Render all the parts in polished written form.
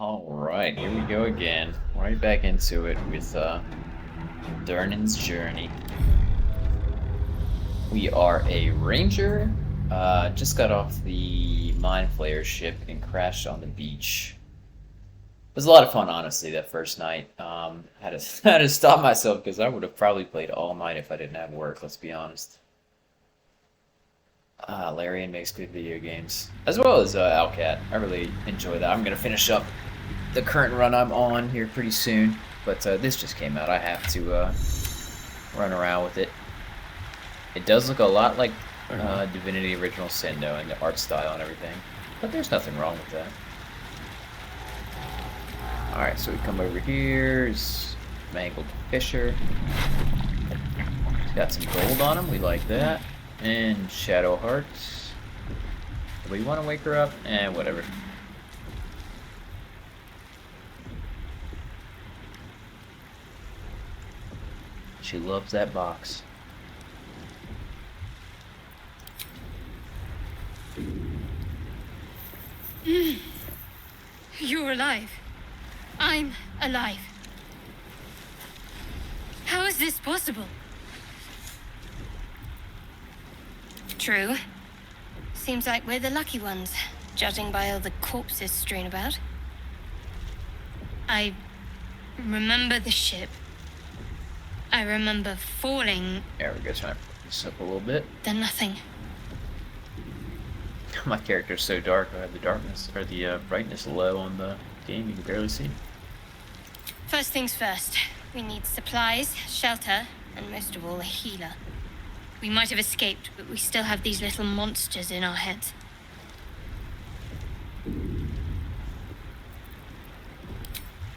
Alright, here we go again. Right back into it with Durnan's Journey. We are a ranger. Just got off the Mind Flayer ship and crashed on the beach. It was a lot of fun, honestly, that first night. Had to had to stop myself because I would have probably played all night if I didn't have work, let's be honest. Larian makes good video games. As well as Alcat. I really enjoy that. I'm gonna finish up the current run I'm on here pretty soon, but this just came out. I have to run around with it. It does look a lot like Divinity Original Sin, though, in the art style and everything, but there's nothing wrong with that. Alright, so we come over here. Is Mangled Fisher. He's got some gold on him, we like that. And Shadow Hearts. Do we want to wake her up? Whatever. She loves that box. You're alive. I'm alive. How is this possible? True. Seems like we're the lucky ones, judging by all the corpses strewn about. I remember the ship. I remember falling. There we go, trying to put this up a little bit. Then nothing. My character's so dark, I have the darkness, or the brightness low on the game, you can barely see. First things first. We need supplies, shelter, and most of all, a healer. We might have escaped, but we still have these little monsters in our heads.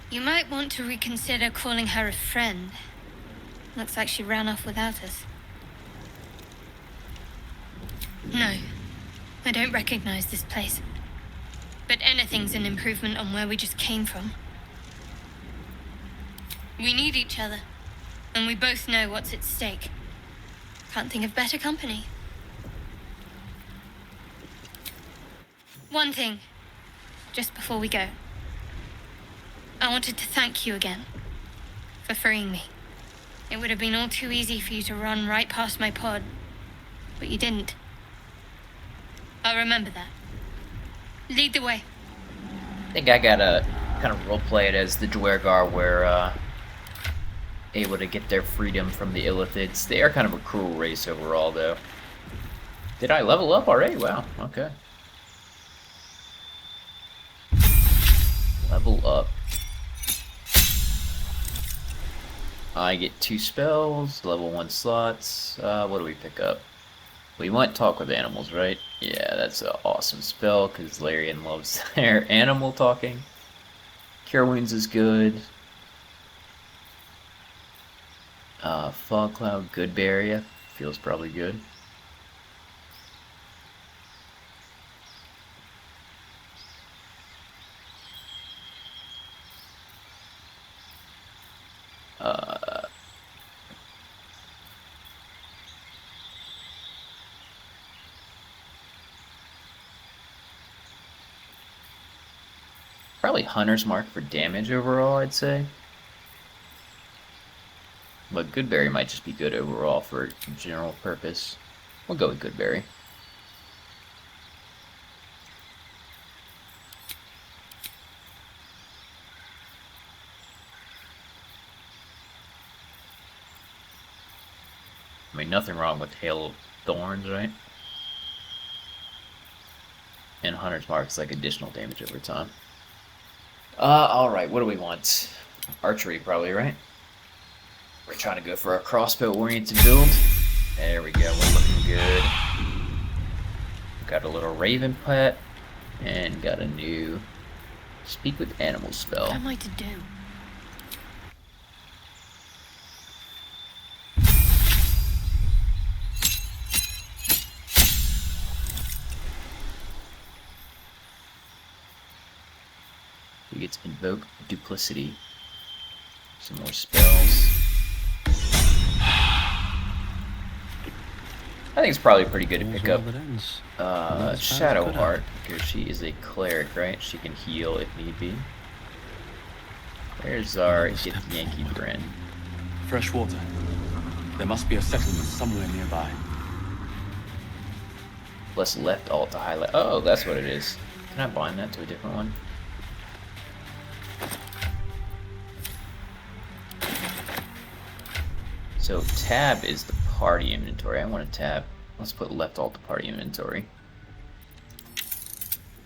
You might want to reconsider calling her a friend. Looks like she ran off without us. No, I don't recognize this place. But anything's an improvement on where we just came from. We need each other, and we both know what's at stake. Can't think of better company. One thing, just before we go. I wanted to thank you again for freeing me. It would have been all too easy for you to run right past my pod, but you didn't. I'll remember that. Lead the way. I think I gotta kind of roleplay it as the Dwergar, where able to get their freedom from the Illithids. They are kind of a cruel race overall, though. Did I level up already? Wow, okay. Level up. I get 2 spells, level 1 slots. What do we pick up? We want Talk with Animals, right? Yeah, that's an awesome spell, because Larian loves their animal talking. Cure Wounds is good. Fog Cloud, Good Barrier, feels probably good. Probably Hunter's Mark for damage overall, I'd say. But Goodberry might just be good overall for general purpose. We'll go with Goodberry. I mean, nothing wrong with Hail of Thorns, right? And Hunter's Mark's like additional damage over time. Alright, what do we want? Archery, probably, right? We're trying to go for a crossbow-oriented build. There we go, we're looking good. Got a little raven pet, and got a new Speak with Animals spell. What am I to do? We get to invoke Duplicity. Some more spells. I think it's probably pretty good to pick up Shadow Heart, because she is a cleric, right? She can heal if need be. Where's our Get Yankee friend? Fresh water. There must be a settlement somewhere nearby. Plus left alt to highlight. Oh, that's what it is. Can I bind that to a different one? So tab is the party inventory. I want to tab. Let's put left alt to party inventory.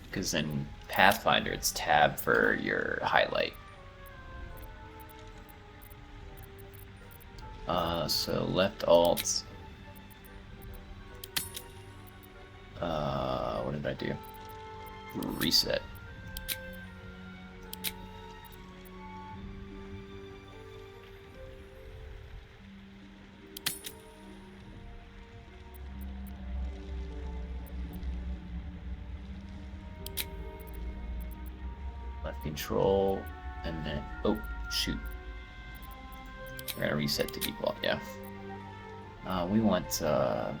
Because in Pathfinder, it's tab for your highlight. So left alt. What did I do? Reset. Left control, and then, oh, shoot. We're gonna reset to default, yeah. We want,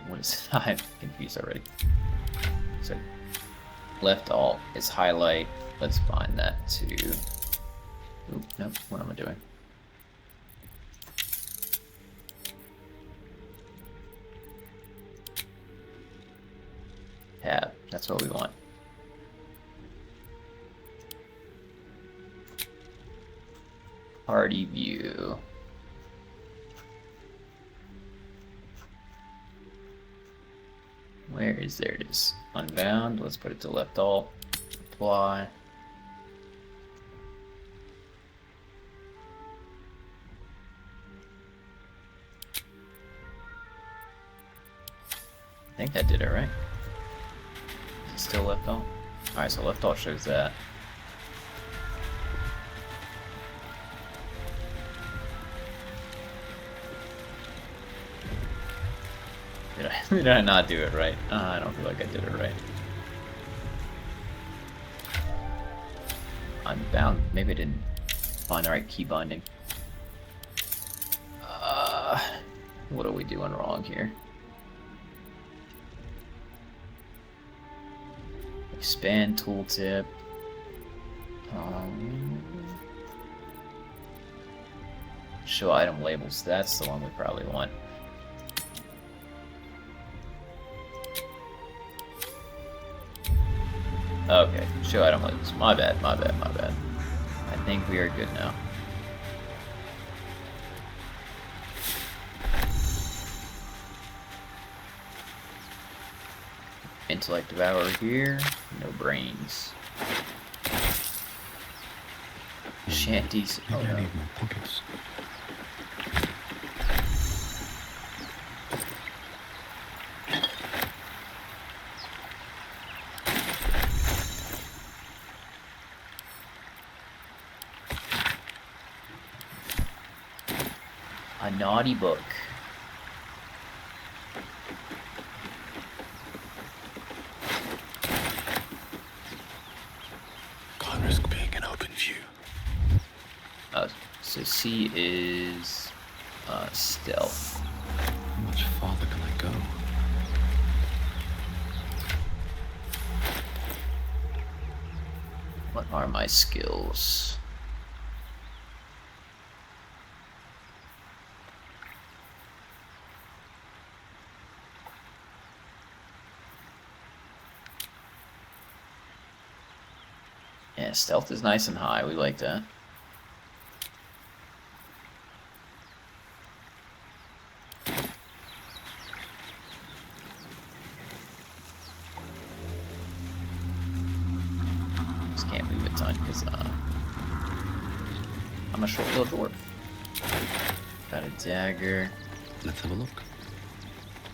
what is it? I'm confused already. So, left alt is highlight. Let's bind that to, oop, nope, what am I doing? Tab, that's what we want. Party view. Where is, there it is. Unbound, let's put it to left alt. Apply. I think that did it, right? Is it still left alt? Alright, so left alt shows that. Did I not do it right? I don't feel like I did it right. Unbound. Maybe I didn't find the right key binding. What are we doing wrong here? Expand tooltip. Show item labels. That's the one we probably want. Okay, show item labels. My bad, my bad, my bad. I think we are good now. Intellect Devourer here. No brains. Shanties. I need more pockets. A naughty book. Can't risk being in open view. So C is stealth. How much farther can I go? What are my skills? Yeah, stealth is nice and high. We like that. Just can't move a ton because I'm a short little dwarf. Got a dagger. Let's have a look.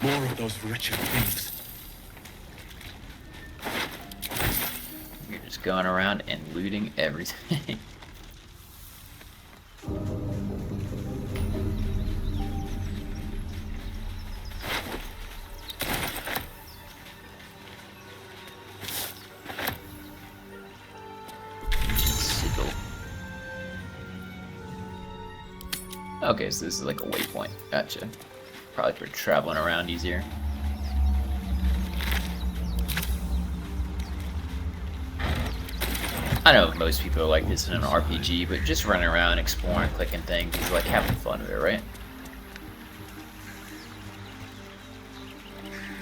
More of those wretched things. You're just going around and looting everything. Sigil. Okay, so this is like a waypoint. Gotcha. Probably for traveling around easier. I know most people are like this in an RPG, but just running around, exploring, clicking things is like having fun with it, right?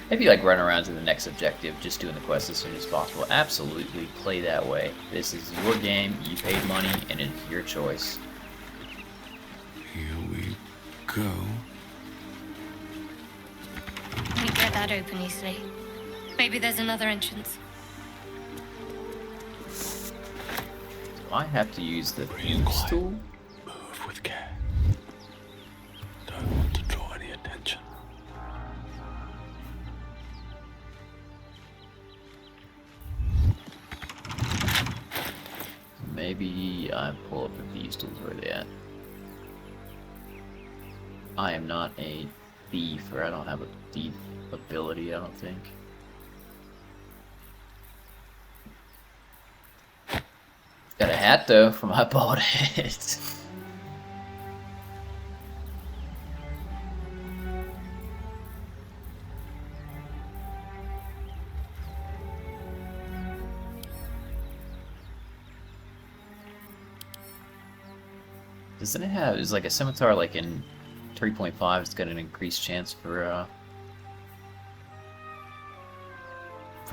If you like run around to the next objective, just doing the quest as soon as possible, absolutely play that way. This is your game, you paid money, and it's your choice. Here we go. Can't get that open easily. Maybe there's another entrance. Do I have to use the Breathe quiet. tool? Move with care. Don't want to draw any attention. Maybe I pull up the thieves tools where they at. I am not a thief, or I don't have a thief ability, I don't think. Got a hat though from I bought it. Doesn't it have, is like a scimitar like in 3.5, it's got an increased chance for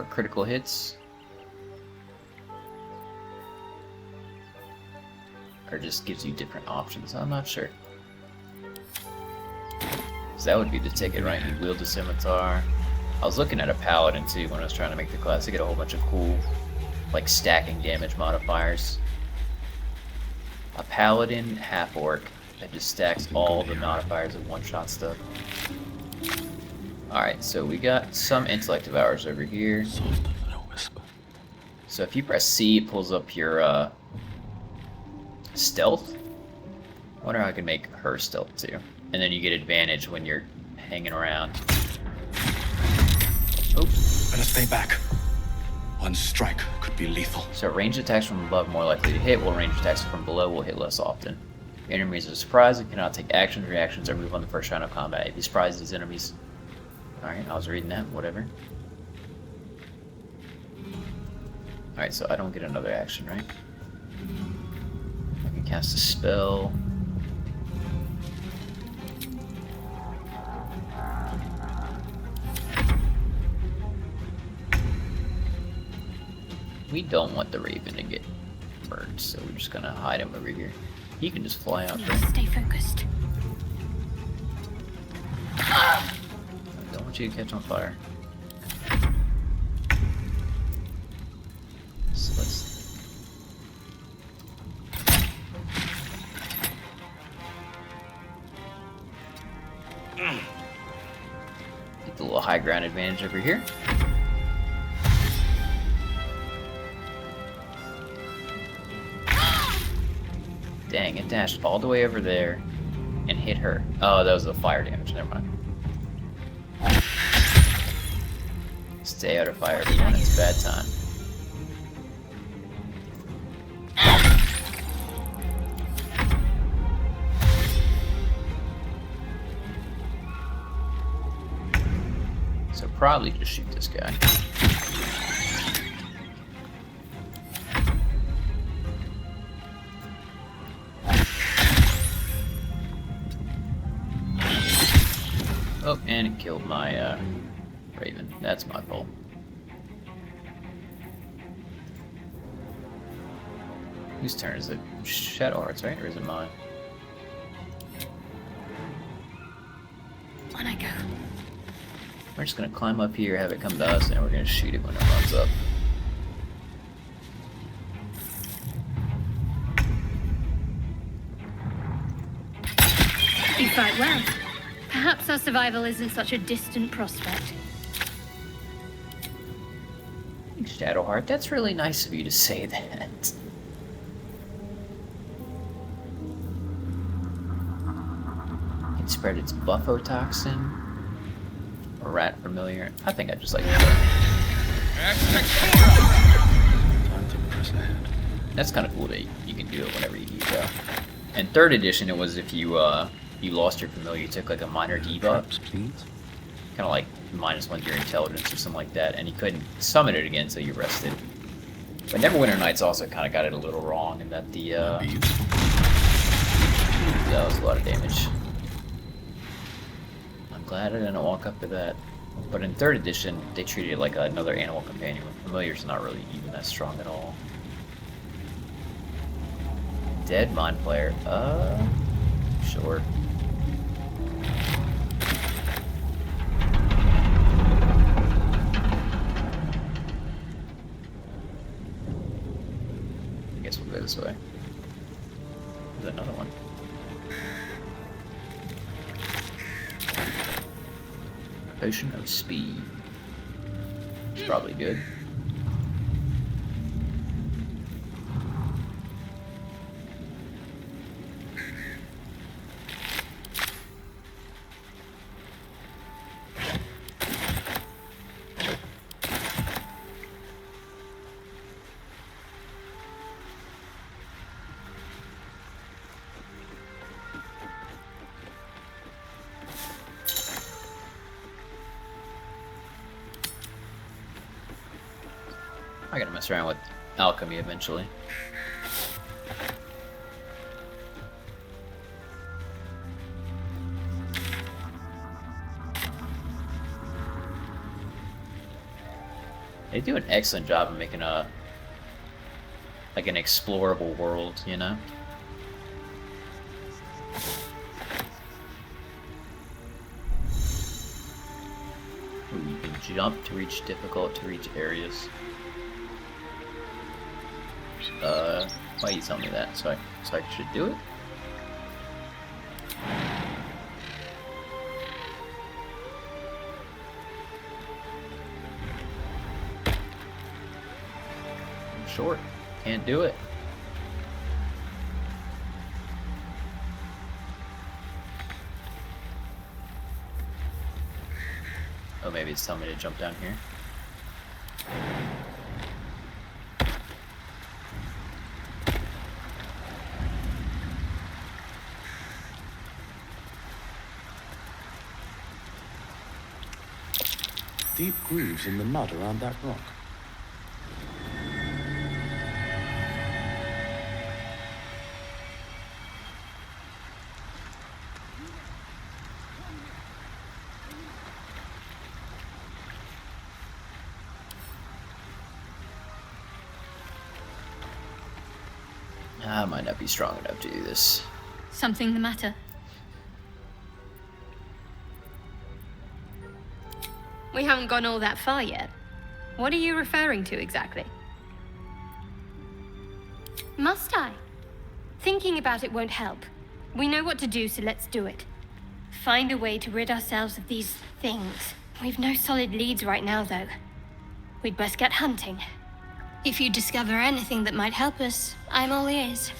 critical hits? Or just gives you different options, I'm not sure. So that would be the ticket, right? You wield the scimitar. I was looking at a paladin too when I was trying to make the class to get a whole bunch of cool, like, stacking damage modifiers. A paladin half-orc that just stacks all the modifiers of one-shot stuff. Alright, so we got some intellect devours over here. Softer than a whisper. So if you press C, it pulls up your stealth. I wonder how I can make her stealth too. And then you get advantage when you're hanging around. Oh. Better stay back. One strike could be lethal. So ranged attacks from above more likely to hit, while ranged attacks from below will hit less often. Enemies are surprised and cannot take actions, reactions, or move on the first round of combat. If you surprise these enemies... Alright, I was reading that, whatever. Alright, so I don't get another action, right? I can cast a spell. We don't want the Raven to get murdered, so we're just gonna hide him over here. He can just fly out there. Stay focused. I don't want you to catch on fire. So let's... Get the little high ground advantage over here. Dang, it dashed all the way over there and hit her. Oh, that was the fire damage, never mind. Stay out of fire, everyone, it's a bad time. So probably just shoot this guy. Oh, and it killed my Raven. That's my fault. Whose turn is it? Shadow Hearts, right? Or is it mine? On I go. We're just gonna climb up here, have it come to us, and we're gonna shoot it when it runs up. You fight well. Perhaps our survival isn't such a distant prospect. Shadowheart, that's really nice of you to say that. It spread its buffotoxin. Or rat familiar. I think I just like that. Time to press ahead. That's kind of cool that you can do it whenever you need to. In 3rd edition, it was if you you lost your familiar, you took like a minor debuff. Traps, please. Kind of like -1 to your intelligence or something like that, and you couldn't summon it again until you rested. But Neverwinter Nights also kind of got it a little wrong in that the that was a lot of damage. I'm glad I didn't walk up to that. But in 3rd edition, they treated it like another animal companion. Familiar's not really even that strong at all. Dead Mind Player. Sure. I guess we'll go this way. There's another one. Potion of Speed. It's probably good. I gotta mess around with alchemy eventually. They do an excellent job of making a like an explorable world, you know? Ooh, you can jump to reach difficult to reach areas. Why you tell me that? So I should do it? I'm short. Can't do it. Oh, maybe it's telling me to jump down here. Deep grooves in the mud around that rock. I might not be strong enough to do this. Something the matter? We haven't gone all that far yet. What are you referring to exactly? Must I? Thinking about it won't help. We know what to do, so let's do it. Find a way to rid ourselves of these things. We've no solid leads right now, though. We'd best get hunting. If you discover anything that might help us, I'm all ears.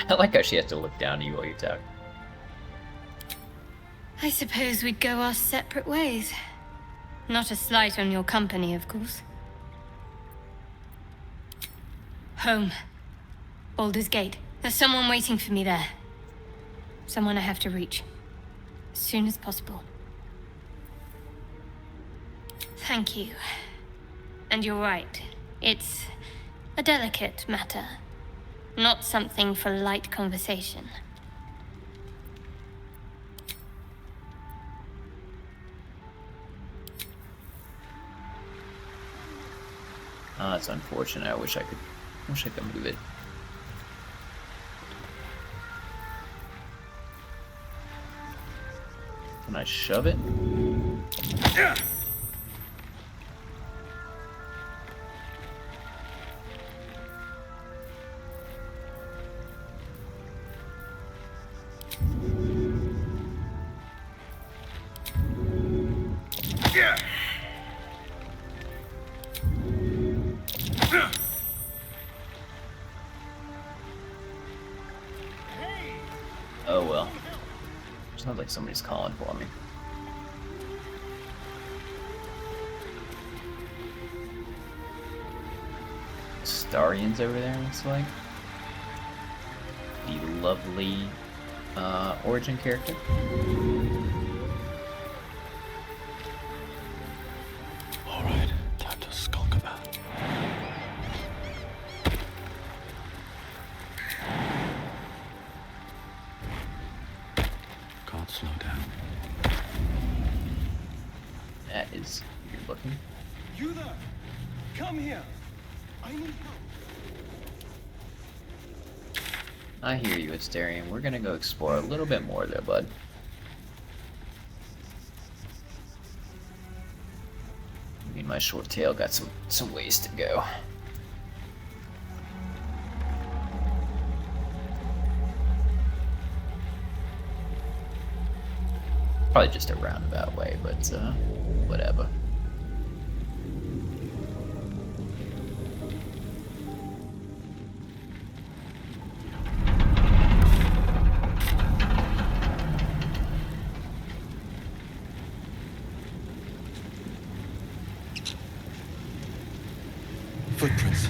I like how she has to look down at you while you talk. I suppose we'd go our separate ways. Not a slight on your company, of course. Home. Baldur's Gate. There's someone waiting for me there. Someone I have to reach. As soon as possible. Thank you. And you're right. It's a delicate matter. Not something for light conversation. Ah, it's unfortunate. I wish I could move it. Can I shove it? Oh well. Sounds like somebody's calling for me. Starian's over there, looks like. The lovely origin character. All right, time to skulk about. slow down. That is weird looking. You there! Come here! I need help. I hear you, Asterion. We're gonna go explore a little bit more there, bud. I mean, my short tail got some ways to go. Probably just a roundabout way, but whatever. Footprints.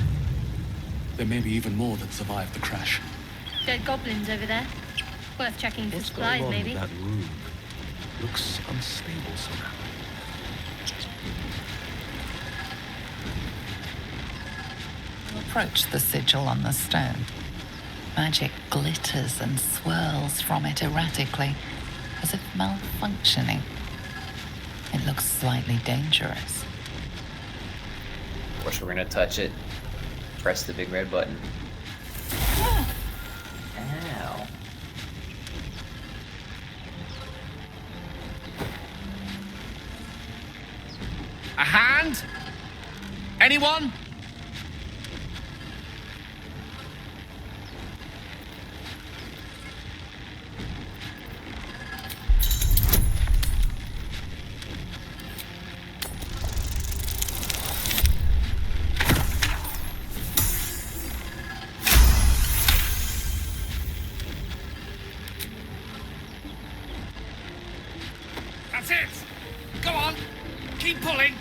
There may be even more that survived the crash. Dead goblins over there. Worth checking for supplies, maybe. That room looks unstable somehow. Approach the sigil on the stone. Magic glitters and swirls from it erratically, as if malfunctioning. It looks slightly dangerous. Of course, we're gonna touch it. Press the big red button. Ow. A hand? Anyone? That's it! Go on! Keep pulling!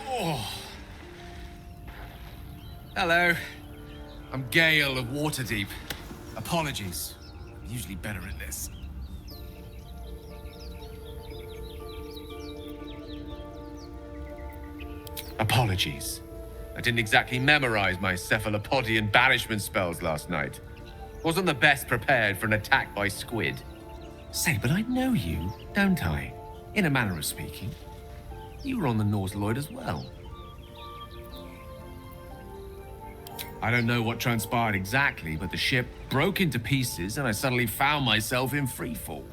Oh. Hello. I'm Gale of Waterdeep. Apologies. I'm usually better at this. Apologies. I didn't exactly memorize my cephalopodian banishment spells last night. Wasn't the best prepared for an attack by squid. Say, but I know you, don't I? In a manner of speaking. You were on the Norse Lloyd as well. I don't know what transpired exactly, but the ship broke into pieces and I suddenly found myself in freefall.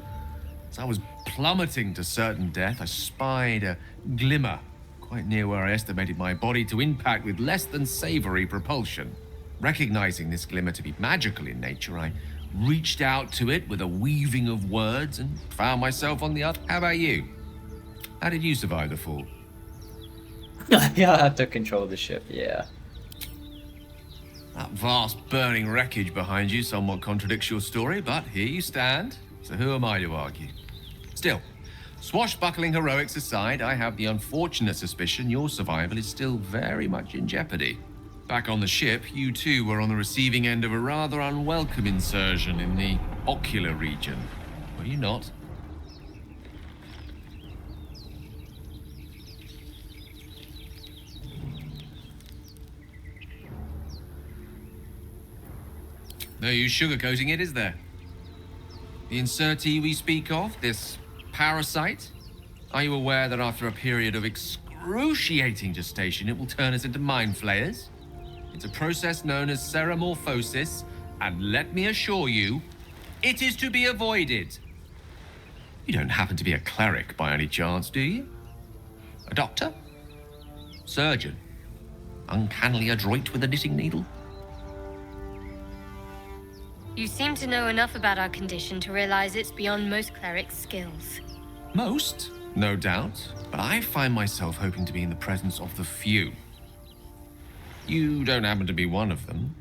As I was plummeting to certain death, I spied a glimmer quite near where I estimated my body to impact with less than savory propulsion. Recognizing this glimmer to be magical in nature, I reached out to it with a weaving of words and found myself on the other. How about you? How did you survive the fall? Yeah, I have to control the ship, yeah. That vast burning wreckage behind you somewhat contradicts your story, but here you stand. So who am I to argue? Still, swashbuckling heroics aside, I have the unfortunate suspicion your survival is still very much in jeopardy. Back on the ship, you too were on the receiving end of a rather unwelcome insertion in the ocular region. Were you not? No use sugarcoating it, is there? The insertee we speak of, this parasite, are you aware that after a period of excruciating gestation, it will turn us into mind flayers? It's a process known as seromorphosis, and let me assure you, it is to be avoided. You don't happen to be a cleric by any chance, do you? A doctor? Surgeon? Uncannily adroit with a knitting needle? You seem to know enough about our condition to realize it's beyond most clerics' skills. Most, no doubt, but I find myself hoping to be in the presence of the few. You don't happen to be one of them.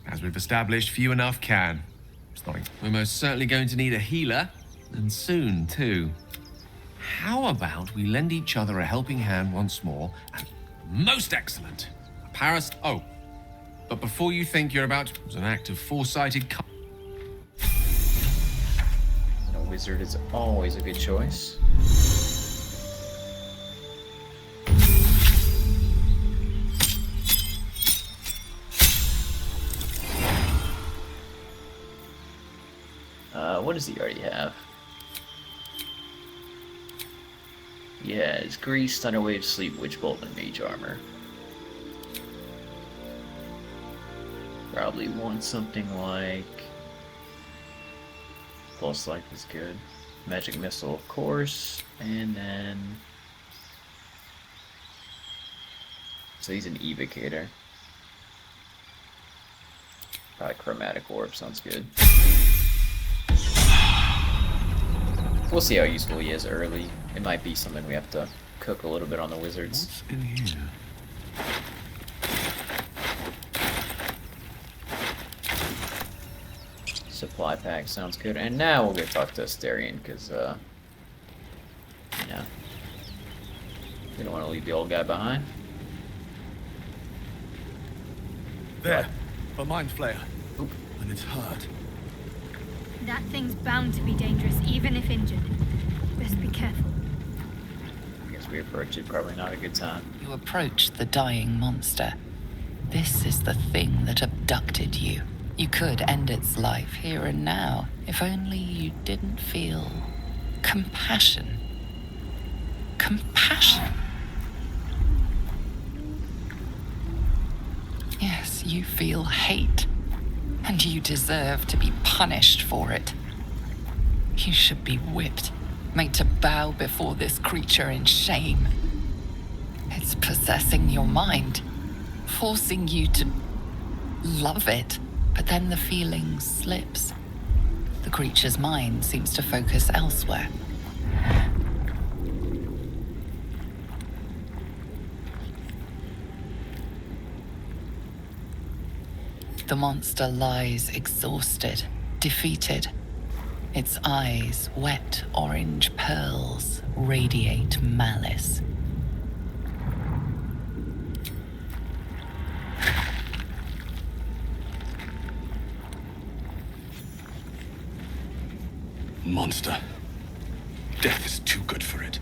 As we've established, few enough can. It's not. We're most certainly going to need a healer, and soon, too. How about we lend each other a helping hand once more, and most excellent. Oh, but before you think you're about to... It was an act of foresighted... wizard is always a good choice. What does he already have? Yeah, it's Grease, Thunderwave, Sleep, Witch Bolt, and Mage Armor. Probably want something like... Pulse Life is good. Magic Missile, of course. And then... So he's an Evocator. Probably Chromatic Orb sounds good. We'll see how useful he is early. It might be something we have to cook a little bit on the wizards. What's in here? Supply pack sounds good. And now we'll go talk to Asterion, because, you know, we don't want to leave the old guy behind. There, a mind flayer. And it's hurt. That thing's bound to be dangerous, even if injured. Best be careful. I guess we approach it probably not a good time. You approach the dying monster. This is the thing that abducted you. You could end its life here and now, if only you didn't feel compassion. Compassion. Yes, you feel hate, and you deserve to be punished for it. You should be whipped, made to bow before this creature in shame. It's possessing your mind, forcing you to love it, but then the feeling slips. The creature's mind seems to focus elsewhere. The monster lies exhausted, defeated. Its eyes, wet orange pearls, radiate malice. Monster. Death is too good for it.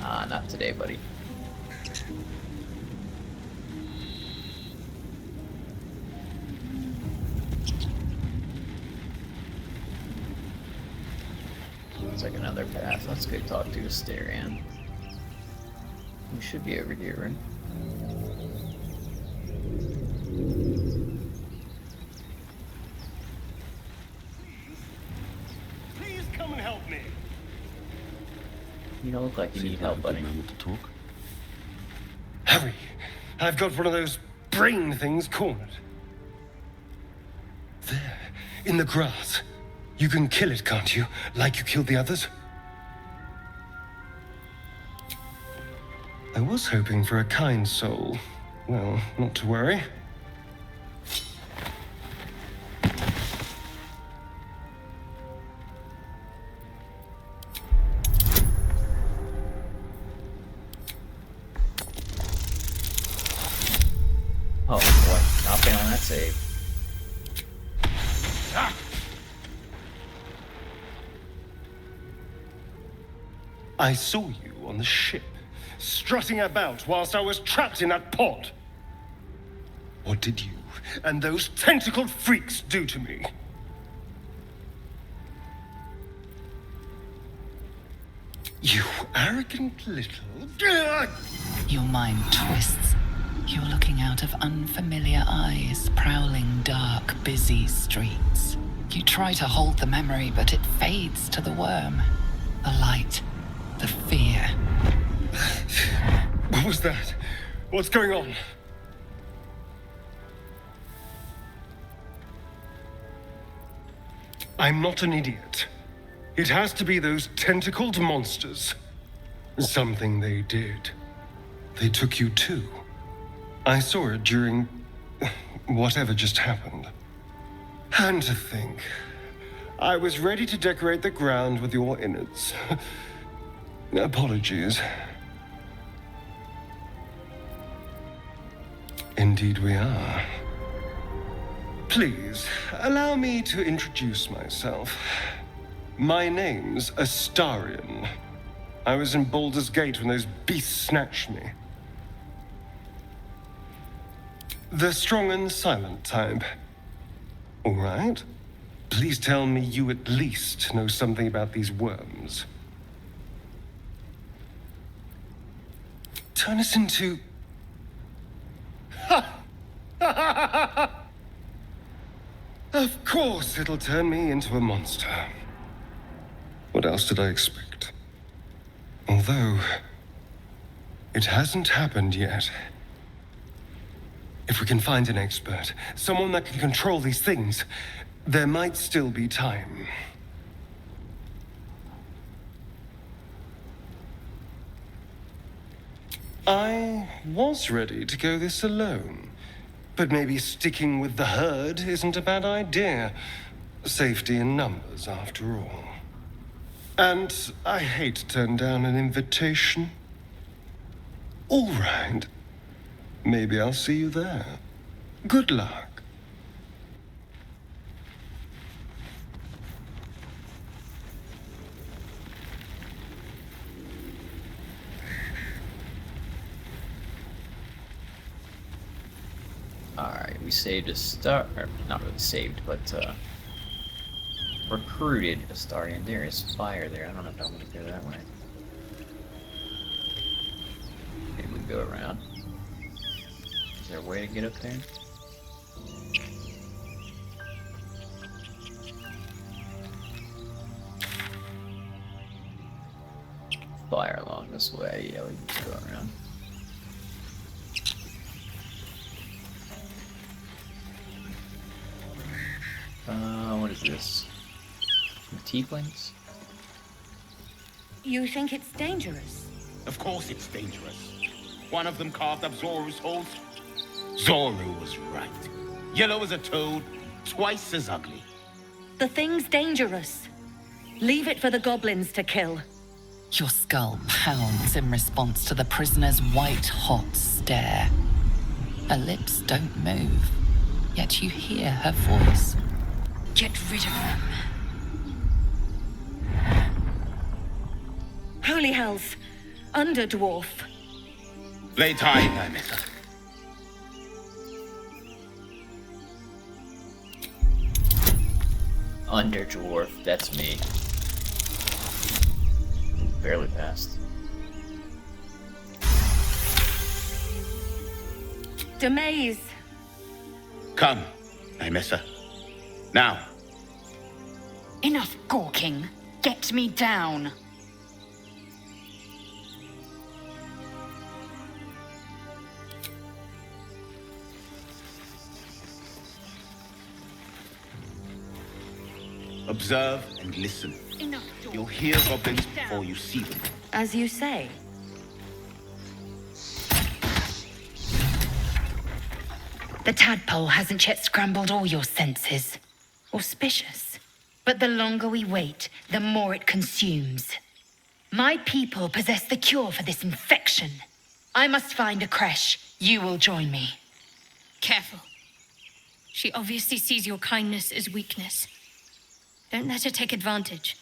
Ah, not today, buddy. Looks like another path. Let's go talk to Asterion. We should be over here, right? Please come and help me. You don't look like you need help, buddy. Moment to talk. Hurry. I've got one of those brain things cornered. There, in the grass. You can kill it, can't you? Like you killed the others? I was hoping for a kind soul. Well, not to worry. Oh boy, not failing that save. I saw you on the ship, strutting about whilst I was trapped in that pod. What did you and those tentacled freaks do to me? You arrogant little... Your mind twists. You're looking out of unfamiliar eyes, prowling dark, busy streets. You try to hold the memory, but it fades to the worm. The light, the fear. What was that? What's going on? I'm not an idiot. It has to be those tentacled monsters. Something they did. They took you too. I saw it during whatever just happened. And to think, I was ready to decorate the ground with your innards. Apologies. Indeed we are. Please, allow me to introduce myself. My name's Astarion. I was in Baldur's Gate when those beasts snatched me. The strong and silent type. All right. Please tell me you at least know something about these worms. Turn us into... Of course it'll turn me into a monster. What else did I expect? Although, it hasn't happened yet. If we can find an expert, someone that can control these things, there might still be time. I was ready to go this alone, but maybe sticking with the herd isn't a bad idea. Safety in numbers, after all. And I hate to turn down an invitation. All right. Maybe I'll see you there. Good luck. Alright, we saved a star, or not really saved, but recruited a Starian. There is fire there. I don't know if I want to go that way. Maybe we can go around. Is there a way to get up there? Fire along this way. Yeah, we can just go around. What is this? Some tieflings? You think it's dangerous? Of course it's dangerous. One of them carved up Zoru's holes. Zoru was right. Yellow as a toad, twice as ugly. The thing's dangerous. Leave it for the goblins to kill. Your skull pounds in response to the prisoner's white-hot stare. Her lips don't move, yet you hear her voice. Get rid of them. Holy hells! Under dwarf. Play time, I miss her. Under dwarf, that's me. Barely passed. Demaze. Come, I miss her. Now. Enough gawking. Get me down. Observe and listen. Enough. You'll hear goblins before you see them. As you say. The tadpole hasn't yet scrambled all your senses. Auspicious. But the longer we wait, the more it consumes. My people possess the cure for this infection. I must find a creche. You will join me. Careful. She obviously sees your kindness as weakness. Don't let her take advantage.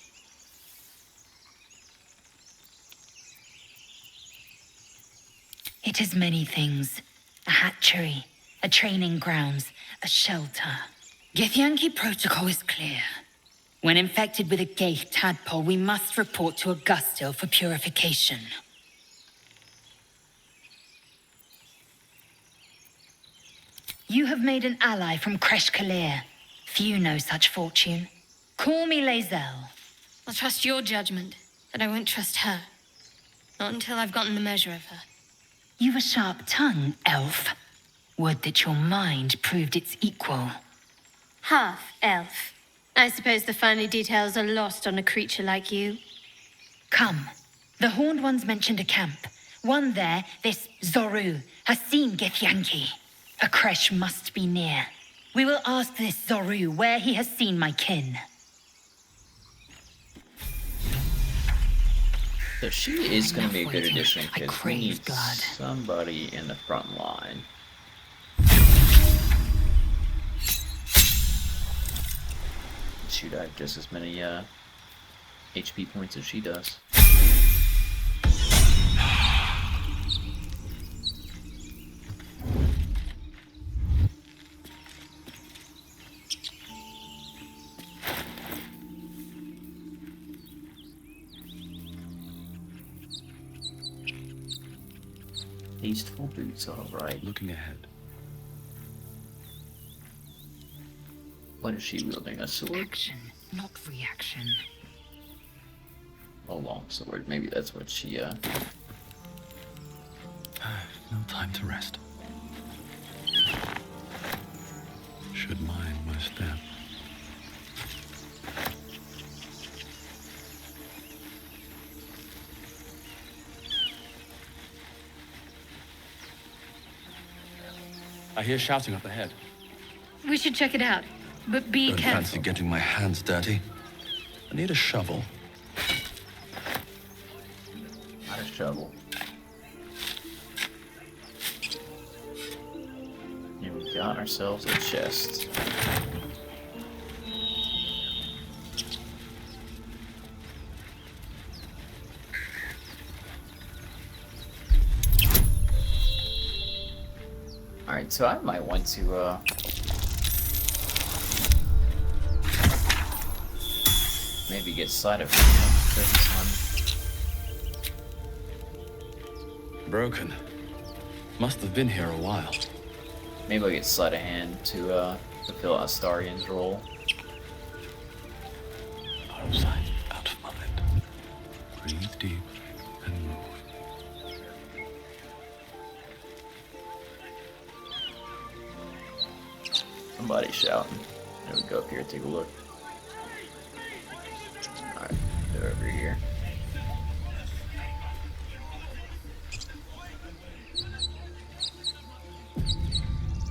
It is many things. A hatchery, a training grounds, a shelter. Githyanki protocol is clear. When infected with a Gaith tadpole, we must report to Augustil for purification. You have made an ally from Kresh Kalir. Few know such fortune. Call me Lae'zel. I'll trust your judgment, but I won't trust her. Not until I've gotten the measure of her. You've a sharp tongue, elf. Would that your mind proved its equal. Half elf. I suppose the finer details are lost on a creature like you. Come. The Horned Ones mentioned a camp. One there, this Zoru, has seen Githyanki. A creche must be near. We will ask this Zoru where he has seen my kin. So she is going to be a good addition I because we crave need blood. somebody in the front line. shoot, I have just as many HP points as she does. Tasteful boots, alright. Looking ahead. What is she wielding? A sword? Action, not reaction. A long sword. Maybe that's what she, No time to rest. Should mind my step. I hear shouting up ahead. We should check it out, but be Don't careful. fancy getting my hands dirty. I need a shovel. not a shovel. And we got ourselves a chest. Alright, so I might want to, maybe get sleight of hand. Broken. Must have been here a while. Maybe I'll get sleight of hand to fulfill Astarian's role. Out of sight, out of mind. Breathe deep and move. Somebody's shouting. There we go up here, take a look. Alright, they're over here.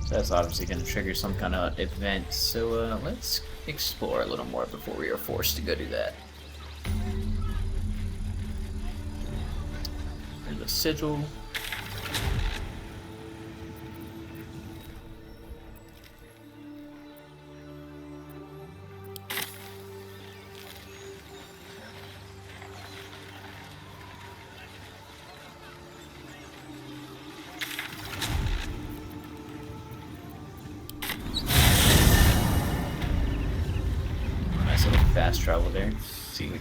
So that's obviously going to trigger some kind of event, so let's explore a little more before we are forced to go do that. There's a sigil. Fast travel there. See,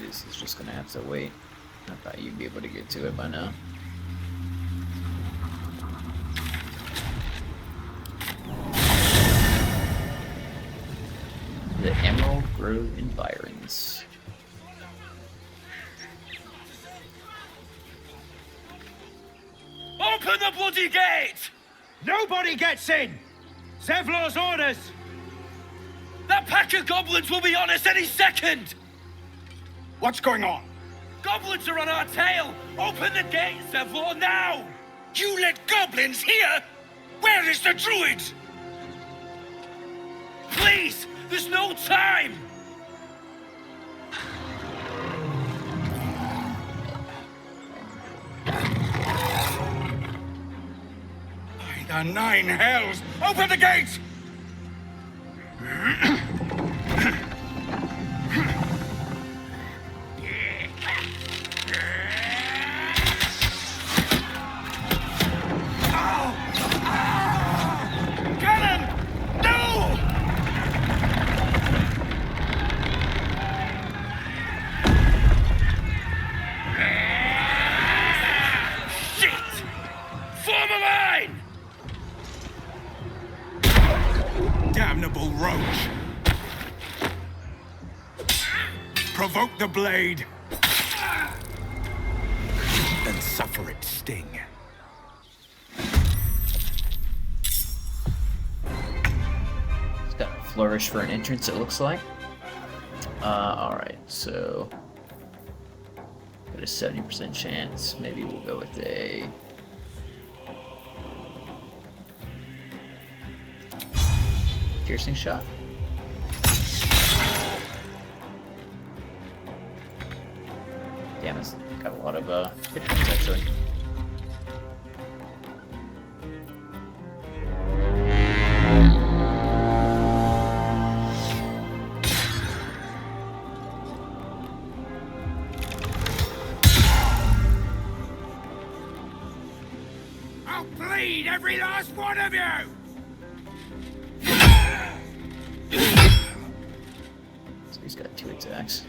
this is just gonna have to wait. I thought you'd be able to get to it by now. The Emerald Grove Environs. Open the bloody gate! Nobody gets in! Zevlor's orders! That pack of goblins will be on us any second! What's going on? Goblins are on our tail! Open the gate, Zevlor, now! You let goblins here? Where is the druid? Please! There's no time! By the nine hells! Open the gate! Cannon! No! Shit! Form a line! Damnable roach! Provoke the blade! Then suffer its sting. It's got a flourish for an entrance, it looks like. Alright, so got a 70% chance. Maybe we'll go with a piercing shot. Damn, it's got a lot of hit points actually. every last one of you! So he's got 2 attacks.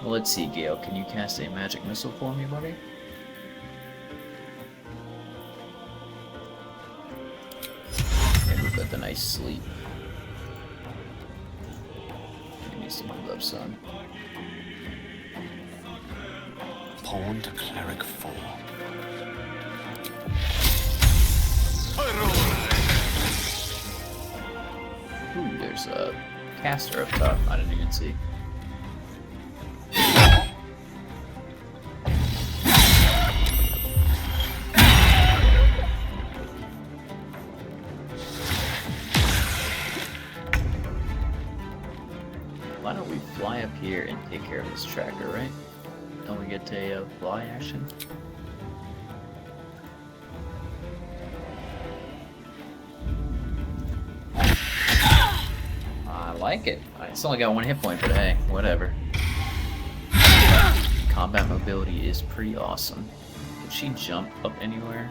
Well, let's see, Gale. Can you cast a magic missile for me, buddy? Okay, we've got the nice sleep. He needs to move up, son. Pawn to cleric 4. Ooh, there's a caster up top. I didn't even see. Why don't we fly up here and take care of this tracker, right? Don't we get a fly action? I like it. It's only got 1 hit point, but hey, whatever. Combat mobility is pretty awesome. Did she jump up anywhere?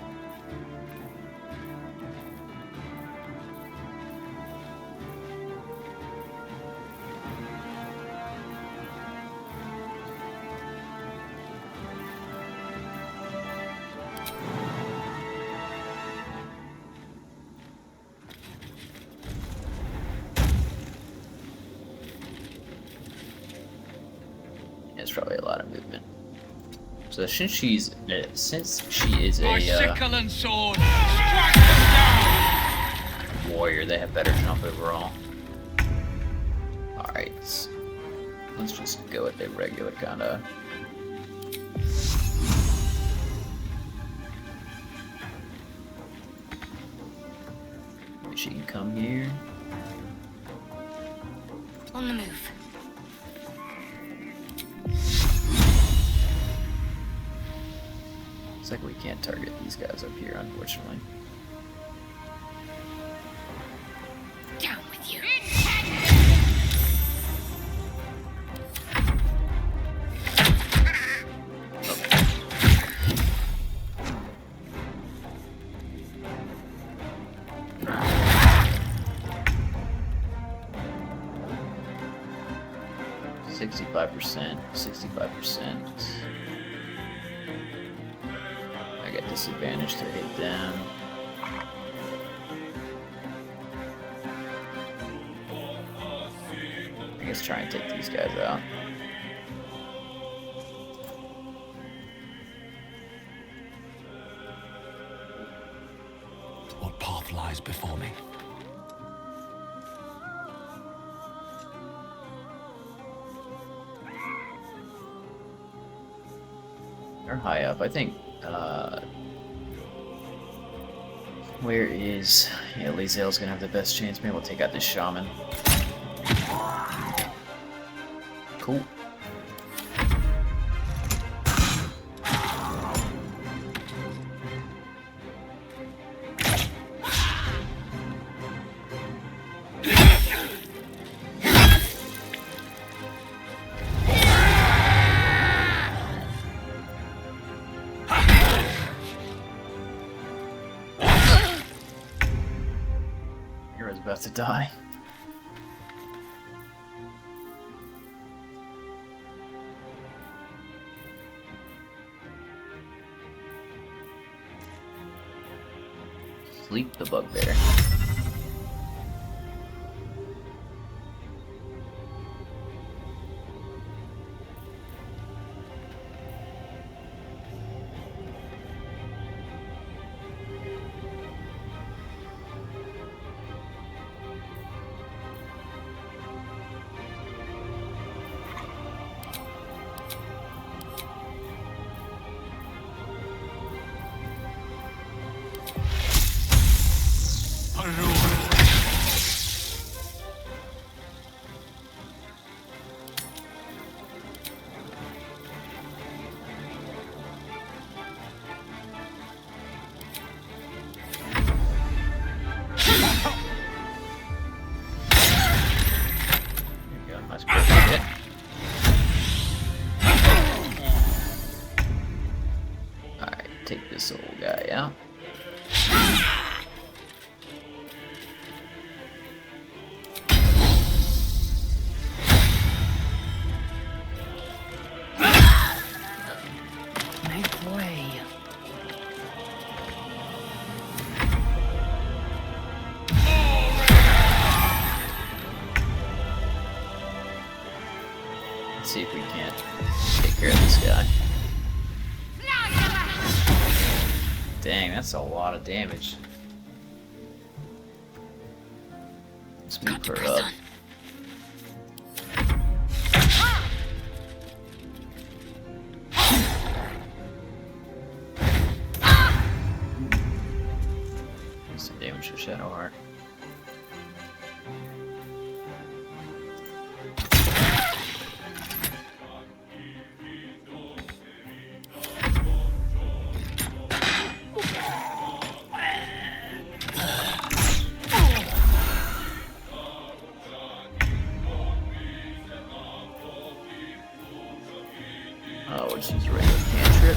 It's probably a lot of movement. So since she is My a sickle and sword! Strike them down! warrior, they have better jump overall. Alright. Let's just go with a regular kinda. She can come here. On the move. Looks like we can't target these guys up here, unfortunately. Down with you. 65%, 65%. I got disadvantage to hit them. I guess try and take these guys out. What path lies before me? They're high up. I think, where is... Yeah, Lizel's gonna have the best chance. Maybe we'll take out this shaman. Cool. Hero's about to die. Sleep the bugbear. Baldur. see if we can't take care of this guy. Dang, that's a lot of damage. Let's move her up. Some damage to Shadow Heart. Oh, we'll just use a regular cantrip.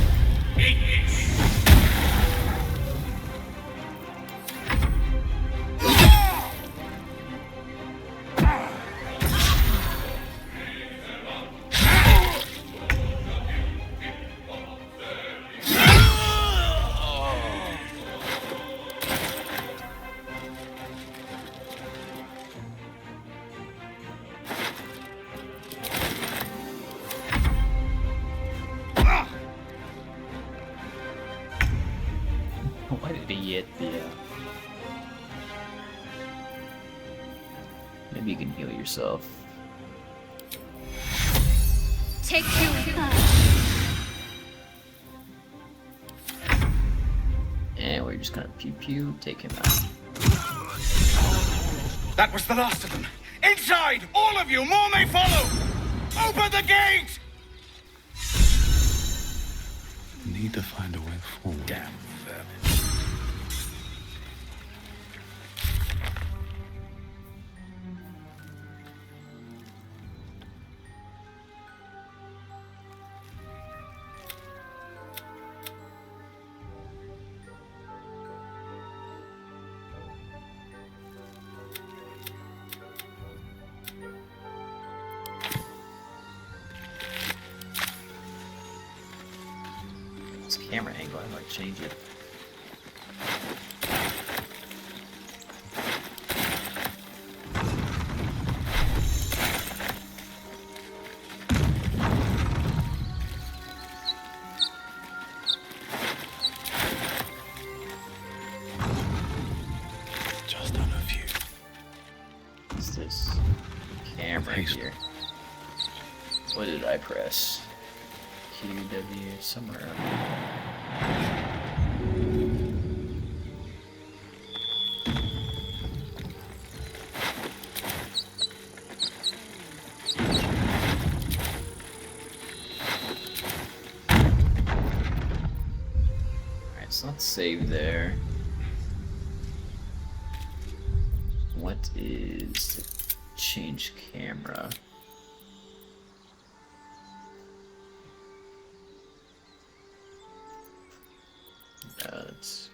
Why did he get the, Maybe you can heal yourself. Take two. And we're just gonna pew-pew, take him out. That was the last of them. Inside! All of you! More may follow! Open the gate! Need to find a way forward. Damn vermin. This camera angle, I might change it. Just on a few. What's this? Camera here. What did I press? QW somewhere around here. Alright, so let's save there. What is the change camera? It's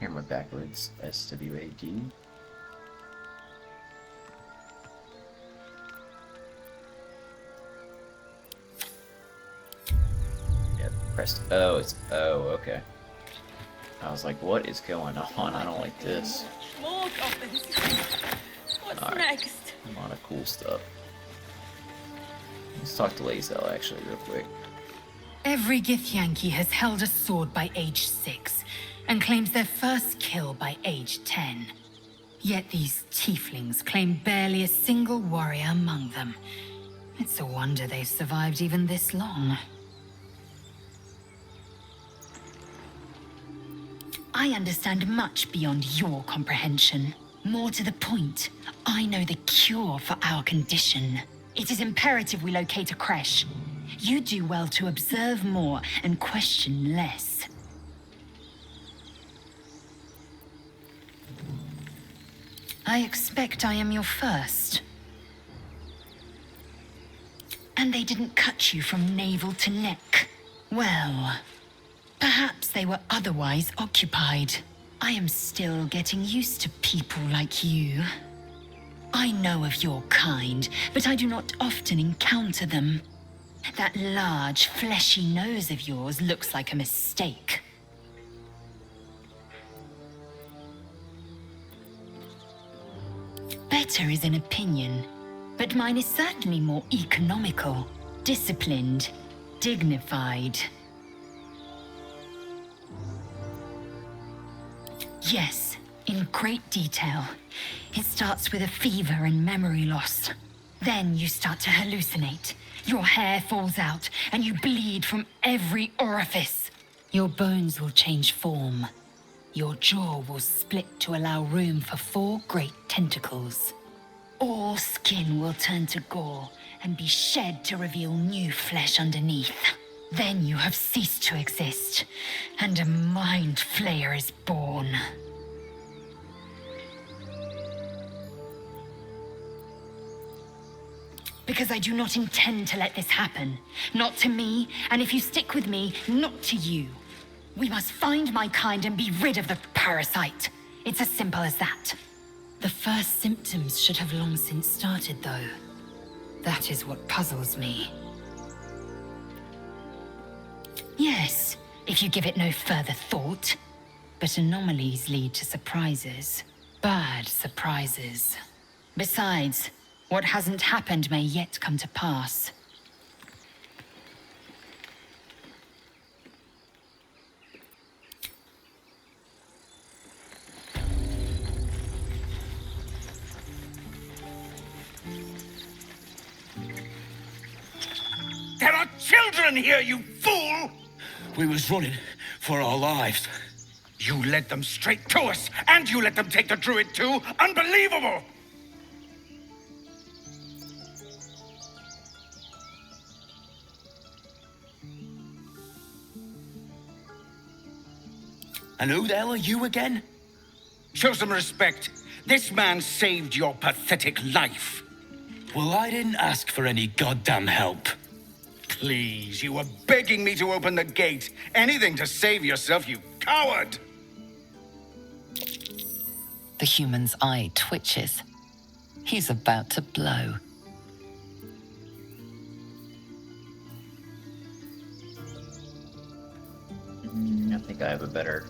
camera backwards, SWAD. Yep, pressed O, it's O, okay. I was like, what is going on? I don't like this. More goblins. What's All right. next? A lot of cool stuff. Let's talk to Lazel actually real quick. Every Githyanki has held a sword by age 6 and claims their first kill by age 10. Yet these tieflings claim barely a single warrior among them. It's a wonder they've survived even this long. I understand much beyond your comprehension. More to the point, I know the cure for our condition. It is imperative we locate a creche. You do well to observe more and question less. I expect I am your first. And they didn't cut you from navel to neck. Well, perhaps they were otherwise occupied. I am still getting used to people like you. I know of your kind, but I do not often encounter them. That large, fleshy nose of yours looks like a mistake. matter is an opinion, but mine is certainly more economical, disciplined, dignified. Yes, in great detail. It starts with a fever and memory loss. Then you start to hallucinate. Your hair falls out, and you bleed from every orifice. Your bones will change form. Your jaw will split to allow room for 4 great tentacles. All skin will turn to gore and be shed to reveal new flesh underneath. Then you have ceased to exist, and a mind flayer is born. Because I do not intend to let this happen. Not to me, and if you stick with me, not to you. We must find my kind and be rid of the parasite. It's as simple as that. The first symptoms should have long since started, though. That is what puzzles me. Yes, if you give it no further thought. But anomalies lead to surprises. Bad surprises. Besides, what hasn't happened may yet come to pass. There are children here, you fool! We was running for our lives. You led them straight to us, and you let them take the druid too? Unbelievable! And who the hell are you again? Show some respect. This man saved your pathetic life. Well, I didn't ask for any goddamn help. Please, you were begging me to open the gate. Anything to save yourself, you coward! The human's eye twitches. He's about to blow. I think I have a better...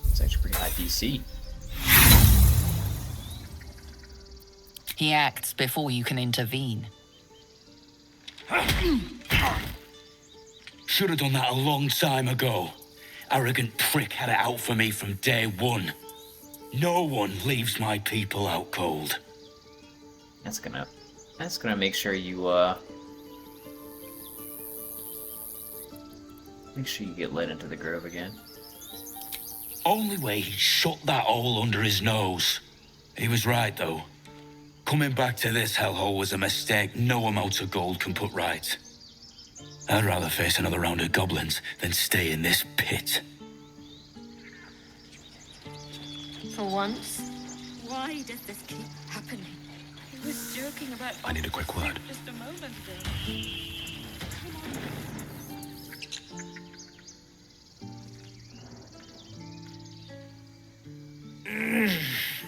It's actually pretty high DC. He acts before you can intervene. Should have done that a long time ago. Arrogant prick had it out for me from day one. No one leaves my people out cold. That's gonna make sure you make sure you get led into the grove again. Only way he shut that hole under his nose. He was right, though. Coming back to this hellhole was a mistake no amount of gold can put right. I'd rather face another round of goblins than stay in this pit. For once? Why does this keep happening? He was joking about... I need a quick word. Just a moment ago.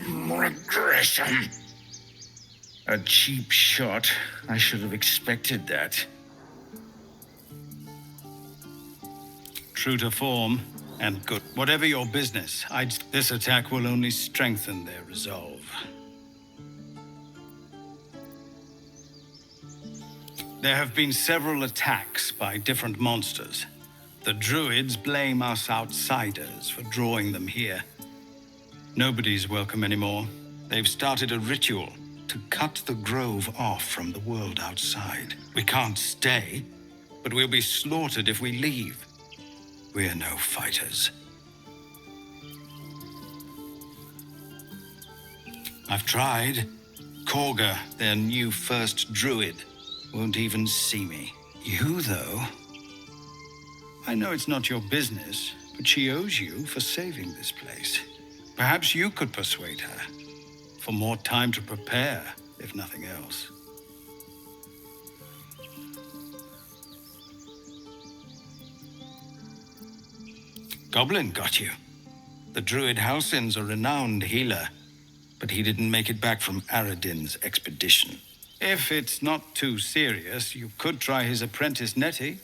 Regression. A cheap shot. I should have expected that. True to form, and good. Whatever your business, this attack will only strengthen their resolve. There have been several attacks by different monsters. The druids blame us outsiders for drawing them here. Nobody's welcome anymore. They've started a ritual to cut the grove off from the world outside. We can't stay, but we'll be slaughtered if we leave. We're no fighters. I've tried. Korga, their new first druid, won't even see me. You, though? I know it's not your business, but she owes you for saving this place. Perhaps you could persuade her. For more time to prepare, if nothing else. Goblin got you. The druid Halsin's a renowned healer, but he didn't make it back from Aradin's expedition. If it's not too serious, you could try his apprentice Nettie.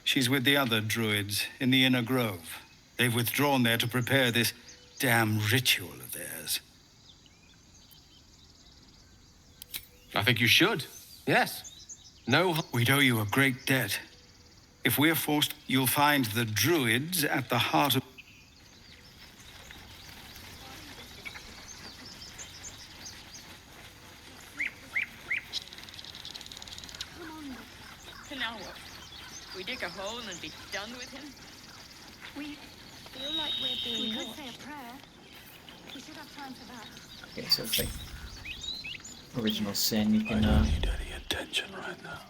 She's with the other druids in the Inner Grove. They've withdrawn there to prepare this damn ritual of theirs. I think you should. Yes. No. We'd owe you a great debt. If we're forced, you'll find the druids at the heart of... Now what? We dig a hole and be done with him? We feel like we're being We could watched. say a prayer. We should have time for that. Okay, so it's like original sin. You can need any attention right now.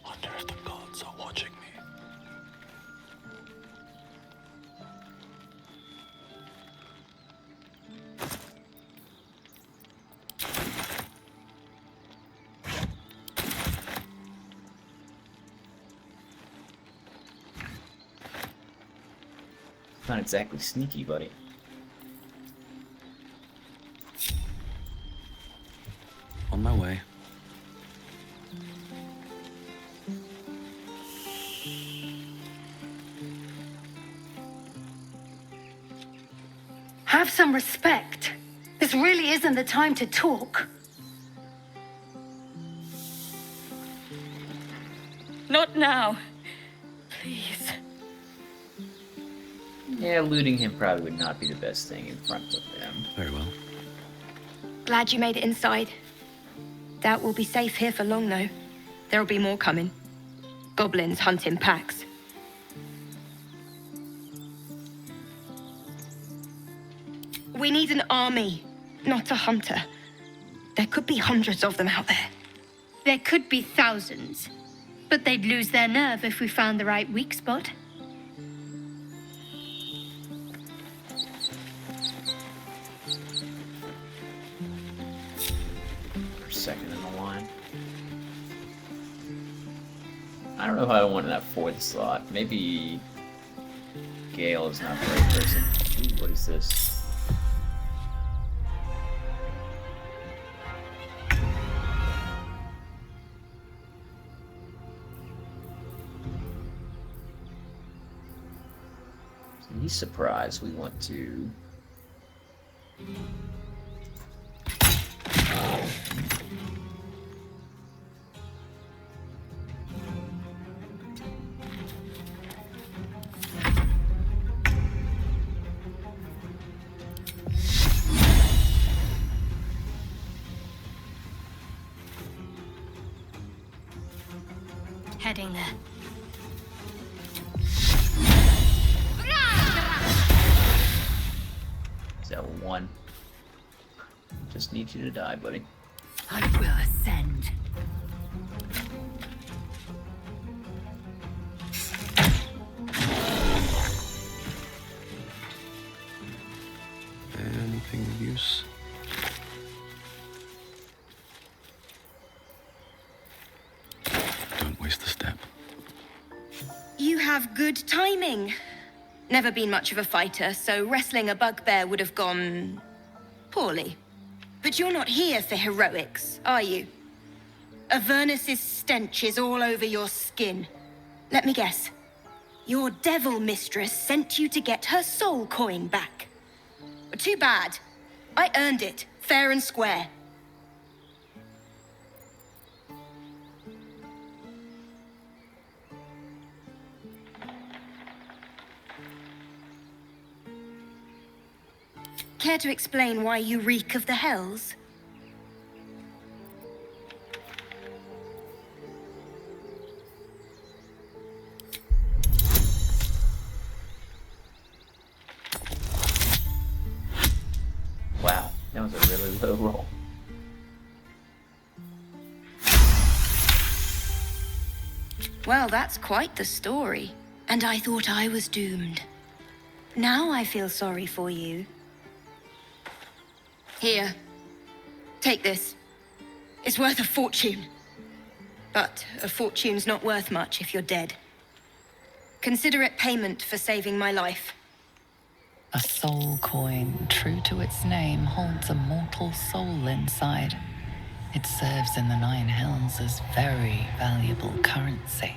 Wonder if the gods are watching me. not exactly sneaky, buddy. On my way. Have some respect. This really isn't the time to talk. Not now. Please. Yeah, looting him probably would not be the best thing in front of them. Very well. Glad you made it inside. Doubt we'll be safe here for long, though. There'll be more coming. Goblins hunt in packs. We need an army, not a hunter. There could be hundreds of them out there. There could be thousands, but they'd lose their nerve if we found the right weak spot. Second in the line. I don't know if I want that fourth slot. Maybe Gale is not the right person. Ooh, what is this? He's surprised we want to. Heading there. Is that one? Just need you to die, buddy. I will ascend. Anything of use? Don't waste a step. You have good timing. Never been much of a fighter, so wrestling a bugbear would have gone poorly. But you're not here for heroics, are you? Avernus's stench is all over your skin. Let me guess. Your devil mistress sent you to get her soul coin back. Too bad. I earned it, fair and square. Care to explain why you reek of the hells? Wow, that was a really low roll. Well, that's quite the story. And I thought I was doomed. Now I feel sorry for you. Here. Take this. It's worth a fortune. But a fortune's not worth much if you're dead. Consider it payment for saving my life. A soul coin, true to its name, holds a mortal soul inside. It serves in the Nine Hells as very valuable currency.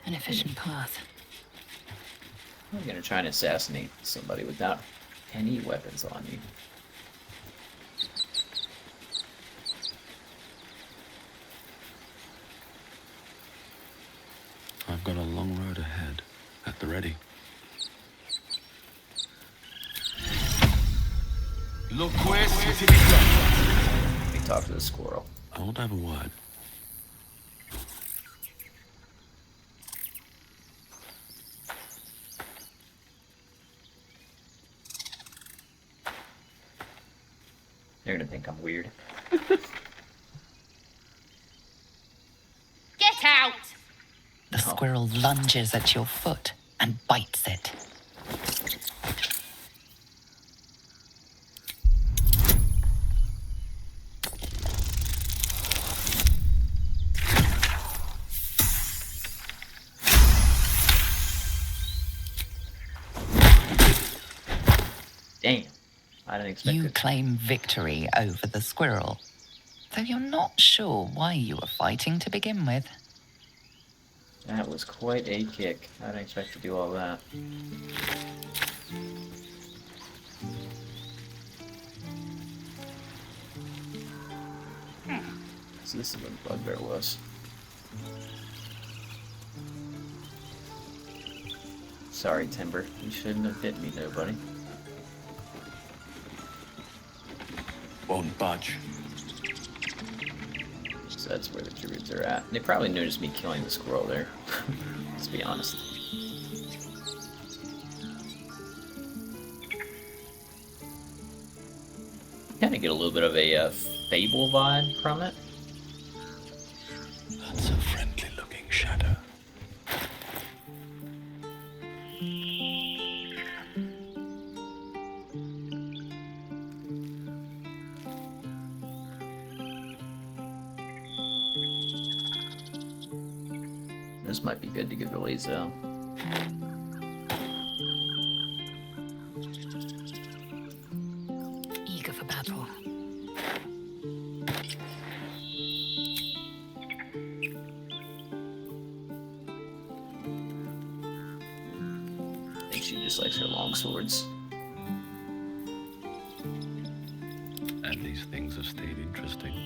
An efficient path. I'm gonna try and assassinate somebody without any weapons on you. I've got a long road ahead. At the ready. Let me talk to the squirrel. I won't have a word. They're gonna think I'm weird. Get out! The squirrel lunges at your foot and bites it. Damn. I didn't expect You it. claim victory over the squirrel, though you're not sure why you were fighting to begin with. That was quite a kick. I didn't expect to do all that. So this is what the bugbear was. Sorry, Timber. You shouldn't have bit me, nobody. Won't budge. So that's where the druids are at. They probably noticed me killing the squirrel there. Let's be honest. Kind of get a little bit of a fable vibe from it. That's a friendly looking shadow. This might be good to give away, though. Eager for battle. I think she just likes her long swords. And these things have stayed interesting.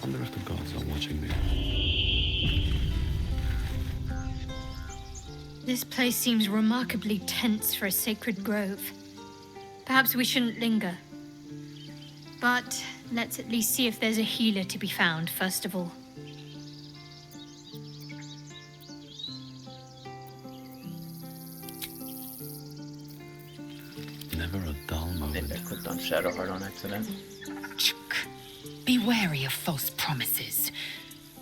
Wonder if the gods are watching me. This place seems remarkably tense for a sacred grove. Perhaps we shouldn't linger. But let's at least see if there's a healer to be found, first of all. Never a dull moment. Maybe I clicked on Shadowheart on accident. Be wary of false promises.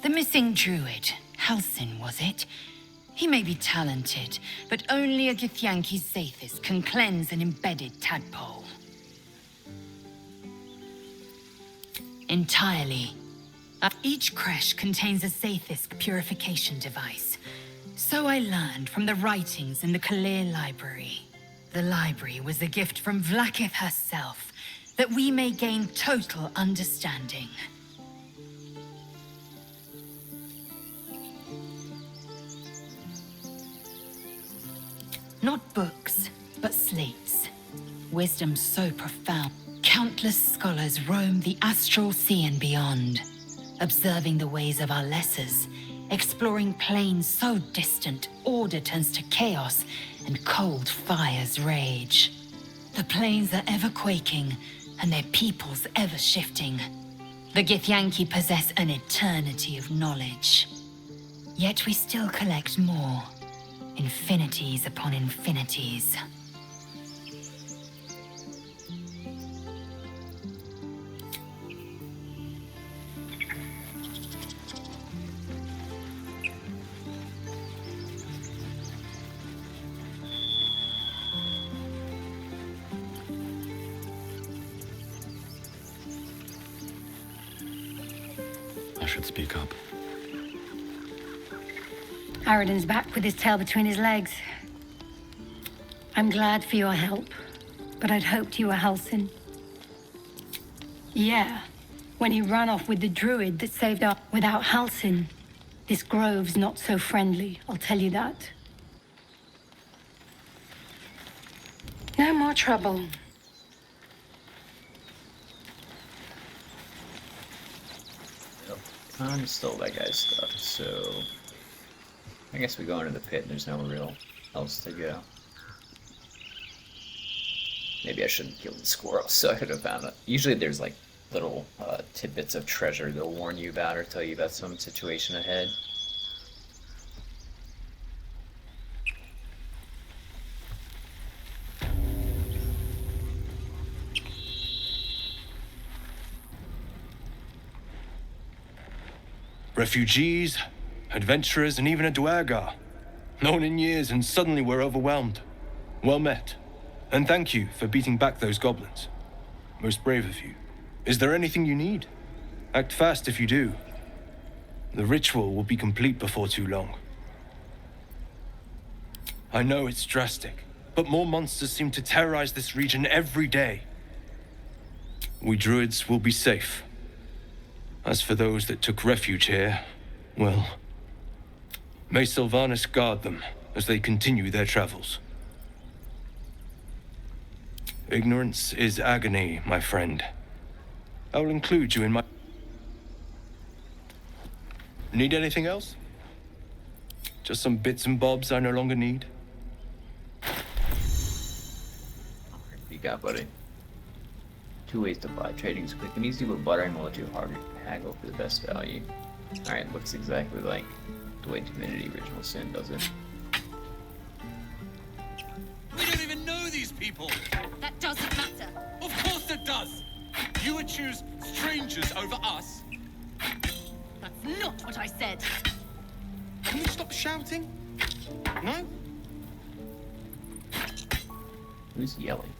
The missing druid, Halsin, was it? He may be talented, but only a Githyanki Zathis can cleanse an embedded tadpole. Entirely. Each creche contains a Zathis purification device. So I learned from the writings in the Kalir Library. The library was a gift from Vlaakith herself, that we may gain total understanding. Not books, but slates. Wisdom so profound. Countless scholars roam the astral sea and beyond, observing the ways of our lessers, exploring planes so distant, order turns to chaos, and cold fires rage. The planes are ever quaking, and their peoples ever shifting. The Githyanki possess an eternity of knowledge. Yet we still collect more. Infinities upon infinities. should speak up. Aradin's back with his tail between his legs. I'm glad for your help, but I'd hoped you were Halsin. Yeah, when he ran off with the druid that saved us. Without Halsin, this grove's not so friendly, I'll tell you that. No more trouble. Khan stole that guy's stuff, so I guess we go into the pit and there's no real else to go. Maybe I shouldn't kill the squirrel, so I could have found it. Usually there's like little tidbits of treasure they'll warn you about or tell you about some situation ahead. Refugees, adventurers, and even a Duergar. Known in years, and suddenly we're overwhelmed. Well met. And thank you for beating back those goblins. Most brave of you. Is there anything you need? Act fast if you do. The ritual will be complete before too long. I know it's drastic, but more monsters seem to terrorize this region every day. We druids will be safe. As for those that took refuge here, well, may Sylvanas guard them as they continue their travels. Ignorance is agony, my friend. I will include you in my... Need anything else? Just some bits and bobs I no longer need? You got, buddy. 2 ways to buy. Trading is quick and easy, but bartering will let you haggle for the best value. Alright, looks exactly like the way Divinity Original Sin does it. We don't even know these people! That doesn't matter. Of course it does! You would choose strangers over us? That's not what I said. Can you stop shouting? No? Who's yelling?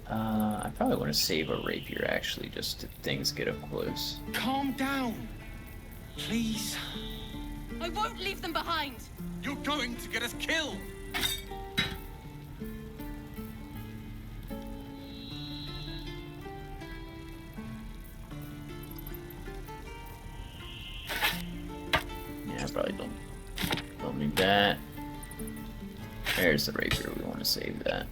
I probably want to save a rapier, actually, just if things get up close. Calm down. Please. I won't leave them behind. You're going to get us killed. Yeah, I probably don't need that. There's the rapier, we want to save that.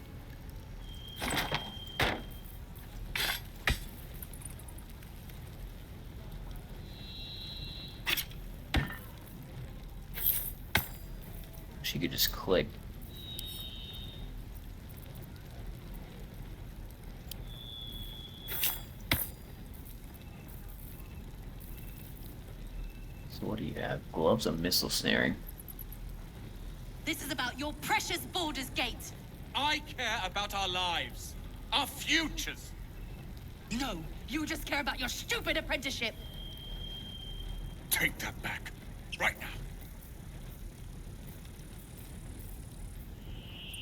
You could just click. So what do you have? Gloves of missile snaring. This is about your precious Baldur's Gate. I care about our lives. Our futures. No, you just care about your stupid apprenticeship. Take that back. Right now.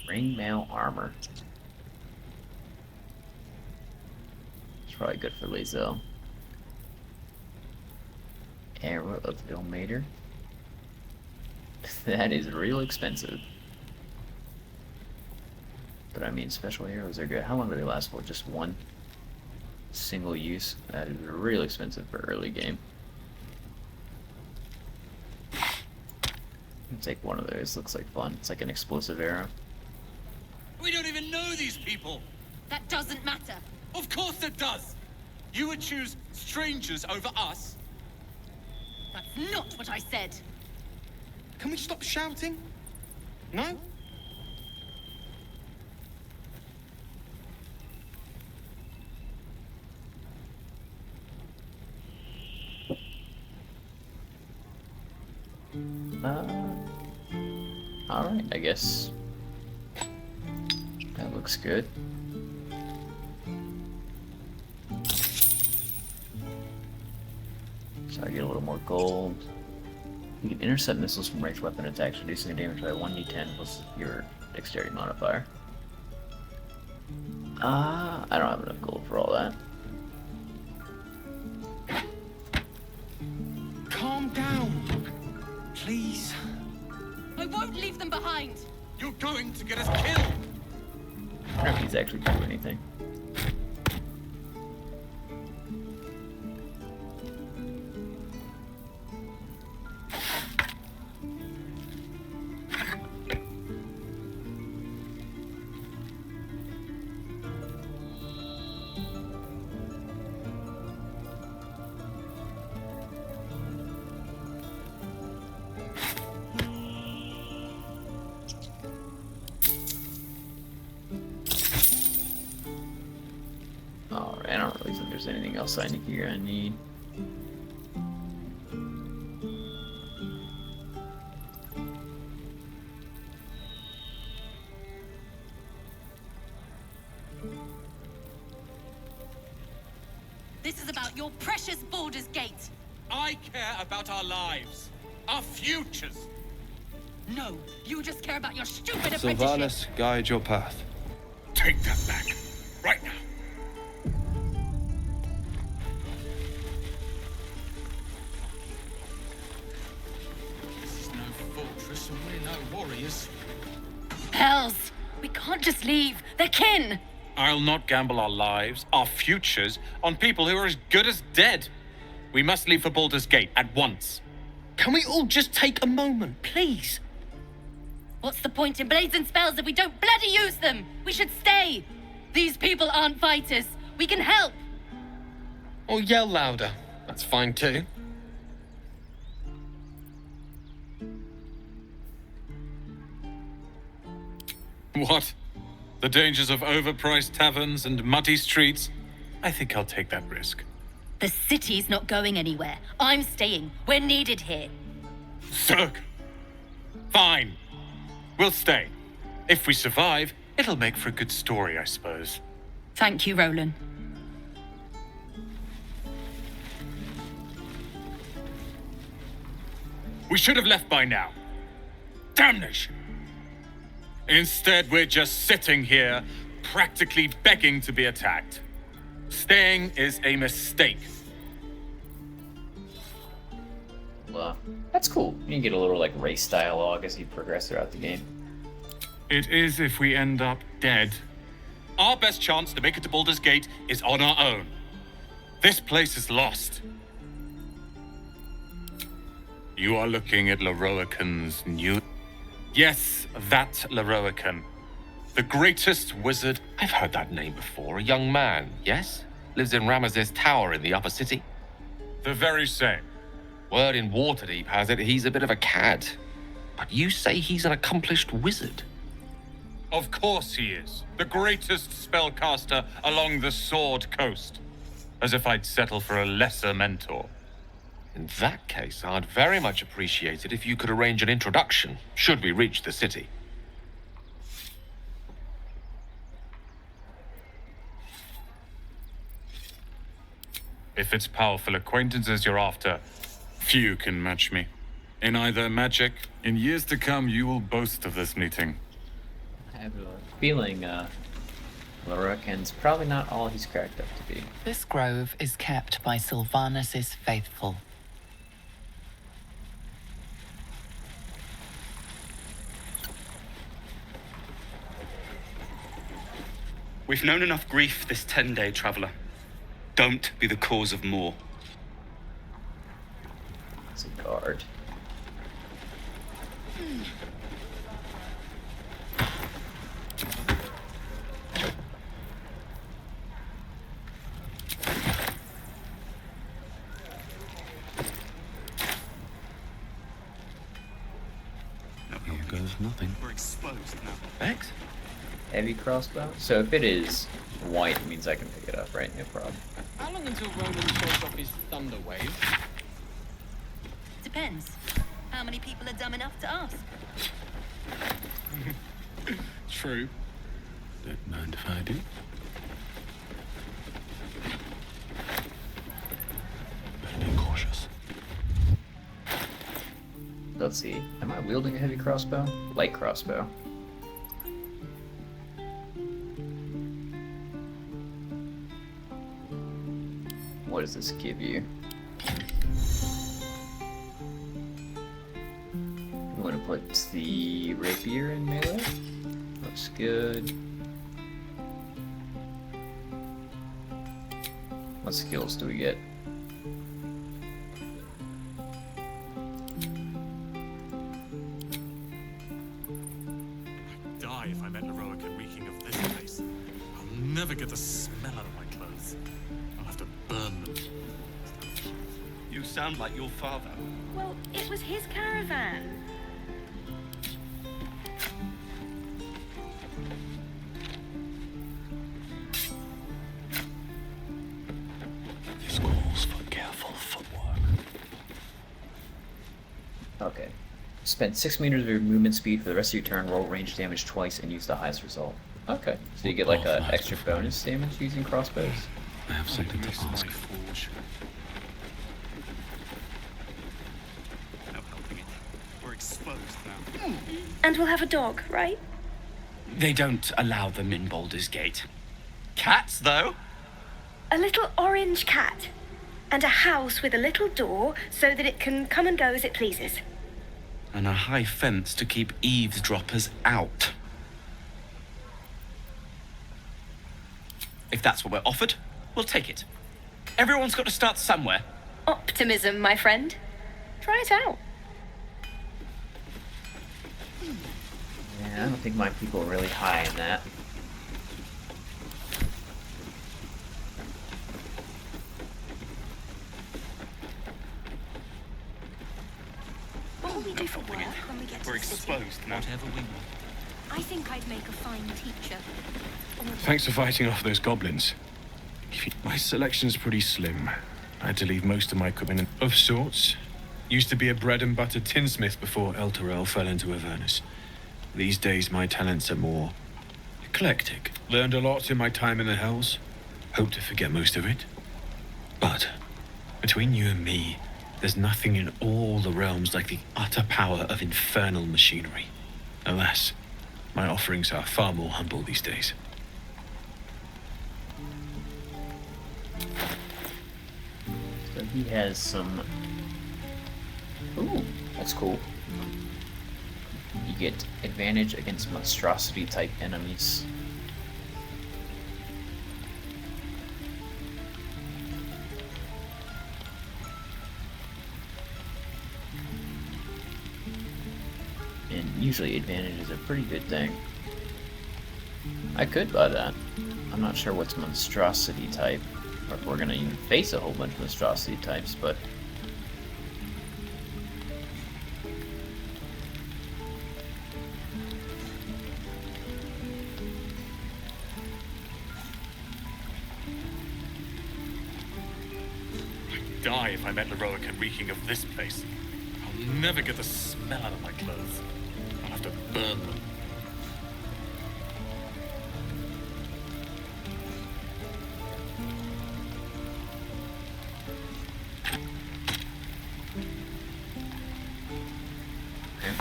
Ringmail armor. It's probably good for Lae'zel. Arrow of Ilmater. That is real expensive. But I mean, special arrows are good. How long do they last for? Just one single use? That is real expensive for early game. I'll take one of those. Looks like fun. It's like an explosive arrow. We don't even know these people. That doesn't matter. Of course it does. You would choose strangers over us? That's not what I said. Can we stop shouting? No? Alright, I guess. That looks good. So I get a little more gold. You can intercept missiles from ranged weapon attacks, reducing the damage by 1d10 plus your dexterity modifier. I don't have enough gold for all that. Calm down, please. I won't leave them behind. You're going to get us killed. I don't know if he's actually do anything. Alright, I don't really think there's anything else I need. This is about your precious Baldur's Gate. I care about our lives, our futures. No, you just care about your stupid apprenticeship. Sylvanas, guide your path. Take that back, right now. This is no fortress and we're no warriors. Hells! We can't just leave. They're kin! I'll not gamble our lives, our futures, on people who are as good as dead. We must leave for Baldur's Gate at once. Can we all just take a moment, please? What's the point in blades and spells if we don't bloody use them? We should stay! These people aren't fighters. We can help! Or yell louder. That's fine too. What? The dangers of overpriced taverns and muddy streets? I think I'll take that risk. The city's not going anywhere. I'm staying. We're needed here. Zerg! Fine. We'll stay. If we survive, it'll make for a good story, I suppose. Thank you, Roland. We should have left by now. Damnation! Instead, we're just sitting here, practically begging to be attacked. Staying is a mistake. Well, that's cool. You can get a little like race dialogue as you progress throughout the game. It is if we end up dead. Our best chance to make it to Baldur's Gate is on our own. This place is lost. You are looking at Leroican's new... Yes, that Leroican. The greatest wizard... I've heard that name before. A young man, yes? Lives in Ramesses Tower in the upper city. The very same. Word in Waterdeep has it he's a bit of a cad. But you say he's an accomplished wizard. Of course he is. The greatest spellcaster along the Sword Coast. As if I'd settle for a lesser mentor. In that case, I'd very much appreciate it if you could arrange an introduction, should we reach the city. If it's powerful acquaintances you're after, few can match me. In either magic, in years to come, you will boast of this meeting. I have a feeling, Leroican's probably not all he's cracked up to be. This grove is kept by Sylvanas' faithful. We've known enough grief this 10-day traveler. Don't be the cause of more. It's a guard. Here goes nothing. We're exposed now. Thanks. Heavy crossbow? So if it is white, it means I can pick it up, right? No problem. How long until Roland shows off his thunder wave? Depends. How how many people are dumb enough to ask. True. Don't mind if I do. Better be cautious. Let's see. Am I wielding a heavy crossbow? Light crossbow. What does this give you? I'm going to put the rapier in melee. Looks good. What skills do we get? I'd die if I met Eroica reeking of this place. I'll never get the smell out of my clothes. I'll have to burn them. You sound like your father. Well, it was his caravan. This calls for careful footwork. Okay. Spend 6 meters of your movement speed for the rest of your turn, roll range damage twice, and use the highest result. Okay. So you get like an extra bonus damage using crossbows? I have something to ask. No helping it. We're exposed now. And we'll have a dog, right? They don't allow them in Baldur's Gate. Cats, though? A little orange cat. And a house with a little door so that it can come and go as it pleases. And a high fence to keep eavesdroppers out. If that's what we're offered, we'll take it. Everyone's got to start somewhere. Optimism, my friend. Try it out. Yeah, I don't think my people are really high in that. What will we do for work when we get to We're the city? exposed now. Whatever we want. I think I'd make a fine teacher. Thanks for fighting off those goblins. My selection's pretty slim. I had to leave most of my equipment of sorts. Used to be a bread and butter tinsmith before El Terrell fell into Avernus. These days my talents are more eclectic. Learned a lot in my time in the Hells. Hope to forget most of it. But between you and me, there's nothing in all the realms like the utter power of infernal machinery. Alas, my offerings are far more humble these days. So he has some... Ooh, that's cool. You get advantage against monstrosity type enemies. And usually advantage is a pretty good thing. I could buy that. I'm not sure what's monstrosity type, or if we're gonna even face a whole bunch of monstrosity types, but I'd die if I met Eroica reeking of this place. I'll never get the smell out of my clothes. I'll have to burn them.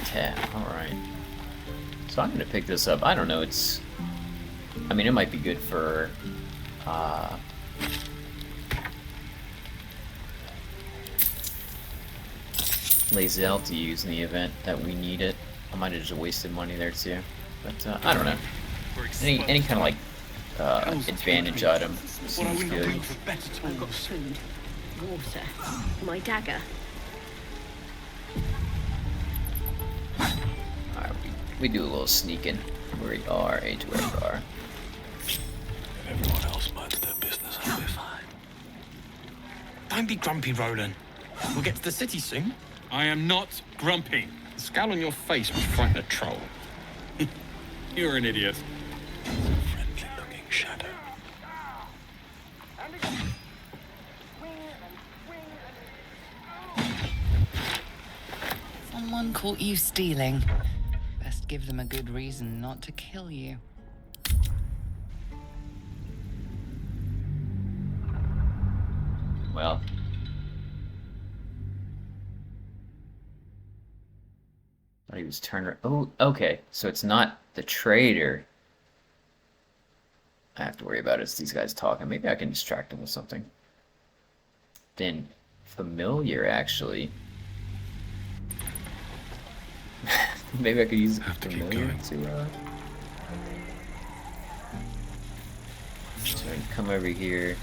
Okay, alright. So I'm gonna pick this up. I don't know, it's... I mean, it might be good for... Lae'zel to use in the event that we need it. I might have just wasted money there too. But, I don't know. Any kind of, like, advantage item seems good. I've got food, water, my dagger. Alright, we do a little sneaking. We are a dwarf. Everyone else minds their business, I'll be fine. Don't be grumpy, Roland. We'll get to the city soon. I am not grumpy. The scowl on your face will frighten a troll. You're an idiot. Friendly-looking shadow. It's a Someone caught you stealing. Best give them a good reason not to kill you. Well. Thought he was turned. Oh, okay. So it's not the traitor I have to worry about. It's these guys talking. Maybe I can distract them with something. Then familiar, actually. Maybe I could use familiar to so I can come over here.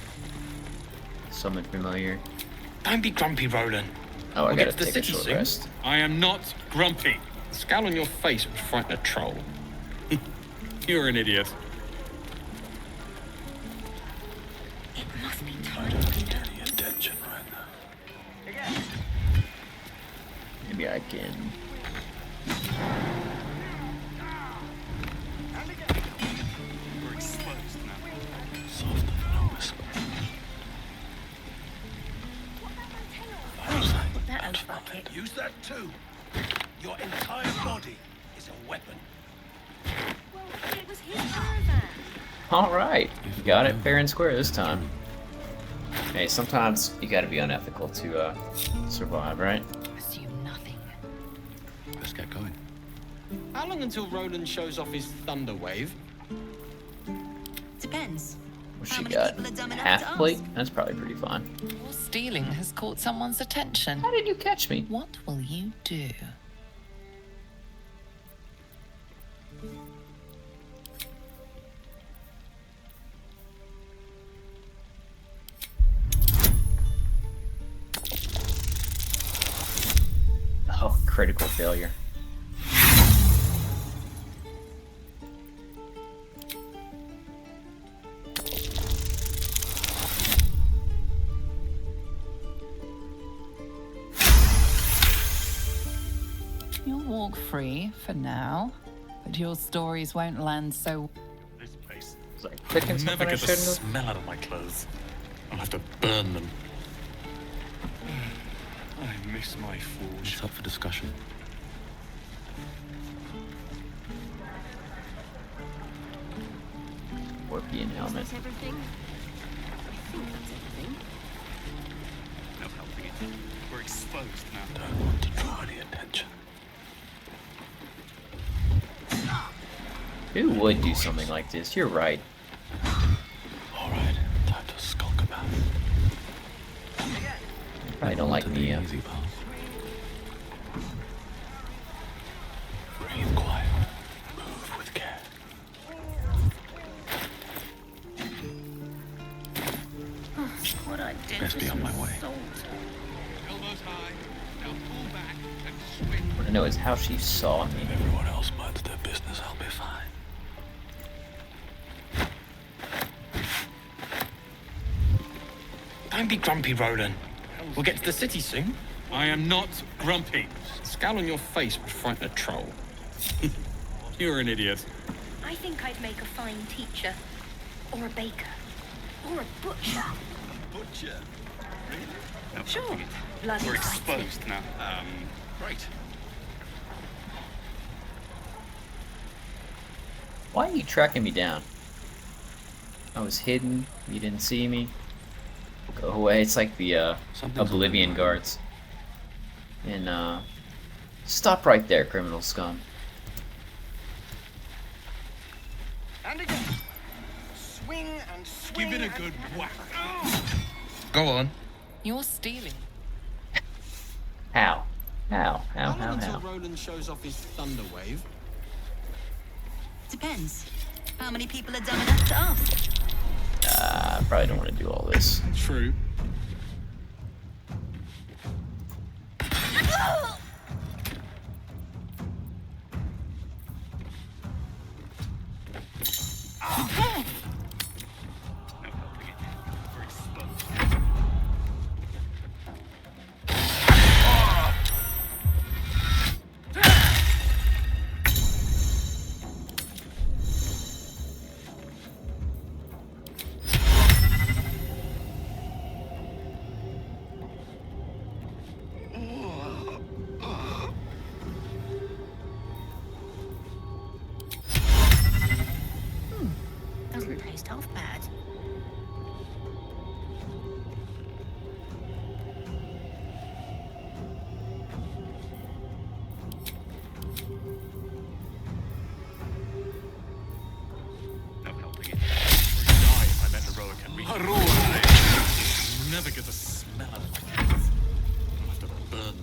Summon familiar. Don't be grumpy, Roland. Oh, I We'll gotta get to the take a city short soon. rest. I am not grumpy. The scowl on your face would frighten a troll. You're an idiot. It must be I don't need any attention right now. Maybe I can. We're exposed now. Softer than a whisper. Put that out bucket. Use that too. Your entire body is a weapon. Well, it was his caravan. Alright, you got it fair and square this time. Hey, sometimes you gotta be unethical to survive, right? Assume nothing. Let's get going. How long until Roland shows off his thunder wave? Depends. What's How she many got? people are dumb enough Half to plate? ask? That's probably pretty fine. Your stealing has caught someone's attention. How did you catch me? What will you do? Oh, critical failure. You'll walk free for now, but your stories won't land so. This place. It's like I'll clicking never something I get the shouldn't have. smell out of my clothes. I'll have to burn them. I miss my forge. It's up for discussion. Scorpion helmet. Is that everything? I think that's everything. No helping it. We're exposed now. Don't want to draw any attention. Who would do something like this? You're right. Alright, time to skulk about. I don't like Mia. Easy path. Breathe quiet. Move with care. What I did Best be on my way. Elbows high. Now pull back and swing. What I know is how she saw me. If everyone else minds their business, I'll be fine. Don't be grumpy, Roland. We'll get to the city soon. I am not grumpy. The scowl on your face would frighten a troll. You're an idiot. I think I'd make a fine teacher. Or a baker. Or a butcher. Butcher. Really? No Sure. helping it. Bloody We're fighting. exposed now. Right. Why are you tracking me down? I was hidden. You didn't see me. Go away. It's like the Oblivion guards. And stop right there, criminal scum. And again. Swing and swing. Give it a good whack. Go on. You're stealing. How? How? How? How long How? until How? Roland shows off his thunder wave? Depends. How many people are dumb enough to ask? I probably don't want to do all this. True. No helping it. We're exposed. noticed half bad. No helping it. Die if I met heroic and reach. Never get the smell out of my clothes. I'll have to burn them.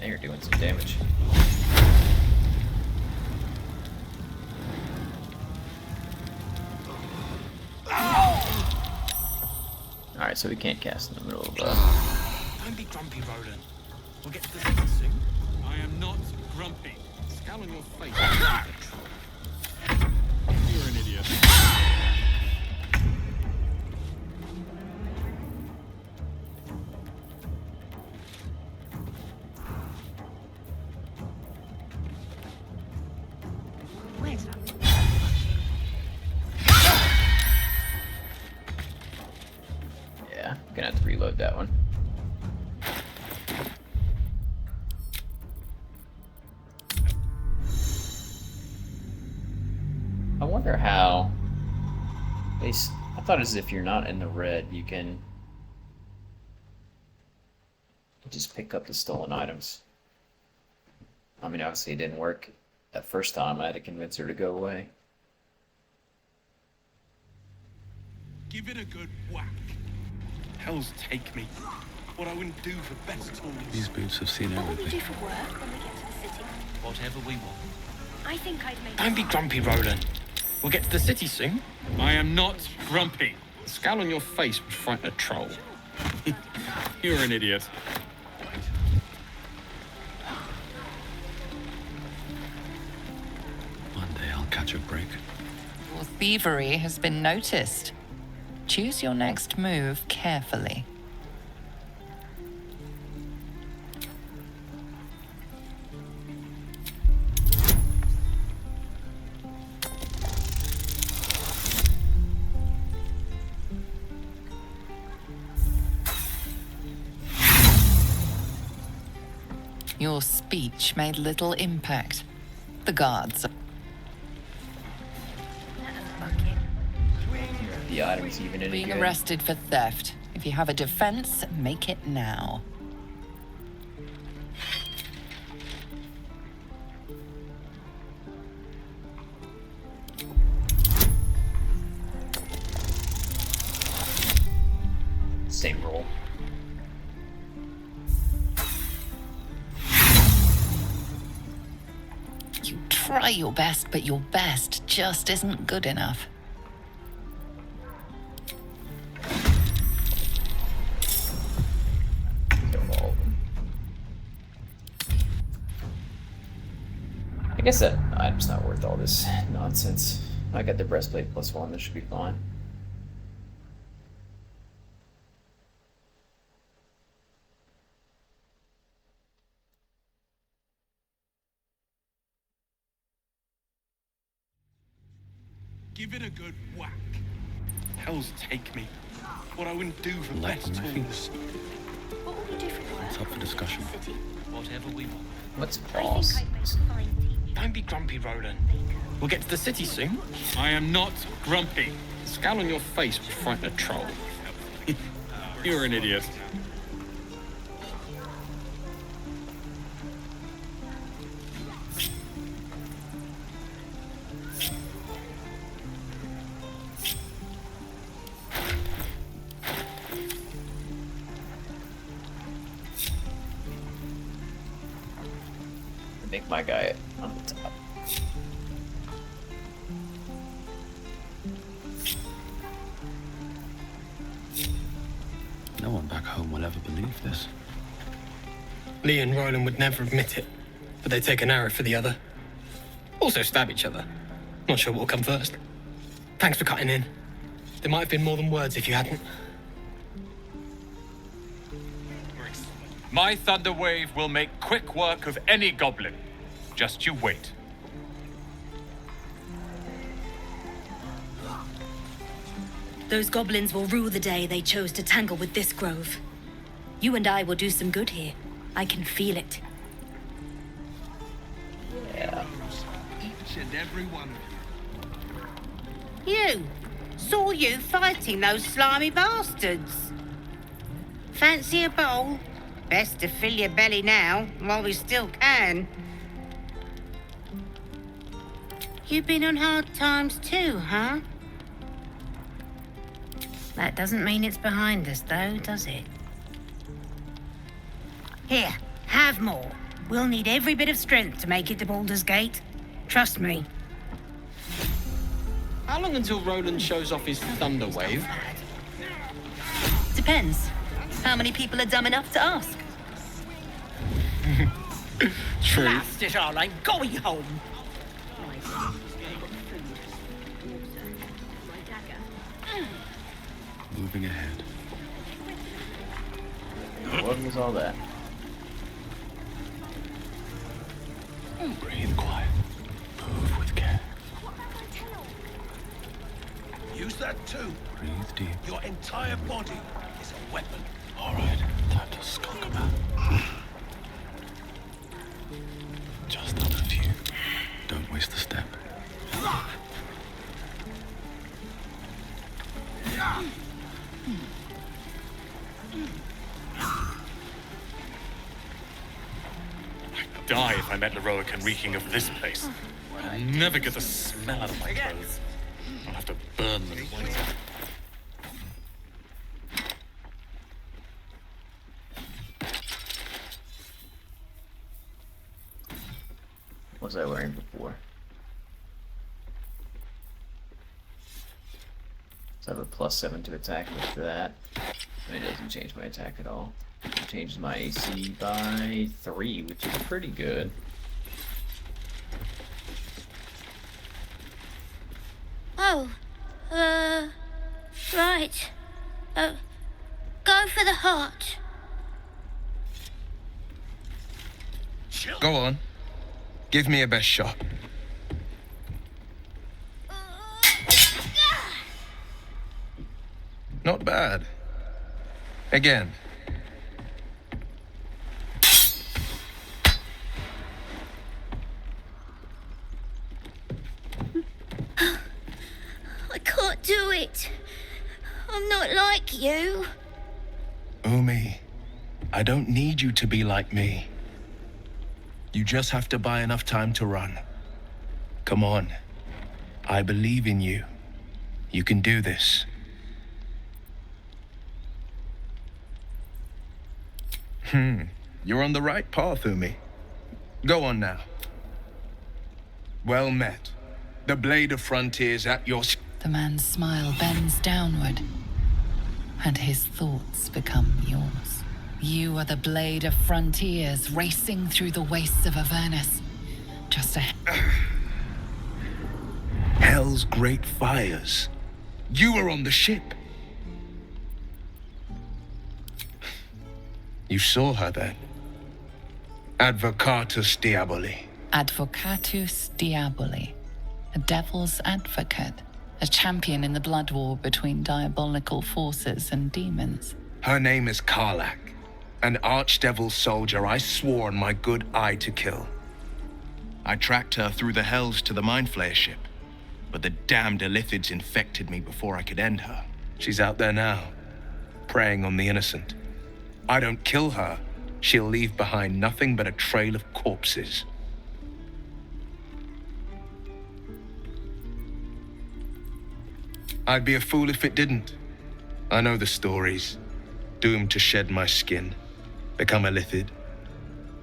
Now you're doing some damage. Alright, so we can't cast in the middle of Don't be grumpy, Roland. We'll get to the city soon. I am not grumpy. Scowl on your face. You're an idiot. Where's that? Yeah, gonna have to reload that one. I wonder how I thought as if you're not in the red, you can just pick up the stolen items. I mean, obviously it didn't work that first time. I had to convince her to go away. Give it a good whack. Hells take me. What I wouldn't do for best tools. These boots have seen What will we everything. do for work when we get to the city? Whatever we want. I think I'd make... Don't be grumpy, Roland. We'll get to the city soon. I am not grumpy. The scowl on your face would frighten a troll. You're an idiot. One day I'll catch a break. Your thievery has been noticed. Choose your next move carefully. Your speech made little impact. The guards. The items even any Being good. arrested for theft. If you have a defense, make it now. Same roll. You try your best, but your best just isn't good enough. I guess that item's not worth all this nonsense. I got the breastplate +1, this should be fine. Give it a good whack. Hells take me. What I wouldn't do for Light best on my tools. What will we do for work? It's up for discussion. Whatever we want. What's I boss? think I'd make a fine teacher. Don't be grumpy, Roland. We'll get to the city soon. I am not grumpy. The scowl on your face would frighten a troll. You're an idiot. Make my guy on the top. will ever believe this. Lee and Roland would never admit it, but they take an arrow for the other. Also stab each other. Not sure what will come first. Thanks for cutting in. There might have been more than words if you hadn't. My thunder wave will make quick work of any goblin. Just you wait. Those goblins will rue the day they chose to tangle with this grove. You and I will do some good here. I can feel it. Yeah. Each and every one of You! Saw you fighting those slimy bastards. Fancy a bowl? Best to fill your belly now, while we still can. You've been on hard times too, huh? That doesn't mean it's behind us, though, does it? Here, have more. We'll need every bit of strength to make it to Baldur's Gate. Trust me. How long until Roland shows off his thunder wave? Depends. How many people are dumb enough to ask? True. Blast it, Arlene. Go home. Moving ahead. What was all that? Breathe quiet. Move with care. Use that too. Breathe deep. Your entire body is a weapon. All right, time to skunk about. Just on a few. Don't waste a step. I'd die if I met Leroican reeking of this place. I'll never get the smell out of my clothes. I'll have to burn them. What was I wearing before? So I have a +7 to attack with that. It doesn't change my attack at all. It changes my AC by 3, which is pretty good. Oh, right. Go for the heart. Go on. Give me a best shot. Not bad. Again. I can't do it. I'm not like you. Umi, I don't need you to be like me. You just have to buy enough time to run. Come on. I believe in you. You can do this. You're on the right path, Umi. Go on now. Well met. The blade of frontiers at your... The man's smile bends downward, and his thoughts become yours. You are the blade of frontiers racing through the wastes of Avernus. Just a... Hell's great fires. You were on the ship. You saw her then. Advocatus Diaboli. Advocatus Diaboli. A devil's advocate. A champion in the blood war between diabolical forces and demons. Her name is Karlak. An archdevil soldier I swore on my good eye to kill. I tracked her through the hells to the Mind Flayer ship, but the damned Illithids infected me before I could end her. She's out there now, preying on the innocent. I don't kill her, she'll leave behind nothing but a trail of corpses. I'd be a fool if it didn't. I know the stories. Doomed to shed my skin, become a Lithid,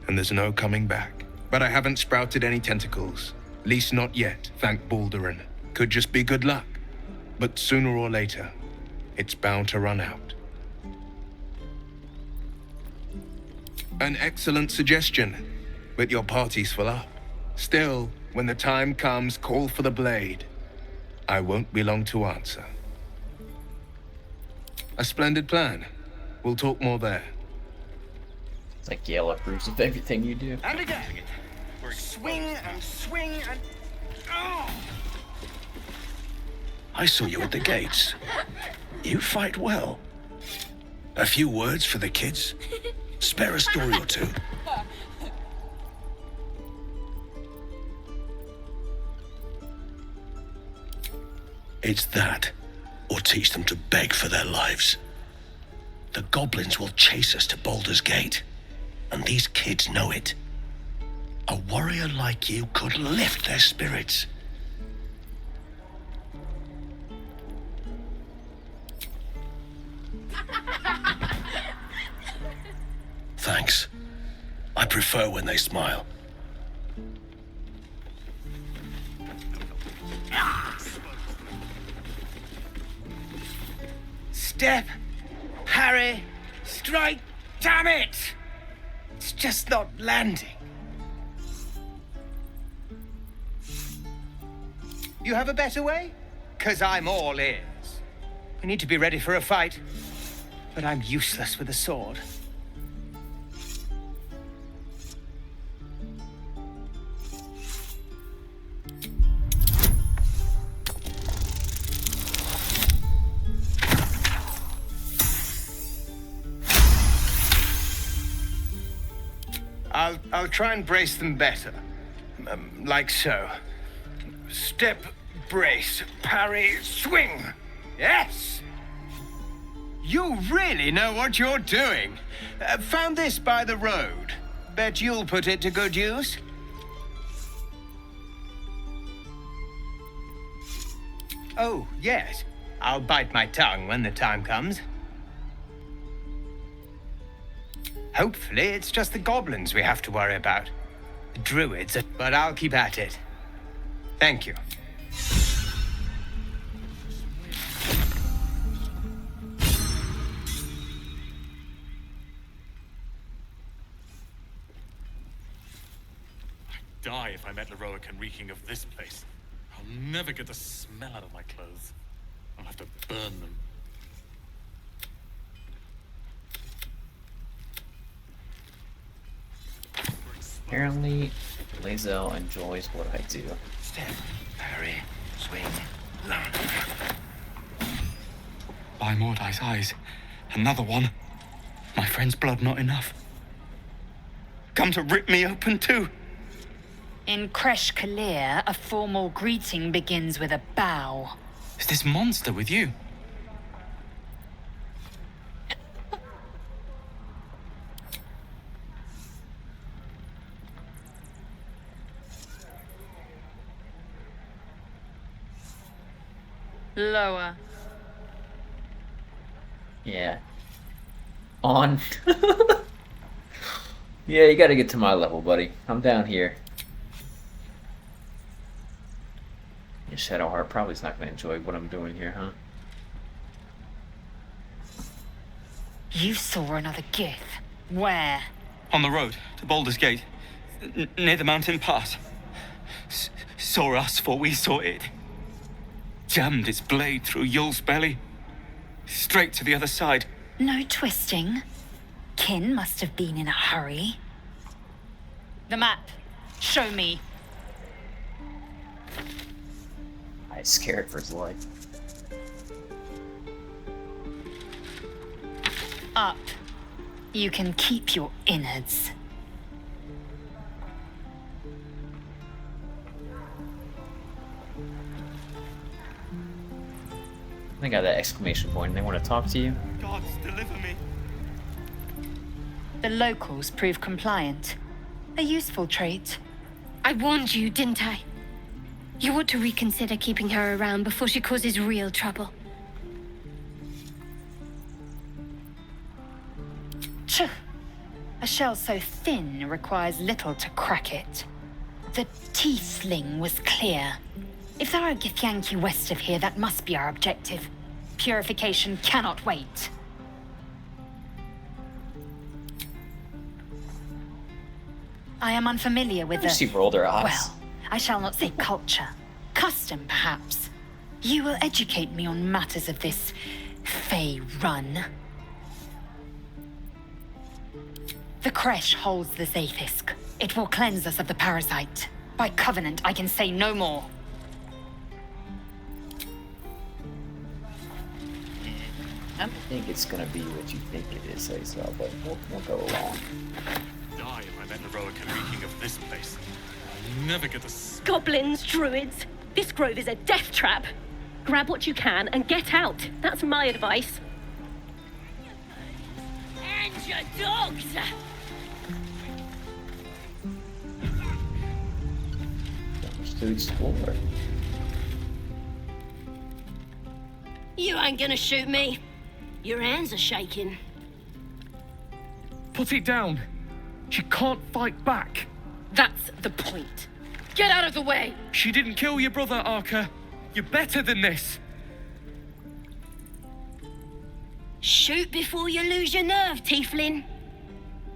and there's no coming back. But I haven't sprouted any tentacles. Least not yet, thank Baldurin. Could just be good luck. But sooner or later, it's bound to run out. An excellent suggestion, but your party's full up. Still, when the time comes, call for the blade. I won't be long to answer. A splendid plan. We'll talk more there. It's like Yale approves of everything you do. And again. Swing and swing and... Oh! I saw you at the gates. You fight well. A few words for the kids? Spare a story or two. It's that, or teach them to beg for their lives. The goblins will chase us to Baldur's Gate, and these kids know it. A warrior like you could lift their spirits. Thanks. I prefer when they smile. Step, parry, strike, damn it! It's just not landing. You have a better way? 'Cause I'm all ears. We need to be ready for a fight, but I'm useless with a sword. I'll try and brace them better. Like so. Step, brace, parry, swing. Yes! You really know what you're doing. Found this by the road. Bet you'll put it to good use. Oh, yes. I'll bite my tongue when the time comes. Hopefully, it's just the goblins we have to worry about. The druids, but I'll keep at it. Thank you. I'd die if I met Leroic and reeking of this place. I'll never get the smell out of my clothes. I'll have to burn them. Apparently, Lae'zel enjoys what I do. Step, parry, swing, By Mordai's eyes. Another one. My friend's blood not enough. Come to rip me open too. In Kresh Kalir, a formal greeting begins with a bow. Is this monster with you? Lower. Yeah. On. Yeah, you gotta get to my level, buddy. I'm down here. Yeah, Shadowheart probably is not gonna enjoy what I'm doing here, huh? You saw another Gith. Where? On the road to Baldur's Gate. Near the mountain pass. Saw us before we saw it. Jammed its blade through Yul's belly. Straight to the other side. No twisting. Kin must have been in a hurry. The map. Show me. I'm scared for his life. Up. You can keep your innards. They got that exclamation point and they want to talk to you. Gods, deliver me. The locals prove compliant. A useful trait. I warned you, didn't I? You ought to reconsider keeping her around before she causes real trouble. Tch. A shell so thin requires little to crack it. The tiefling was clear. If there are Githyanki west of here, that must be our objective. Purification cannot wait. I am unfamiliar with She rolled her eyes. Well, I shall not say culture. Custom, perhaps. You will educate me on matters of this Fey run. The creche holds the Zaithisk. It will cleanse us of the parasite. By covenant, I can say no more. I don't think it's gonna be what you think it is, so but we'll go along. Die if I met Heroica reeking of this place. I'll never get the Goblins, druids. This grove is a death trap. Grab what you can and get out. That's my advice. And your dogs! Much to explore. You ain't gonna shoot me. Your hands are shaking. Put it down. She can't fight back. That's the point. Get out of the way! She didn't kill your brother, Arca. You're better than this. Shoot before you lose your nerve, Tiefling.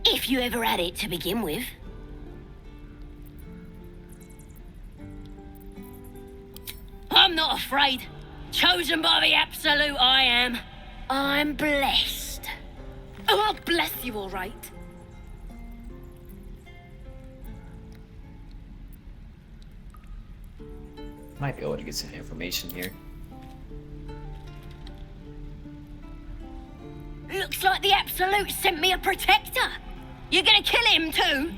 If you ever had it to begin with. I'm not afraid. Chosen by the Absolute, I am. I'm blessed. Oh, I'll bless you, all right. Might be able to get some information here. Looks like the Absolute sent me a protector. You gonna kill him too?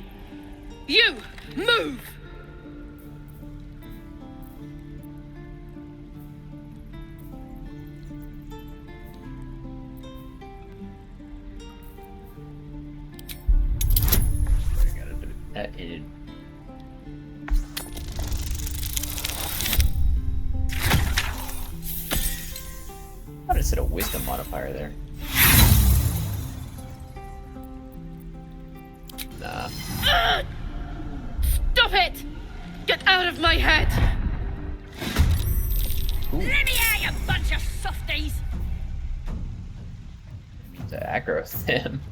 You, move! I gotta do that in. I just hit a wisdom modifier there. Nah. Stop it! Get out of my head! Let me out, you bunch of softies! To aggro them.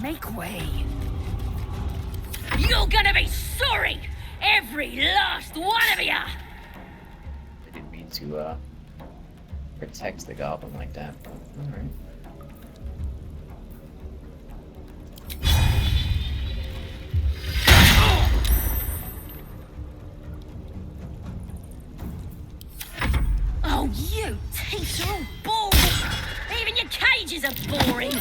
Make way. You're gonna be sorry! Every last one of you! I didn't mean to protect the goblin like that. Alright. Oh, you teeth are all boring! Even your cages are boring!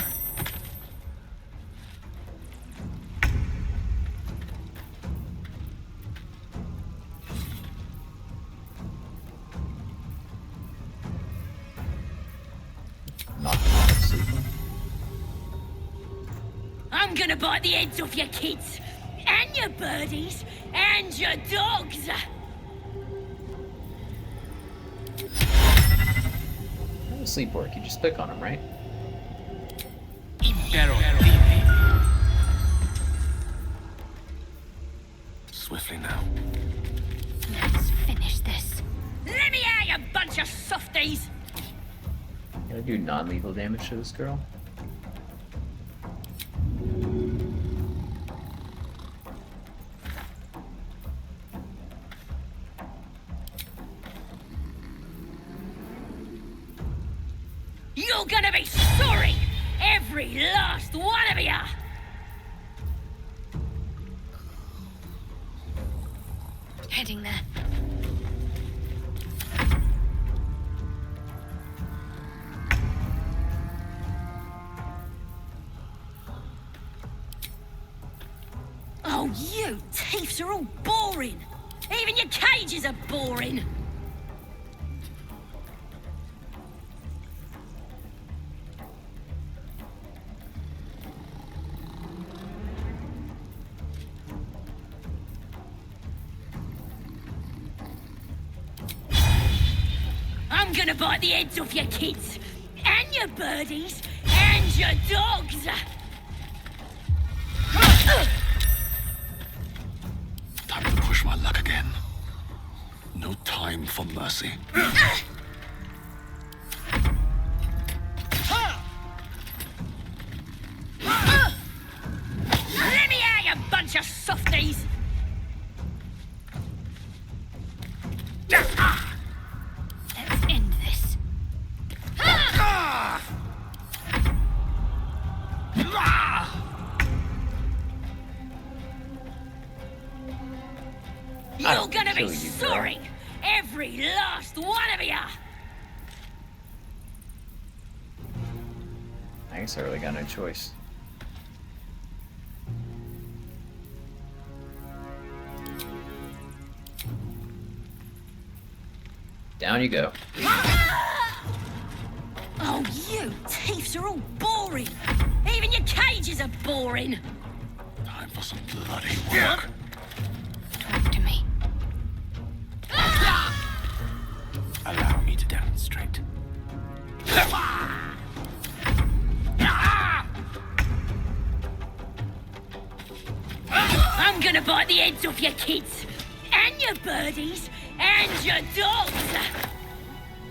I'm gonna bite the heads off your kids, and your birdies, and your dogs! How does sleep work? You just click on them, right? Swiftly now. Let's finish this. Let me out, you bunch of softies! Gotta do non-lethal damage to this girl. You're gonna be sorry! Every last one of you! Heading there. Oh, you thieves are all boring! Even your cages are boring! I'm gonna bite the heads off your kids, and your birdies, and your dogs! Time to push my luck again. No time for mercy. Let me out, you bunch of softies! Let's end this. You're gonna be sorry! Every last one of you! I guess I really got no choice. Down you go. Oh, you thieves are all boring! Even your cages are boring! Time for some bloody work. Talk to me. Allow me to demonstrate. I'm gonna bite the heads off your kids, and your birdies, and your dogs!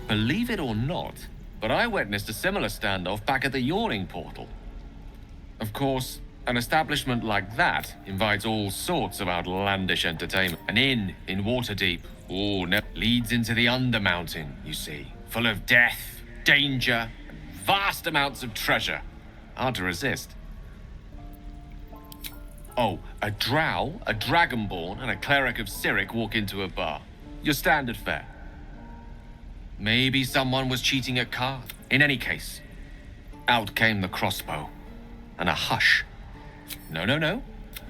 Believe it or not, but I witnessed a similar standoff back at the Yawning Portal. Of course, an establishment like that invites all sorts of outlandish entertainment. An inn in Waterdeep, leads into the Undermountain, you see. Full of death, danger, and vast amounts of treasure. Hard to resist. Oh, a drow, a dragonborn, and a cleric of Cyric walk into a bar. Your standard fare. Maybe someone was cheating at cards. In any case, out came the crossbow. And a hush. No.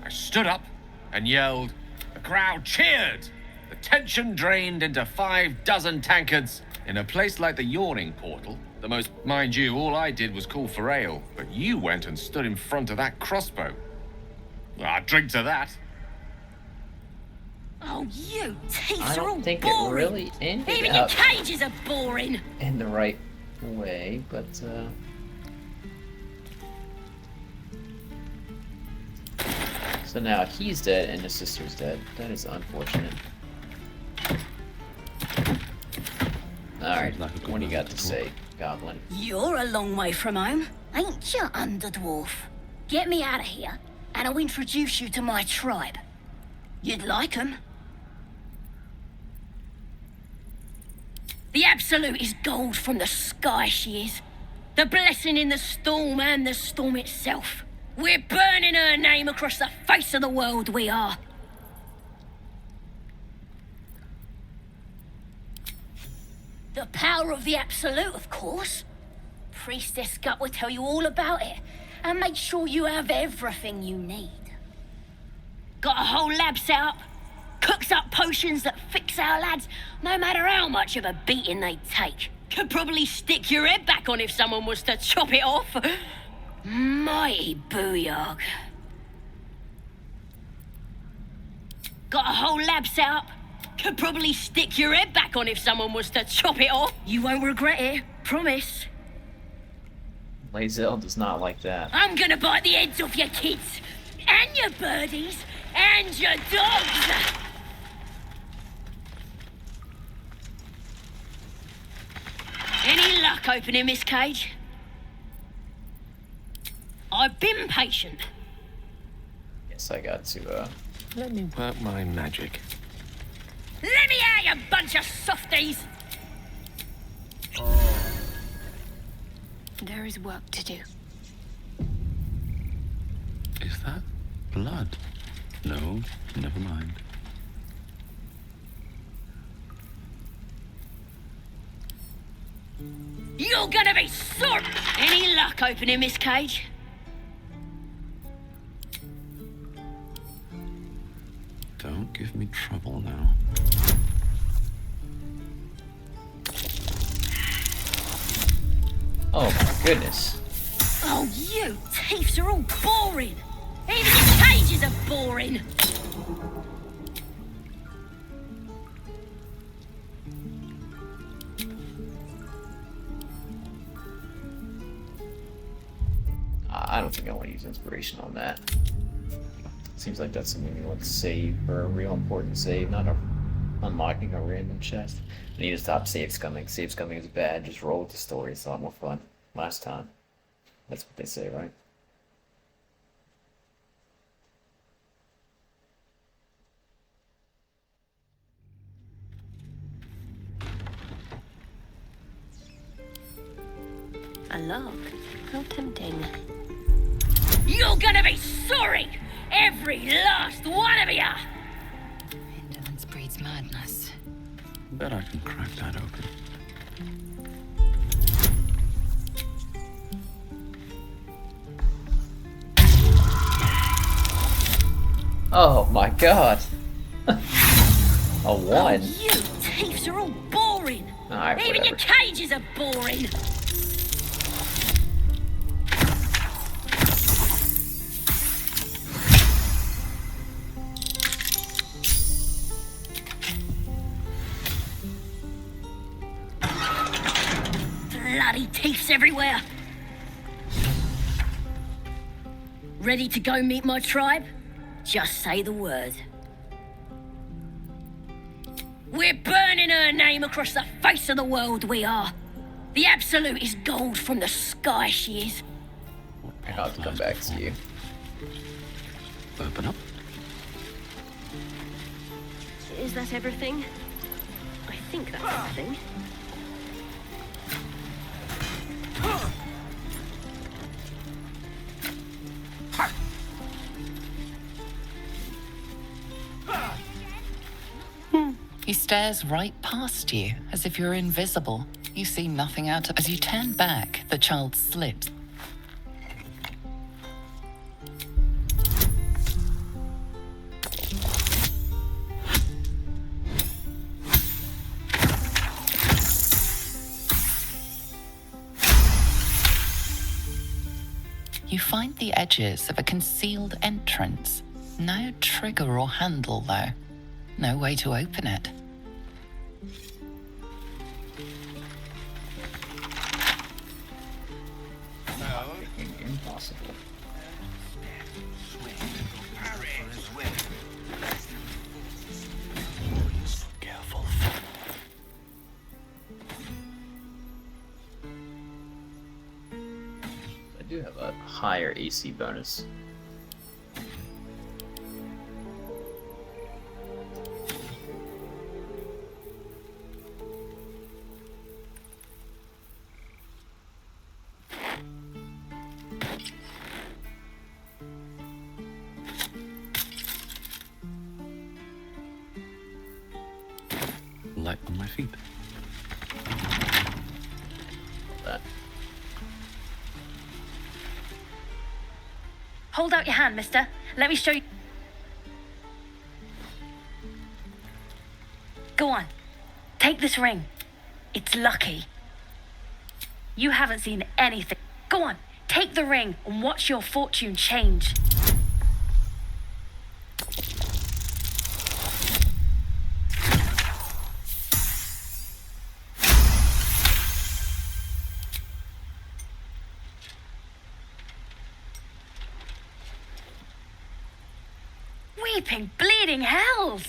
I stood up and yelled. The crowd cheered. The tension drained into 6 tankards. In a place like the Yawning Portal, mind you, all I did was call for ale. But you went and stood in front of that crossbow. I'd drink to that. Oh, you thieves I are all don't think boring! it really ended Even your up cages are boring! in the right way, but so now he's dead and his sister's dead. That is unfortunate. Alright, what do you got to say, Goblin? You're a long way from home, ain't you, Underdwarf? Get me out of here, and I'll introduce you to my tribe. You'd like 'em. The Absolute is gold from the sky, she is. The blessing in the storm and the storm itself. We're burning her name across the face of the world, we are. The power of the Absolute, of course. Priestess Gut will tell you all about it, and make sure you have everything you need. Got a whole lab set up. Cooks up potions that fix our lads, no matter how much of a beating they take. Could probably stick your head back on if someone was to chop it off. Mighty booyog. Got a whole lab set up. Could probably stick your head back on if someone was to chop it off. You won't regret it, promise. Lae'zel does not like that. I'm gonna bite the heads off your kids, and your birdies, and your dogs! Any luck opening this cage? I've been patient. Guess I got to, Let me work my magic. Let me out, you bunch of softies! There is work to do. Is that blood? No, never mind. You're gonna be sore! Any luck opening this cage? Don't give me trouble now. Oh my goodness. Oh, you thieves are all boring! Even your cages are boring! I don't think I want to use inspiration on that. Seems like that's something you want to save for a real important save, not a Unlocking a random chest. I need to stop save scumming. Save scumming is bad. Just roll with the story. It's a lot more fun. Last time. That's what they say, right? A log. How tempting. You're gonna be sorry! Every last one of ya! Indolence breeds madness. Bet I can crack that open. Oh my god! A one? You thieves are all boring! Alright, Even whatever. your cages are boring! Bloody thieves everywhere! Ready to go meet my tribe? Just say the word. We're burning her name across the face of the world, we are. The Absolute is gold from the sky, she is. I'll have to come back to you. Open up. Is that everything? I think that's everything. He stares right past you, as if you're invisible. You see nothing out of... As you turn back, the child slips. You find the edges of a concealed entrance. No trigger or handle, though. No way to open it. Impossible. Careful. I do have a higher AC bonus. Light on my feet. That. Hold out your hand, mister. Let me show you. Go on. Take this ring. It's lucky. You haven't seen anything. Go on. Take the ring and watch your fortune change. Weeping, bleeding hells!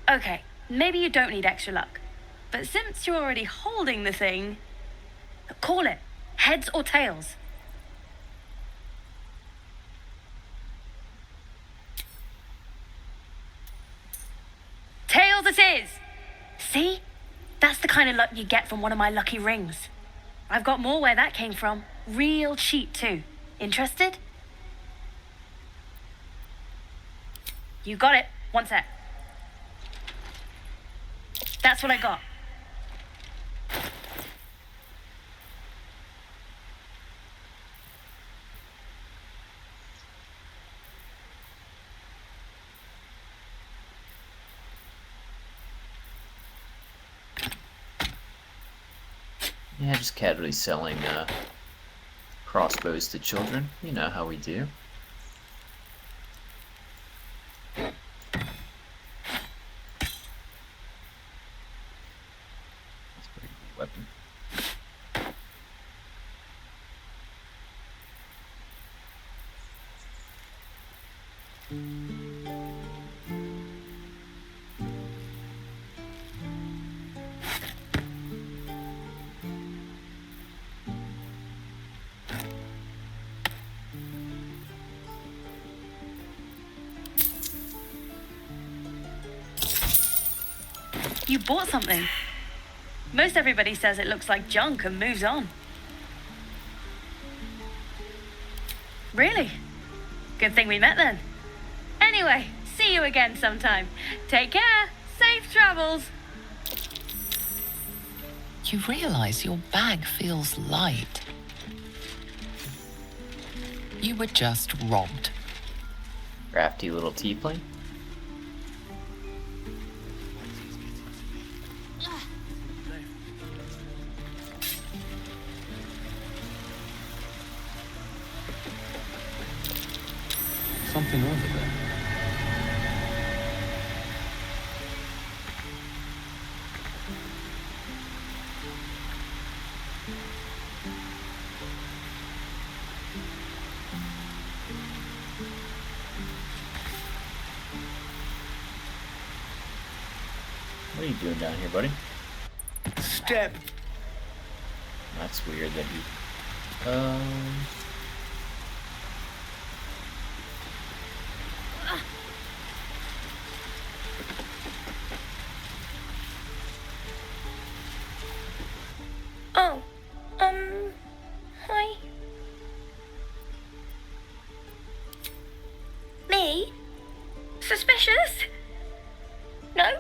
Okay, maybe you don't need extra luck. But since you're already holding the thing, call it. Heads or tails? Tails it is! See? That's the kind of luck you get from one of my lucky rings. I've got more where that came from. Real cheap, too. Interested? You got it. One sec. That's what I got. Yeah, just casually selling crossbows to children. You know how we do. That's a pretty good weapon. You bought something. Most everybody says it looks like junk and moves on. Really? Good thing we met then. Anyway, see you again sometime. Take care. Safe travels. You realize your bag feels light. You were just robbed. Crafty little tiefling. Something over there. What are you doing down here, buddy? Step. That's weird that he... Oh, hi. Me? Suspicious? No?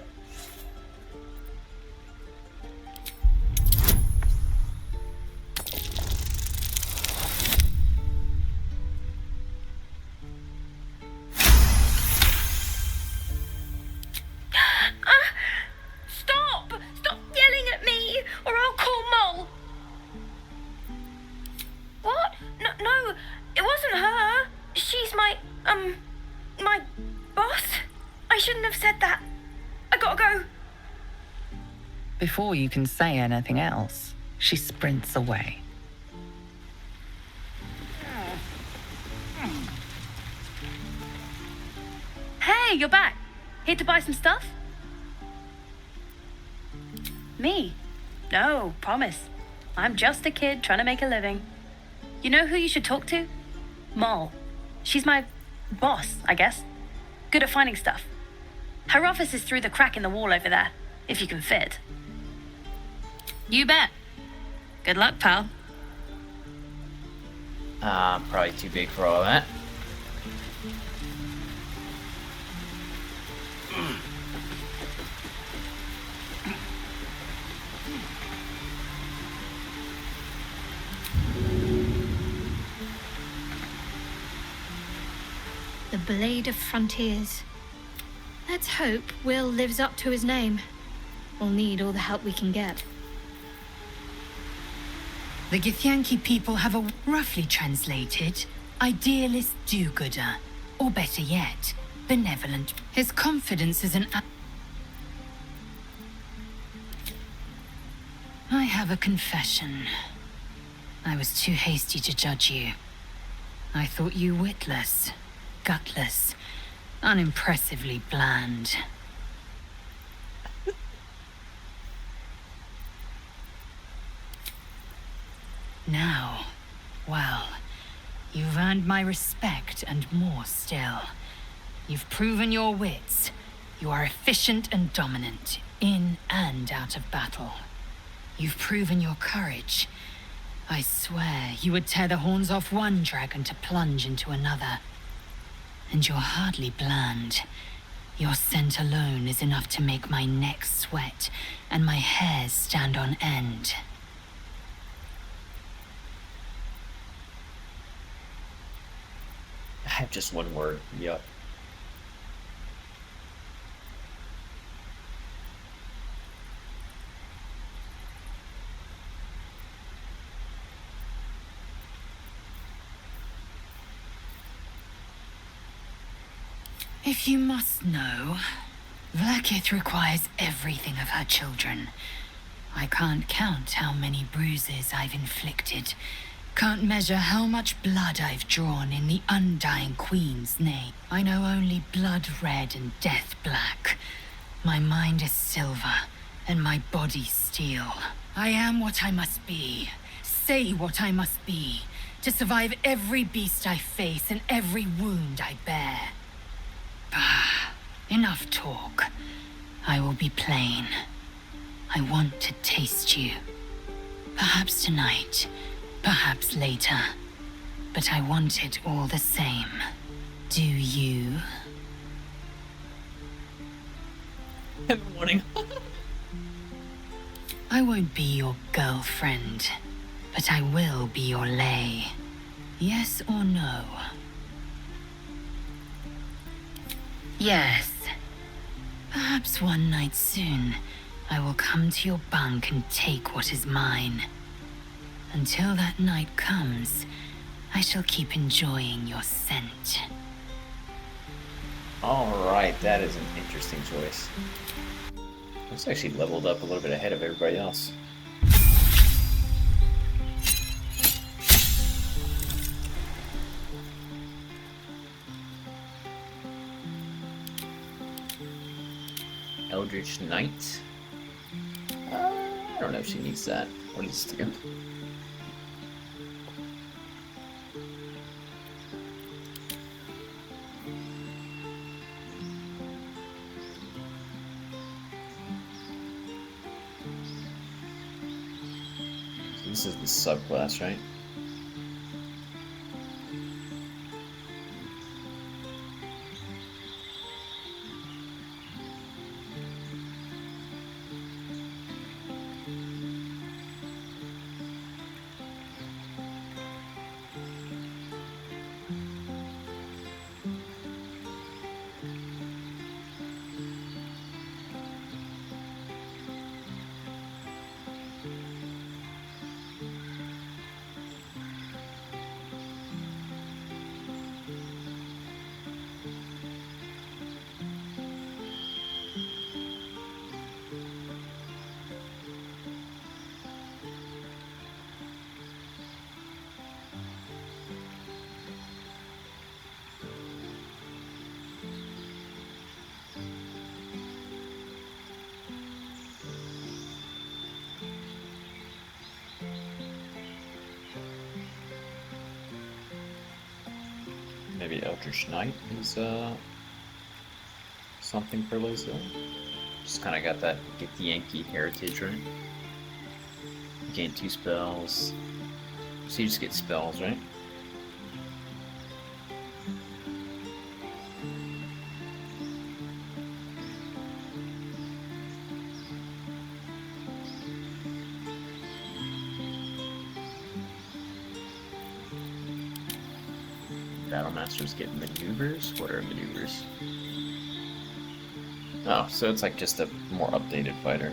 Stop! Stop yelling at me, or I'll call Mole. What? No, it wasn't her. She's my boss. I shouldn't have said that. I gotta go. Before you can say anything else, she sprints away. Hey, you're back. Here to buy some stuff? Me? No, promise. I'm just a kid trying to make a living. You know who you should talk to? Moll. She's my boss, I guess. Good at finding stuff. Her office is through the crack in the wall over there, if you can fit. You bet. Good luck, pal. Probably too big for all that. The Blade of Frontiers. Let's hope Will lives up to his name. We'll need all the help we can get. The Githyanki people have a roughly translated idealist do-gooder, or better yet, benevolent. His confidence is an... I have a confession. I was too hasty to judge you. I thought you witless, gutless, unimpressively bland. Now, well, you've earned my respect and more still. You've proven your wits. You are efficient and dominant, in and out of battle. You've proven your courage. I swear you would tear the horns off one dragon to plunge into another. And you're hardly bland. Your scent alone is enough to make my neck sweat and my hairs stand on end. I have just one word. Yup. If you must know, Vlakith requires everything of her children. I can't count how many bruises I've inflicted. Can't measure how much blood I've drawn in the undying Queen's name. I know only blood red and death black. My mind is silver, and my body steel. I am what I must be, say what I must be, to survive every beast I face and every wound I bear. Enough talk. I will be plain. I want to taste you. Perhaps tonight, perhaps later. But I want it all the same. Do you? In the morning. I won't be your girlfriend, but I will be your lay. Yes or no? Yes. Perhaps one night soon, I will come to your bunk and take what is mine. Until that night comes, I shall keep enjoying your scent. Alright, that is an interesting choice. Looks like she leveled up a little bit ahead of everybody else. Eldritch Knight? I don't know if she needs that. What does it do? So this is the subclass, right? Maybe Eldritch Knight is something for Lizzo. Just kind of got that get the Yankee heritage, right? Gain 2 spells. So you just get spells, right? Battlemasters get maneuvers? What are maneuvers? Oh, so it's like just a more updated fighter.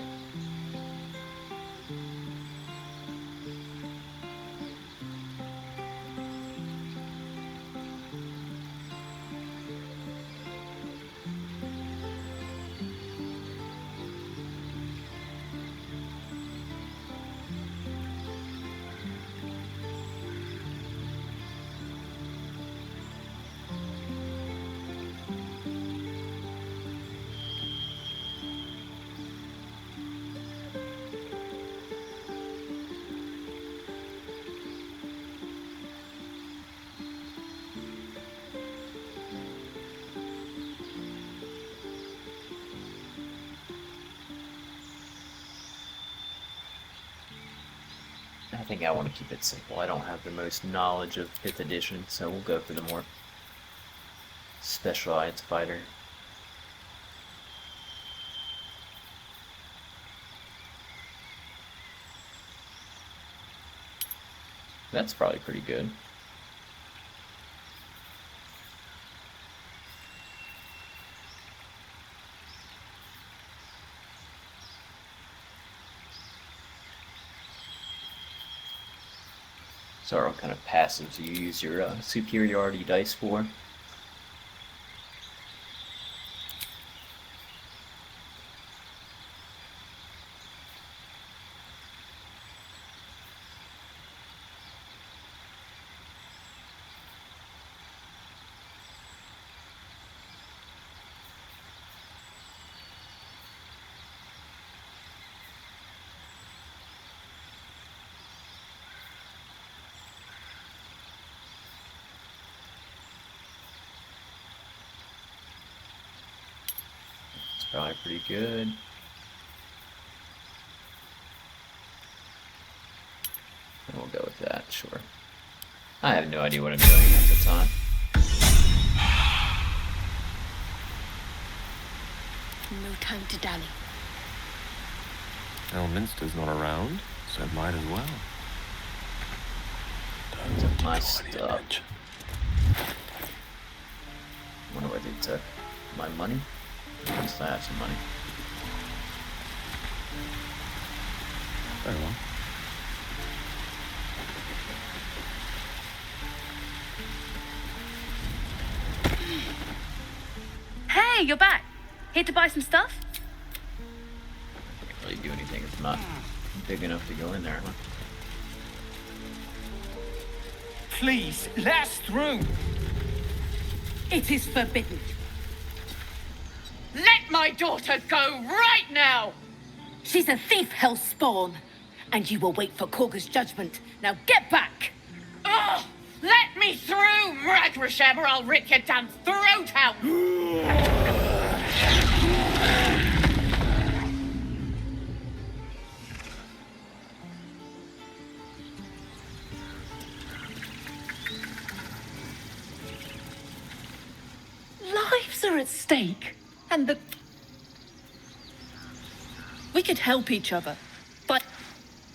I think I want to keep it simple. I don't have the most knowledge of 5th edition, so we'll go for the more specialized fighter. That's probably pretty good. So are kind of passives you use your superiority dice for. Probably pretty good. sure. I have no idea what I'm doing at the time. No time to dally. Elminster's not around, so might as well. My stuff. Wonder where they took my money. At least I have some money. Very well. Hey, you're back. Here to buy some stuff? Can't really do anything. It's not big enough to go in there, huh? Please, let us through. It is forbidden. Let my daughter go right now! She's a thief, hell spawn. And you will wait for Korga's judgment. Now get back! Oh, let me through, Ragrasham, or I'll rip your damn throat out! Lives are at stake. And the... We could help each other, but...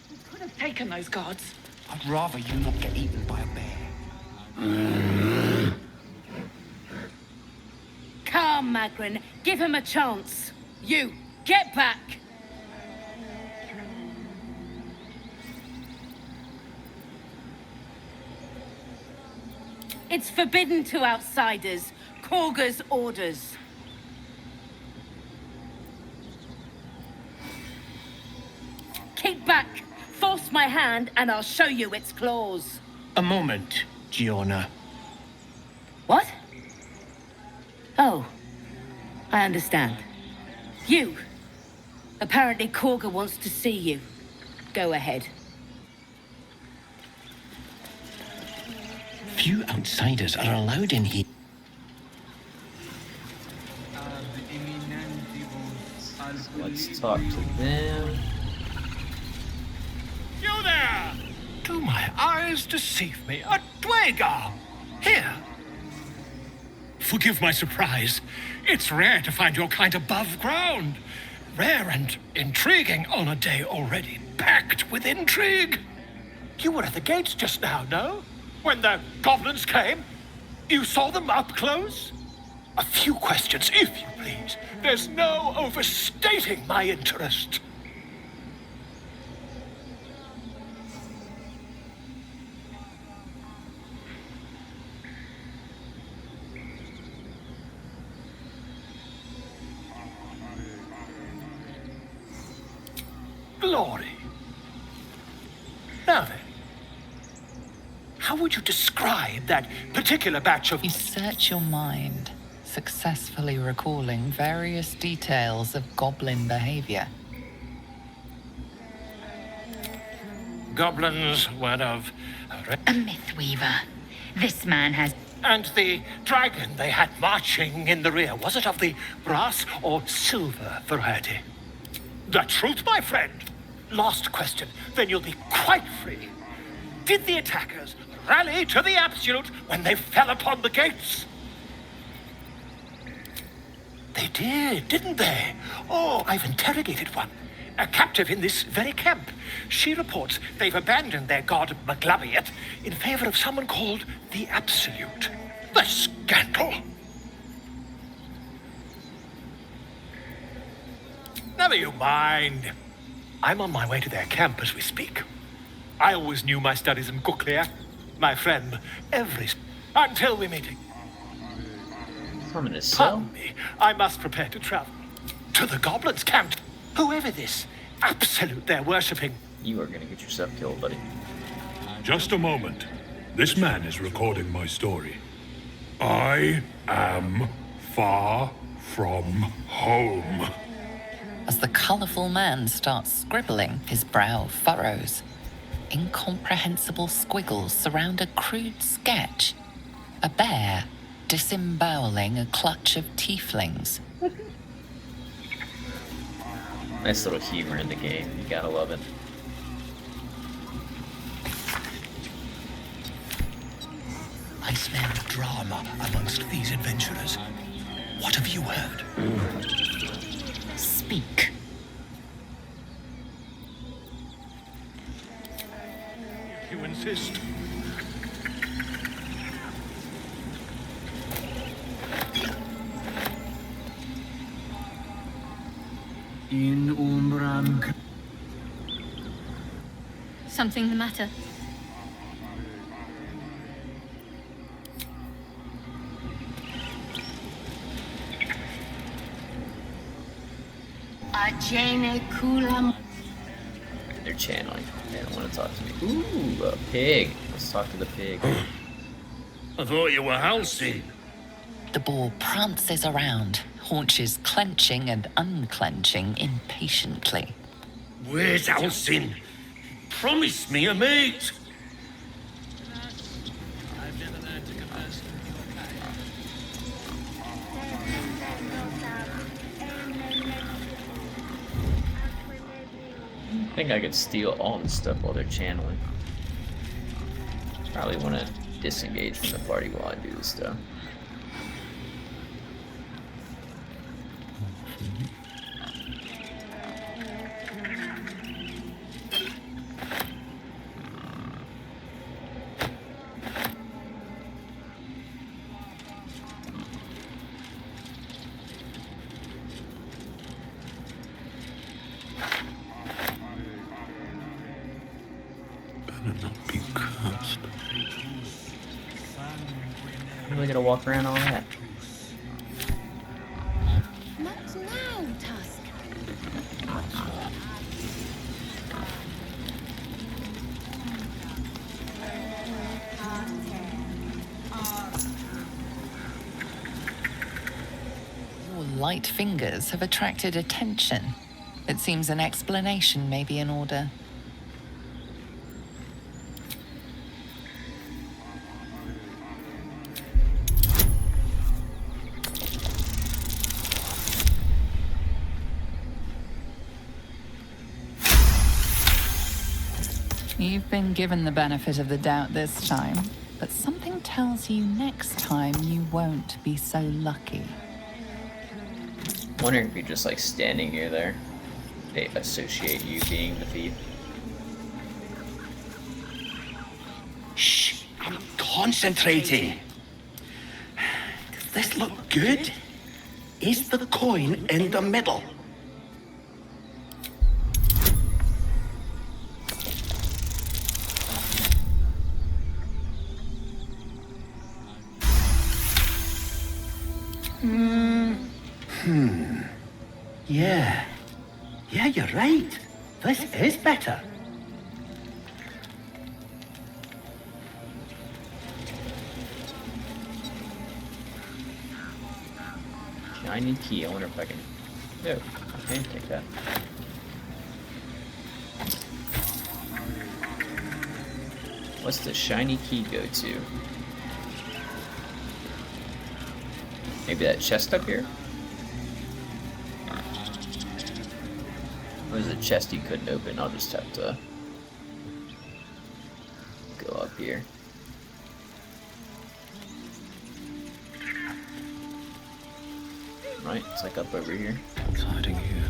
We could have taken those guards. I'd rather you not get eaten by a bear. Calm, Magrin. Give him a chance. You, get back! It's forbidden to outsiders. Korga's orders. Keep back. Force my hand and I'll show you its claws. A moment, Giona. What? Oh, I understand. You. Apparently Korga wants to see you. Go ahead. Few outsiders are allowed in here. Let's talk to them. You there! Do my eyes deceive me? A Dwagar! Here! Forgive my surprise. It's rare to find your kind above ground. Rare and intriguing on a day already packed with intrigue. You were at the gates just now, no? When the goblins came? You saw them up close? A few questions, if you please. There's no overstating my interest. Glory. Now then, how would you describe that particular batch of... You search your mind, successfully recalling various details of goblin behavior. Goblins were of... A myth weaver. This man has... And the dragon they had marching in the rear, was it of the brass or silver variety? The truth, my friend. Last question, then you'll be quite free. Did the attackers rally to the absolute when they fell upon the gates? They did, didn't they? Oh, I've interrogated one. A captive in this very camp. She reports they've abandoned their god Maglabiet in favor of someone called the Absolute. The scandal! Never you mind. I'm on my way to their camp as we speak. I always knew my studies in Kuklia. My friend, until we meet again. Pardon me, I must prepare to travel. To the goblins' camp. Whoever this Absolute they're worshipping. You are gonna get yourself killed, buddy. Just a moment. This man is recording my story. I am far from home. As the colourful man starts scribbling, his brow furrows. Incomprehensible squiggles surround a crude sketch. A bear disemboweling a clutch of tieflings. Nice little humor in the game. You gotta love it. I smell drama amongst these adventurers. What have you heard? Speak. You insist. In umbram. Something the matter? Ajene kulam. They're channeling. They don't want to talk to me. Ooh, a pig. Let's talk to the pig. I thought you were Halcyon. The boar prances around, haunches clenching and unclenching impatiently. Where's Halcyon? Promise me a mate. I think I could steal all this stuff while they're channeling. Probably want to disengage from the party while I do this stuff. How am I gonna walk around all that? Not now, Tusk. Your light fingers have attracted attention. It seems an explanation may be in order. You've been given the benefit of the doubt this time, but something tells you next time you won't be so lucky. Wondering if you're just like standing near there. They associate you being the thief. Shh, I'm concentrating. Does this look good? Is the coin in the middle? Yeah. Yeah, you're right. This is better. Shiny key. I wonder if I can. No, I can take that. What's the shiny key go to? Maybe that chest up here? Or is it a chest you couldn't open? I'll just have to go up here. Right, it's like up over here. It's hiding here.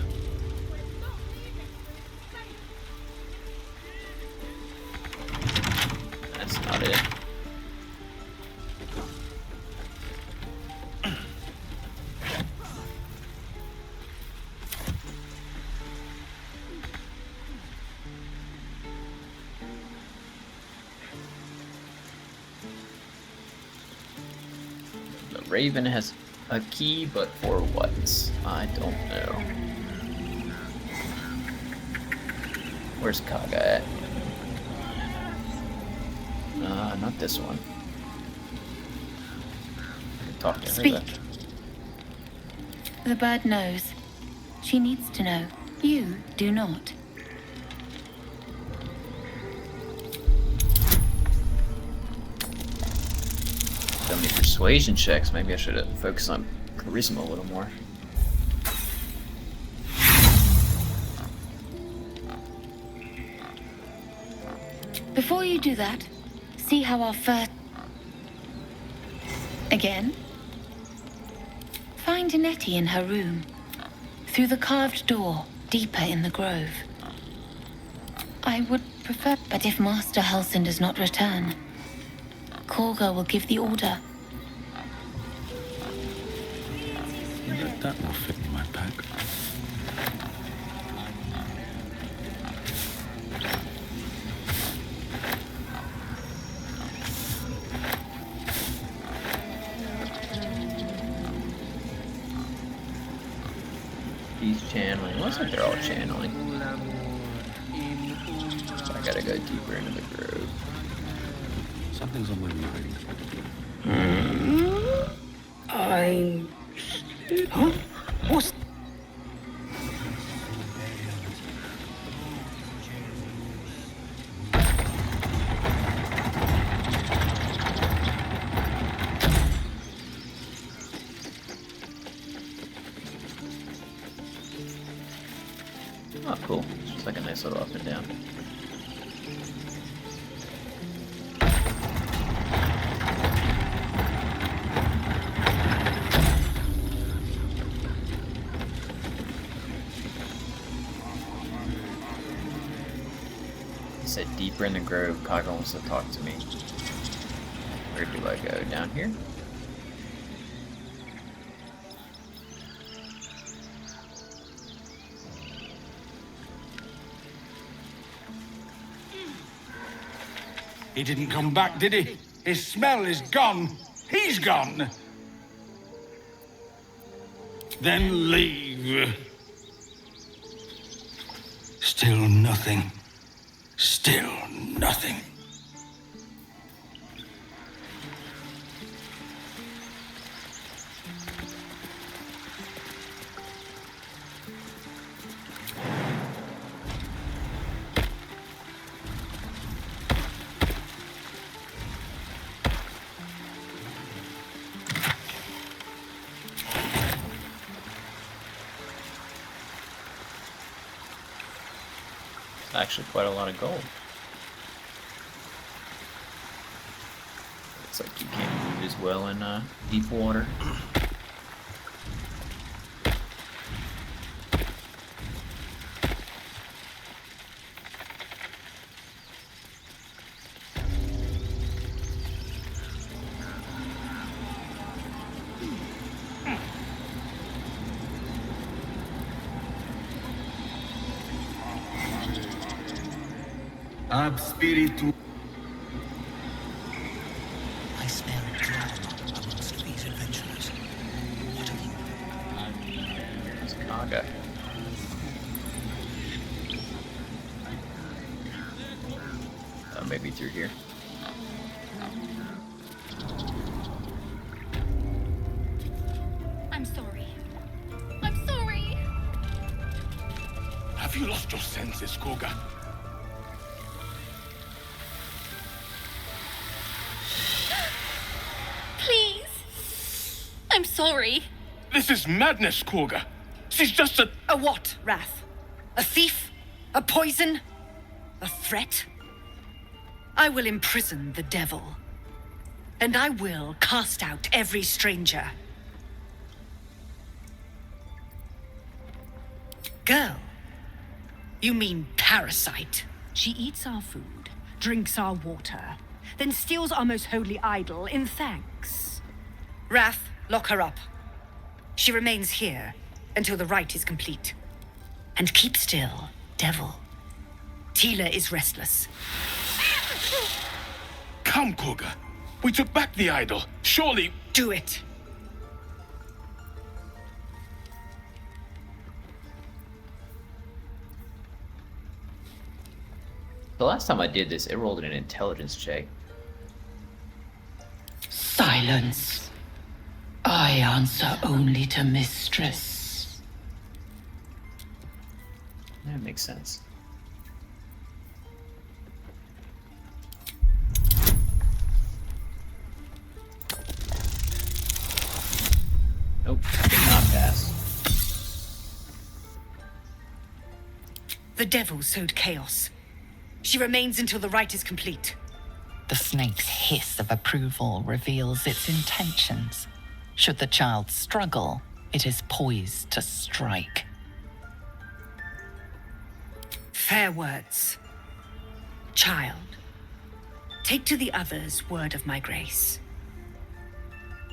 That's not it. The Raven has a key, but for what? I don't know. Where's Kaga at? Not this one. I can talk to her Speak. then. The bird knows. She needs to know. You do not. So many persuasion checks. Maybe I should have focused on charisma a little more. Before you do that, see how our first... Again? Find Nettie in her room. Through the carved door, deeper in the grove. I would prefer, but if Master Halsin does not return, Korga will give the order. That will fit in my pack. He's channeling. Looks like they're all channeling. So I gotta go deeper into the grove. Something's on my mind. Huh? What's... Oh, cool. It's just like a nice little up and down. It said deeper in the grove, Kaga wants to talk to me. Where do I go? Down here? He didn't come back, did he? His smell is gone. He's gone. Then leave. Still nothing. Still nothing. Actually quite a lot of gold. Looks like you can't move as well in deep water. Ab spiritu. I smell drama amongst these adventurers. What of you? It's Kaga. Oh, maybe through here. I'm sorry. I'm sorry. Have you lost your senses, Korga? Please. I'm sorry. This is madness, Korga. She's just a... A what, Wrath? A thief? A poison? A threat? I will imprison the devil. And I will cast out every stranger. Girl? You mean parasite? She eats our food, drinks our water, then steals our most holy idol in thanks. Wrath, lock her up. She remains here until the rite is complete. And keep still, devil. Tila is restless. Come, Korga. We took back the idol. Surely... Do it. The last time I did this, it rolled an intelligence check. Silence. I answer only to mistress. That makes sense. Nope, did not pass. The devil sowed chaos. She remains until the rite is complete. The snake's hiss of approval reveals its intentions. Should the child struggle, it is poised to strike. Fair words. Child, take to the others word of my grace.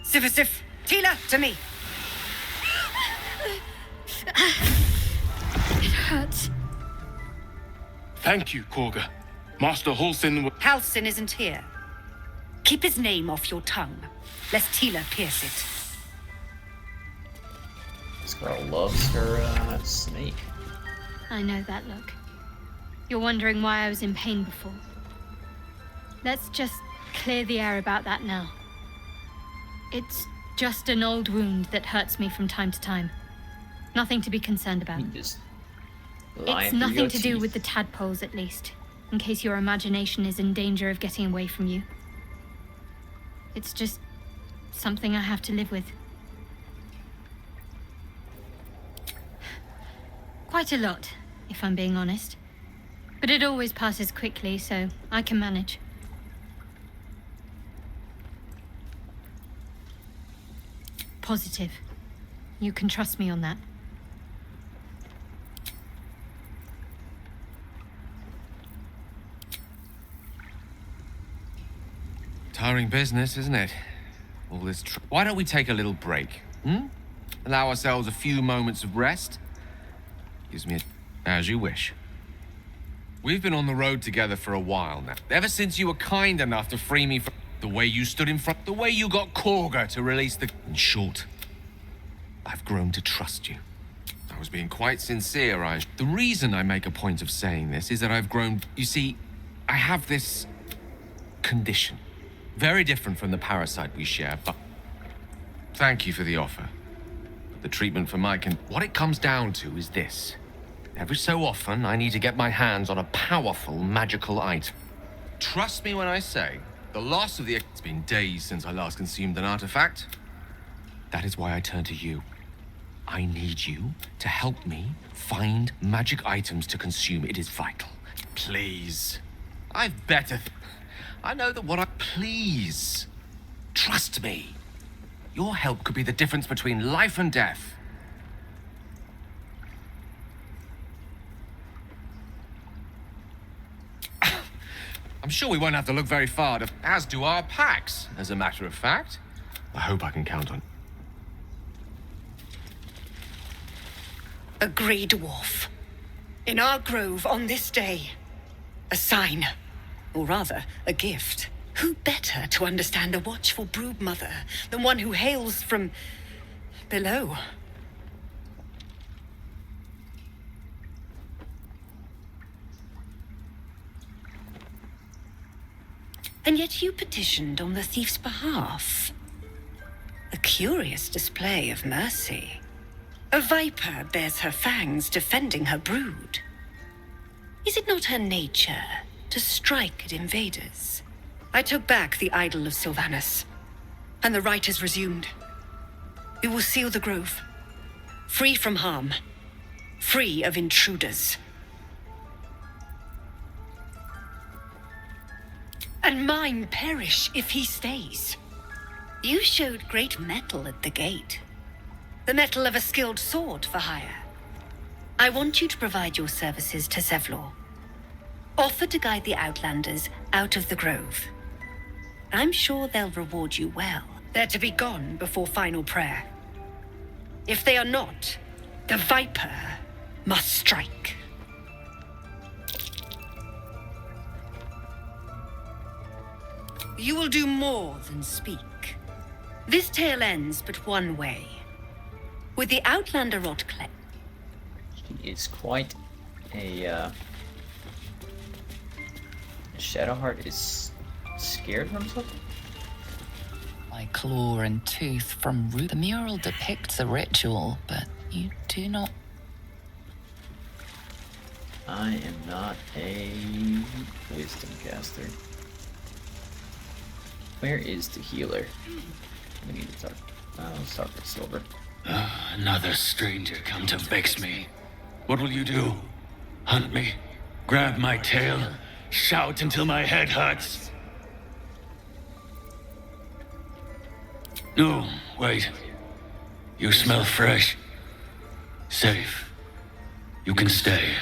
Sif, Tila, to me. It hurts. Thank you, Korga. Master Halsin. Halsin isn't here. Keep his name off your tongue, lest Tila pierce it. This girl loves her snake. I know that look. You're wondering why I was in pain before. Let's just clear the air about that now. It's just an old wound that hurts me from time to time. Nothing to be concerned about. It's nothing to do with the tadpoles, at least, in case your imagination is in danger of getting away from you. It's just something I have to live with. Quite a lot, if I'm being honest. But it always passes quickly, so I can manage. Positive. You can trust me on that. Tiring business, isn't it? All this Why don't we take a little break, Allow ourselves a few moments of rest? Gives me as you wish. We've been on the road together for a while now. Ever since you were kind enough to free me from the way you stood in front, the way you got Korga to release the... In short, I've grown to trust you. I was being quite sincere, The reason I make a point of saying this is that I've grown... You see, I have this condition. Very different from the parasite we share, but... Thank you for the offer. The treatment for my What it comes down to is this. Every so often, I need to get my hands on a powerful magical item. Trust me when I say, the loss of the... It's been days since I last consumed an artifact. That is why I turn to you. I need you to help me find magic items to consume. It is vital. Please. I've better... I know that what I... Please. Trust me. Your help could be the difference between life and death. I'm sure we won't have to look very far, as do our packs, as a matter of fact. I hope I can count on... A grey dwarf. In our grove on this day. A sign. Or rather, a gift. Who better to understand a watchful brood mother than one who hails from... below? And yet you petitioned on the thief's behalf. A curious display of mercy. A viper bears her fangs defending her brood. Is it not her nature to strike at invaders? I took back the idol of Sylvanus, and the rite has resumed. We will seal the grove, free from harm, free of intruders. And mine perish if he stays. You showed great mettle at the gate. The mettle of a skilled sword for hire. I want you to provide your services to Zevlor. Offer to guide the Outlanders out of the grove. I'm sure they'll reward you well. They're to be gone before final prayer. If they are not, the Viper must strike. You will do more than speak. This tale ends but one way. With the Outlander rot claim. She is quite a Shadowheart is scared of himself? My claw and tooth from root. The mural depicts a ritual, but you do not... I am not a wisdom caster. Where is the healer? We need to talk. Let's talk with Silver. Another stranger come to vex me. What will you do? Hunt me? Grab my tail? Shout until my head hurts? No, wait. You smell fresh. Safe. You can stay,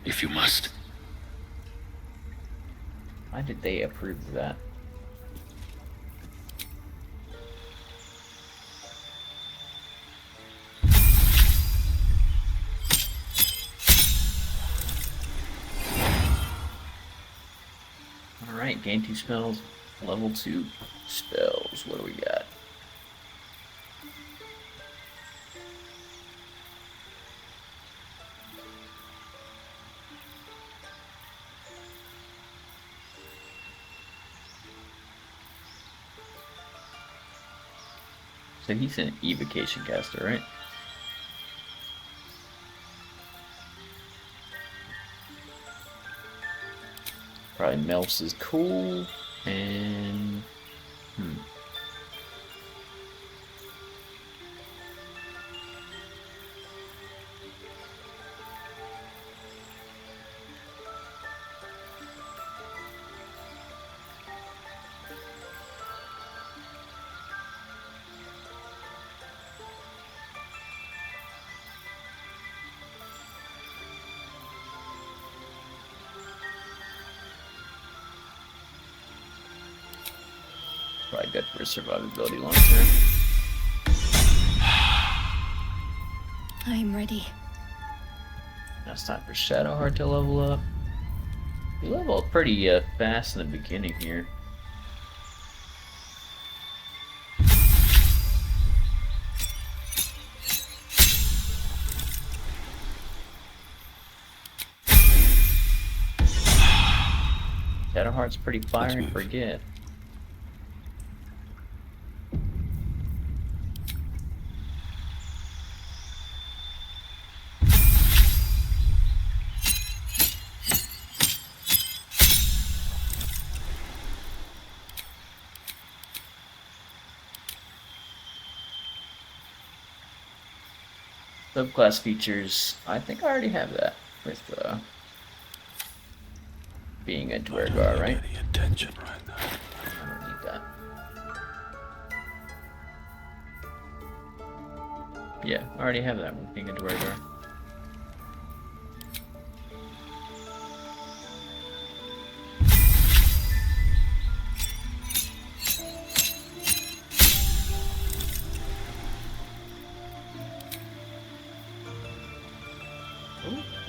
if you must. Why did they approve of that? Alright, gain 2 spells, level 2 spells. What do we got? So he's an evocation caster, right? Probably Melfs is cool, and probably good for survivability long term. I'm ready. Now it's time for Shadowheart to level up. You level up pretty fast in the beginning here. Shadowheart's pretty fire and forget. Subclass features, I think I already have that with being a Dwergar, right? Any attention right now. I don't need that. Yeah, I already have that with being a Dwergar.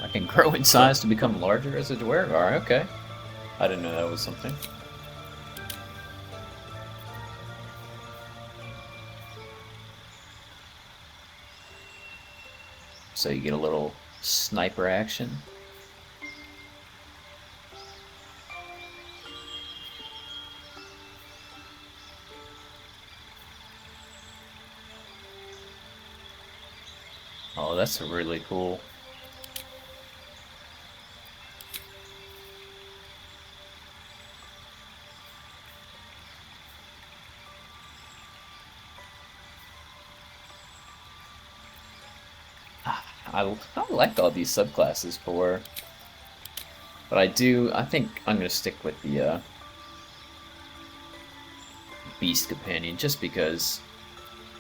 I can grow in size to become larger as a Dwergar, okay. I didn't know that was something. So you get a little sniper action. Oh, that's really cool. I like all these subclasses for, but I think I'm going to stick with the Beast Companion just because,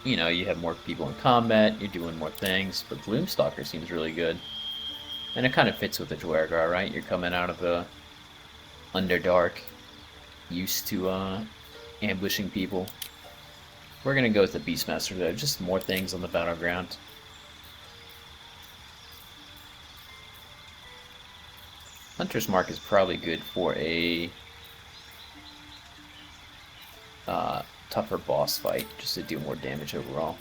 you know, you have more people in combat, you're doing more things, but Gloomstalker seems really good. And it kind of fits with the Dwergar, right? You're coming out of the Underdark, used to ambushing people. We're going to go with the Beastmaster though, just more things on the battleground. Hunter's Mark is probably good for a tougher boss fight, just to do more damage overall.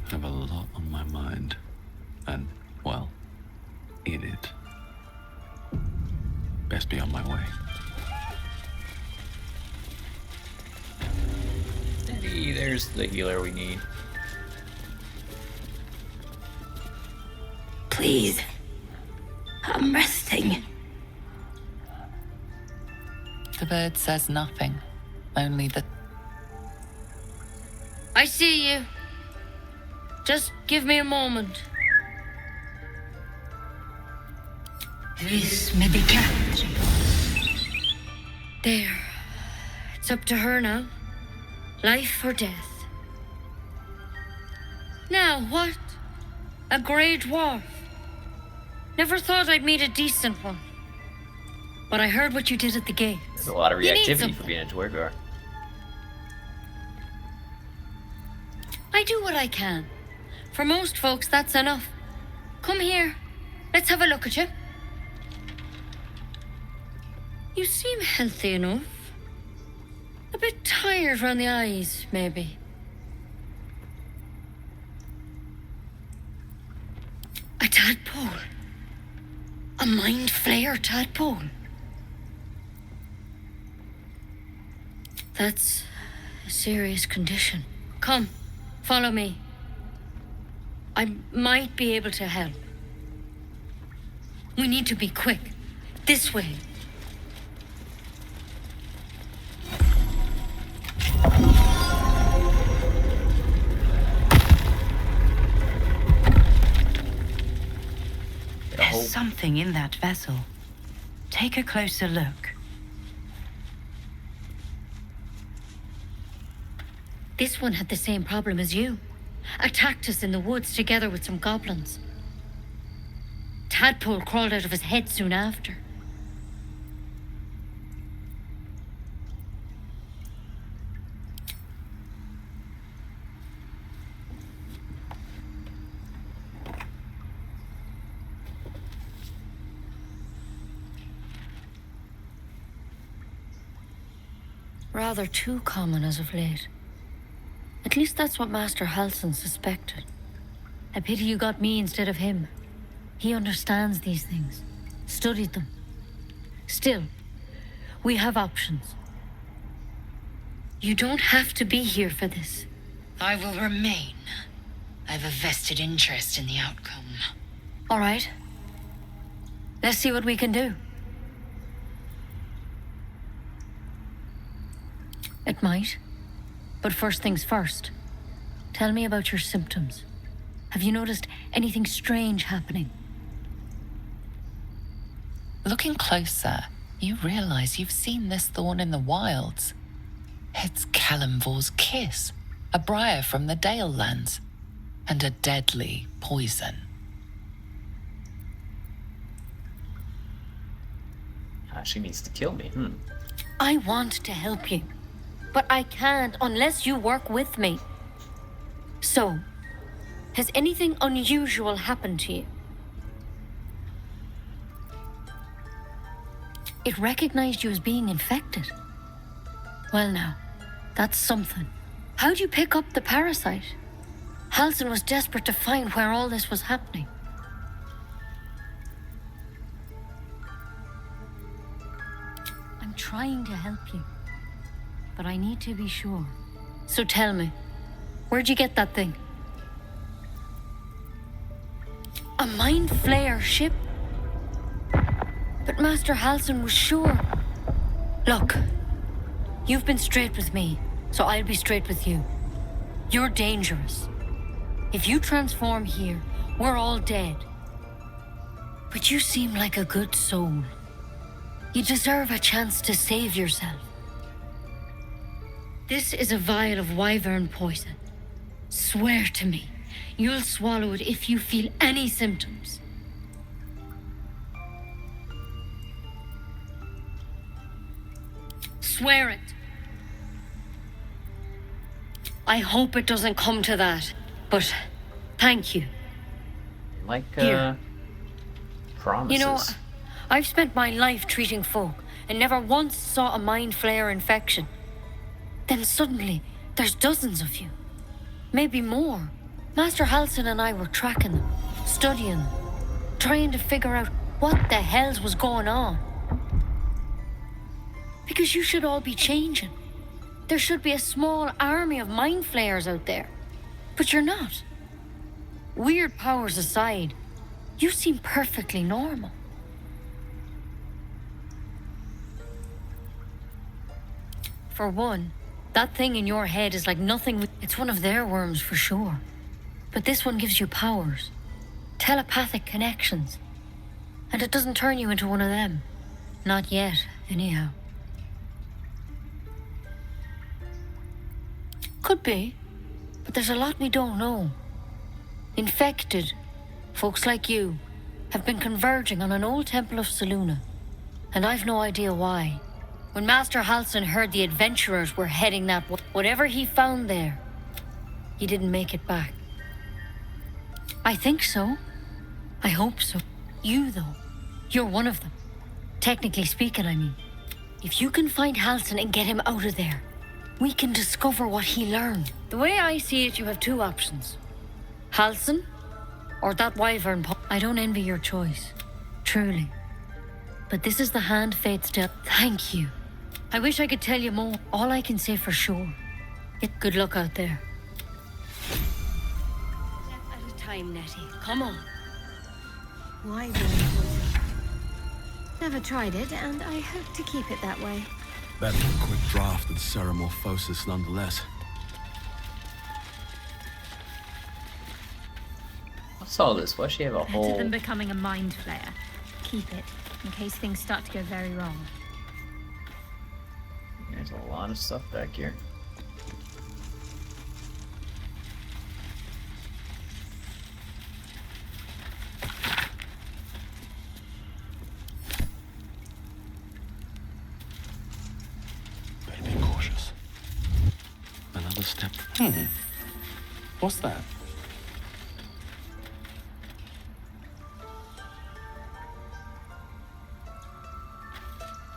I have a lot on my mind, and, well, in it. Best be on my way. Hey, there's the healer we need. Please. I'm resting. The bird says nothing, only that. I see you. Just give me a moment. This may be challenging. There. It's up to her now. Life or death. Now, what? A grey dwarf? Never thought I'd meet a decent one. But I heard what you did at the gate. There's a lot of You need reactivity something. for being a Dwargar. I do what I can. For most folks, that's enough. Come here. Let's have a look at you. You seem healthy enough. A bit tired round the eyes, maybe. A tadpole. A mind flayer tadpole. That's a serious condition. Come, follow me. I might be able to help. We need to be quick. This way. There's something in that vessel. Take a closer look. This one had the same problem as you. Attacked us in the woods together with some goblins. Tadpole crawled out of his head soon after. Rather too common as of late. At least that's what Master Halsin suspected. A pity you got me instead of him. He understands these things. Studied them. Still, we have options. You don't have to be here for this. I will remain. I have a vested interest in the outcome. All right. Let's see what we can do. It might. But first things first. Tell me about your symptoms. Have you noticed anything strange happening? Looking closer, you realize you've seen this thorn in the wilds. It's Kalimvor's kiss, a briar from the Dale lands, and a deadly poison. She needs to kill me. I want to help you, but I can't unless you work with me. So, has anything unusual happened to you? It recognized you as being infected. Well now, that's something. How'd you pick up the parasite? Halsin was desperate to find where all this was happening. I'm trying to help you, but I need to be sure. So tell me, where'd you get that thing? A mind flayer ship? But Master Halsin was sure. Look, you've been straight with me, so I'll be straight with you. You're dangerous. If you transform here, we're all dead. But you seem like a good soul. You deserve a chance to save yourself. This is a vial of wyvern poison. Swear to me, you'll swallow it if you feel any symptoms. Swear it. I hope it doesn't come to that, but thank you. Like, Here. promises. You know, I've spent my life treating folk and never once saw a mind flayer infection. Then suddenly, there's dozens of you. Maybe more. Master Halsin and I were tracking them, studying them, trying to figure out what the hells was going on. Because you should all be changing. There should be a small army of mind flayers out there. But you're not. Weird powers aside, you seem perfectly normal. For one, that thing in your head is like nothing. It's one of their worms for sure. But this one gives you powers. Telepathic connections. And it doesn't turn you into one of them. Not yet, anyhow. Could be. But there's a lot we don't know. Infected, folks like you, have been converging on an old temple of Selûne. And I've no idea why. When Master Halsin heard the adventurers were heading that way, whatever he found there, he didn't make it back. I think so. I hope so. You, though, you're one of them. Technically speaking, I mean. If you can find Halsin and get him out of there, we can discover what he learned. The way I see it, you have two options. Halsin, or that wyvern. I don't envy your choice. Truly. But this is the hand fate's dealt. Thank you. I wish I could tell you more. All I can say for sure. Good luck out there. Step at a time, Nettie. Come on. Wyvern poison. Never tried it, and I hope to keep it that way. Better a quick draft than ceramorphosis nonetheless. What's all this? Why does she have a Better whole... than becoming a mind flayer. Keep it, in case things start to go very wrong. There's a lot of stuff back here. Better be cautious. Another step. What's that?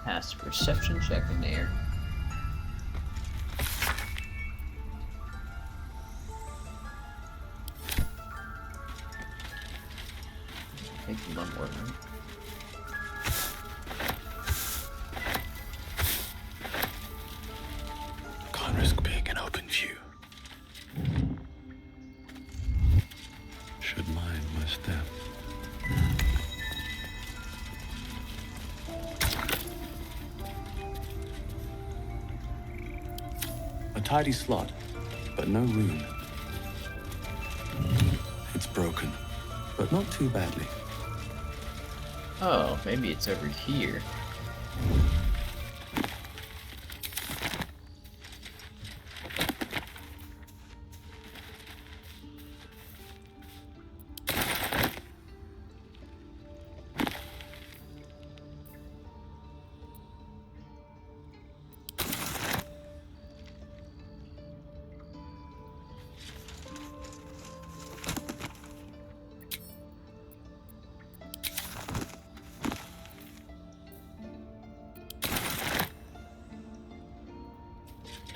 Pass perception check in there. Take one more, right? Can't risk being in open view. Should mind my step. A tidy slot, but no rune. It's broken, but not too badly. Oh, maybe it's over here.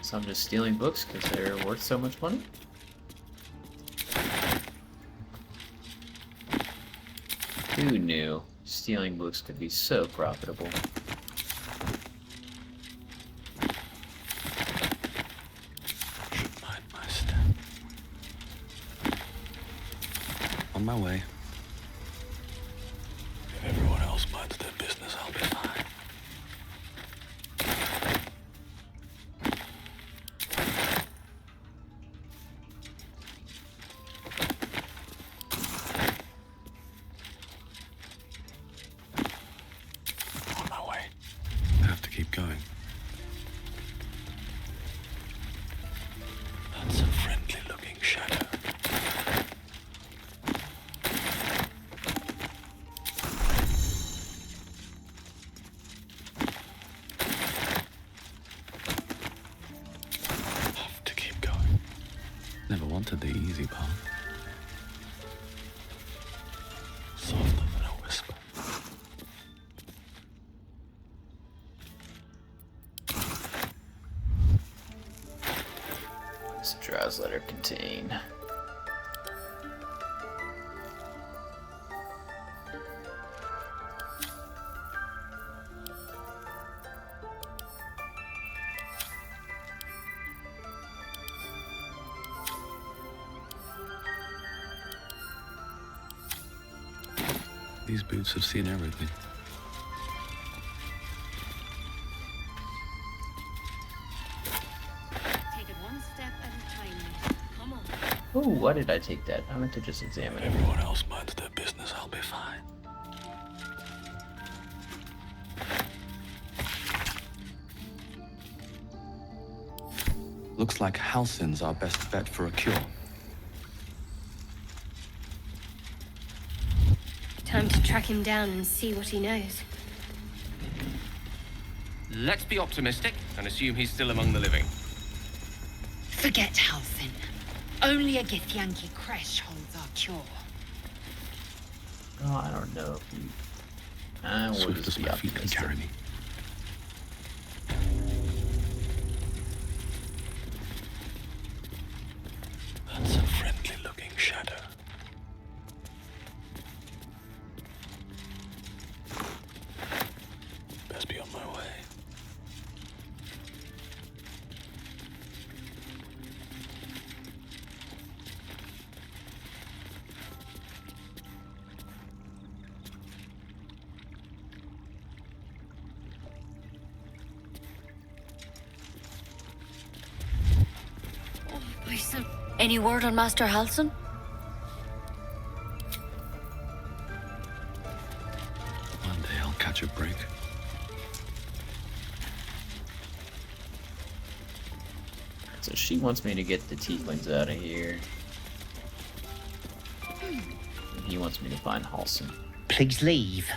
So I'm just stealing books because they're worth so much money? Who knew stealing books could be so profitable? Should mind my step. On my way. If everyone else minds their business, I'll be fine. Keep going. That's a friendly-looking shadow. Have to keep going. Never wanted the easy path. Softer than a whisper. Drow's letter contain. These boots have seen everything. Oh, why did I take that? I meant to just examine it. Everyone else minds their business, I'll be fine. Looks like Halsin's our best bet for a cure. Time to track him down and see what he knows. Let's be optimistic and assume he's still among the living. Forget Halsin. Only a Githyanki Kresh holds our cure. Oh, I don't know if you... I would Swift as be my feet can optimistic. carry me. That's a friendly-looking shadow. Best be on my way. Any word on Master Halsin? One day I'll catch a break. So she wants me to get the tieflings out of here. And he wants me to find Halsin. Please leave.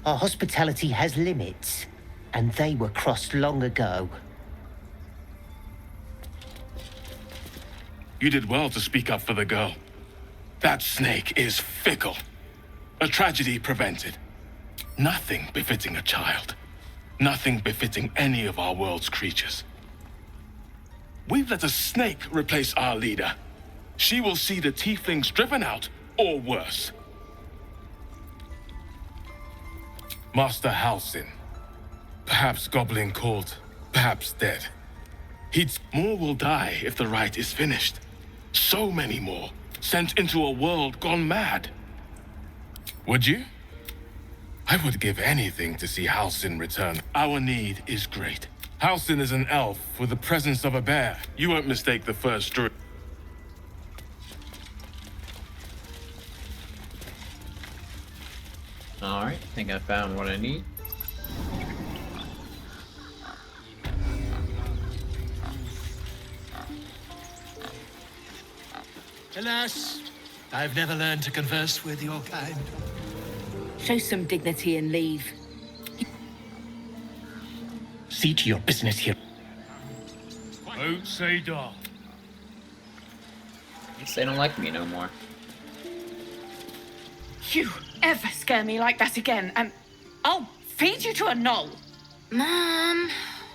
Our hospitality has limits, and they were crossed long ago. You did well to speak up for the girl. That snake is fickle. A tragedy prevented. Nothing befitting a child. Nothing befitting any of our world's creatures. We've let a snake replace our leader. She will see the tieflings driven out, or worse. Master Halsin. Perhaps goblin called, perhaps dead. More will die if the rite is finished. So many more, sent into a world gone mad. Would you? I would give anything to see Halsin return. Our need is great. Halsin is an elf with the presence of a bear. You won't mistake the first druid. Alright, I think I found what I need. Alas, I've never learned to converse with your kind. Show some dignity and leave. See to your business here. Don't say that. Guess they don't like me no more. You ever scare me like that again, and I'll feed you to a knoll. Mom,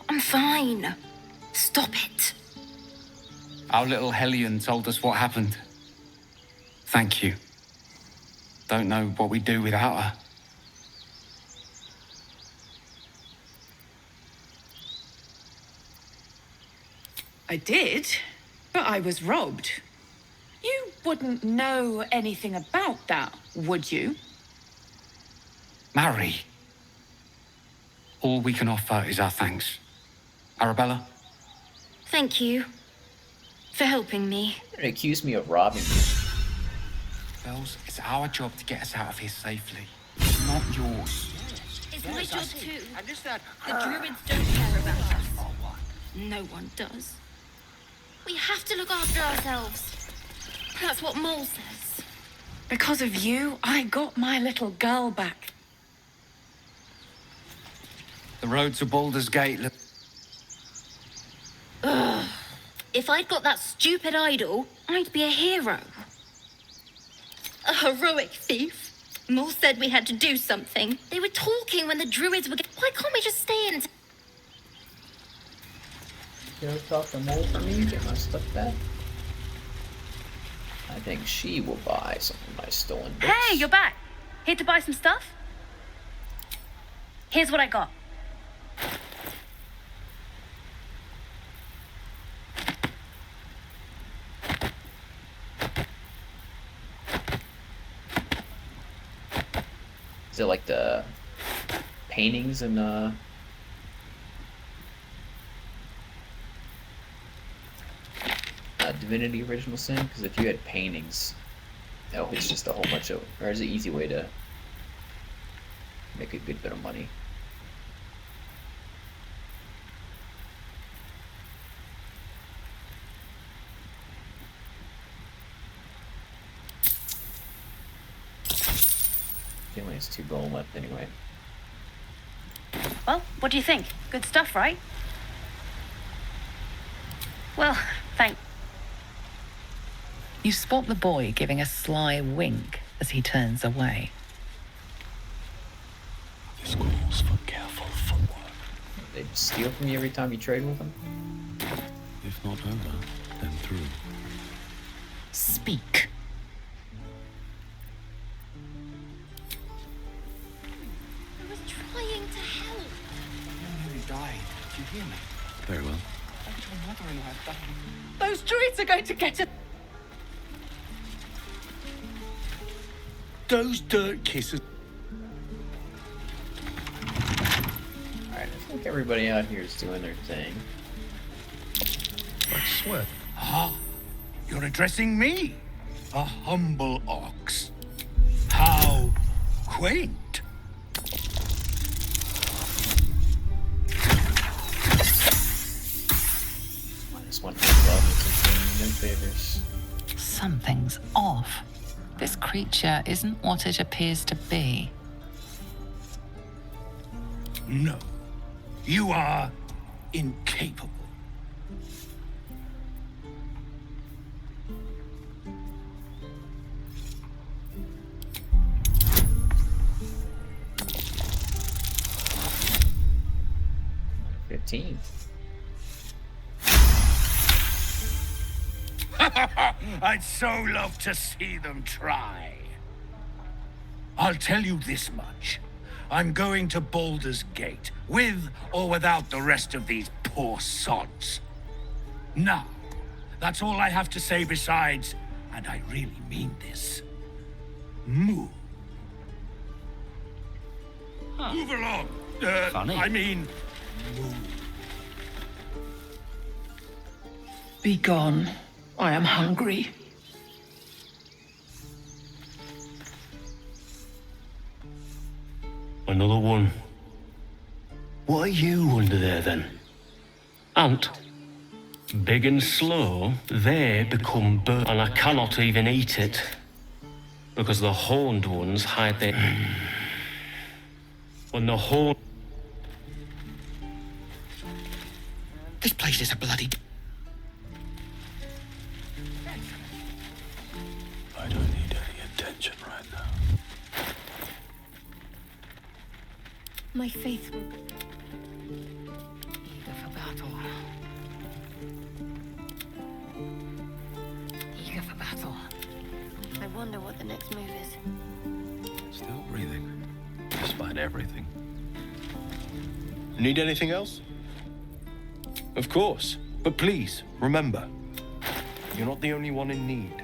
I'm fine. Stop it. Our little Hellion told us what happened. Thank you. Don't know what we'd do without her. I did, but I was robbed. You wouldn't know anything about that, would you? Mary. All we can offer is our thanks. Arabella? Thank you for helping me. They accuse me of robbing you. Bells, it's our job to get us out of here safely. Not yours. It's my job too. The druids don't care about us. No one does. We have to look after ourselves. That's what Mole says. Because of you, I got my little girl back. The road to Baldur's Gate. Ugh. If I'd got that stupid idol, I'd be a hero. A heroic thief. Mole said we had to do something. They were talking when the druids were... Why can't we just stay in... Go talk to Mole for me, get my stuff back. I think she will buy some of my stolen books. Hey, you're back. Here to buy some stuff? Here's what I got. Is it like the paintings and Divinity Original Sin? Because if you had paintings, oh, it's just a whole bunch of, or is it an easy way to make a good bit of money? He only has 2 gold left anyway. Well, what do you think? Good stuff, right? Well, thank. You spot the boy giving a sly wink as he turns away. This calls for careful footwork. They steal from you every time you trade with them? If not over, then through. Speak. I was trying to help. You nearly died. Did you hear me? Very well. Don't your mother-in-law have done? Those druids are going to get it. Those dirt kisses. Alright, I think everybody out here is doing their thing. I swear. Ah, you're addressing me, a humble ox. How quaint. -1 for love, no favors. Something's off. This creature isn't what it appears to be. No, you are incapable. I'd so love to see them try. I'll tell you this much. I'm going to Baldur's Gate, with or without the rest of these poor sods. Now, that's all I have to say besides, and I really mean this, move. Move along. Funny. I mean, move. Be gone. I am hungry. Another one. What are you under there then? Ant. Big and slow, they become bird, and I cannot even eat it. Because the horned ones hide their... When the horn... This place is a bloody... I don't need any attention right now. My faith will... Eager for battle. Eager for battle. I wonder what the next move is. Still breathing, despite everything. Need anything else? Of course. But please, remember, you're not the only one in need.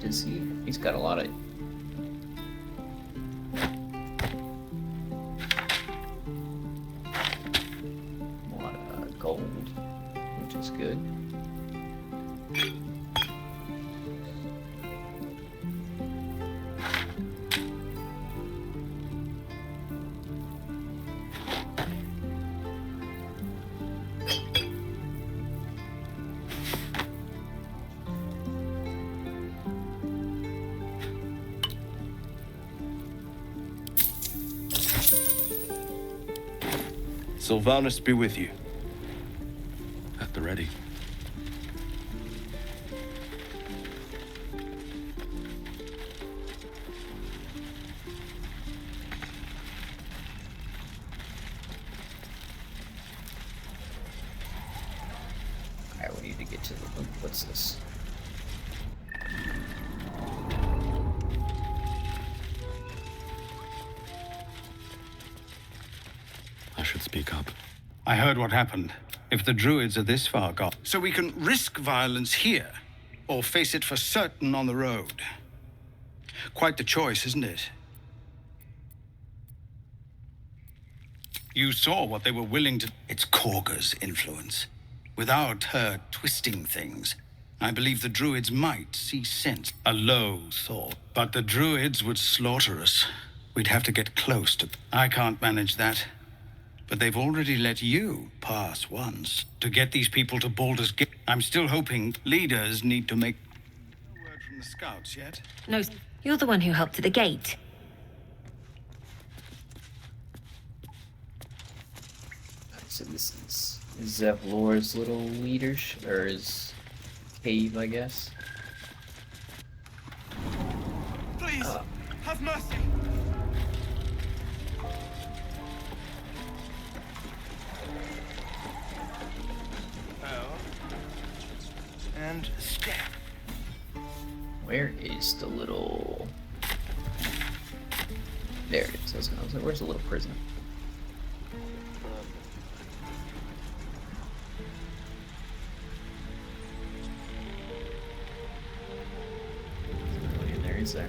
Does he? He's got a lot of... gold, which is good. Sylvanus be with you. At the ready. Alright, we need to get to the... What's this? I should speak up. I heard what happened. If the druids are this far gone. So we can risk violence here, or face it for certain on the road. Quite the choice, isn't it? You saw what they were willing to... It's Korga's influence. Without her twisting things, I believe the druids might see sense. A low thought. But the druids would slaughter us. We'd have to get close to... I can't manage that. But they've already let you pass once. To get these people to Baldur's Gate, I'm still hoping leaders need to make... No word from the scouts yet? No, you're the one who helped at the gate. So this is Zevlor's little leadership, or his cave, I guess. Please, have mercy. Oh. And step. Where is the little... There it is. I was like, where's the little prison? Isn't really in there, is there?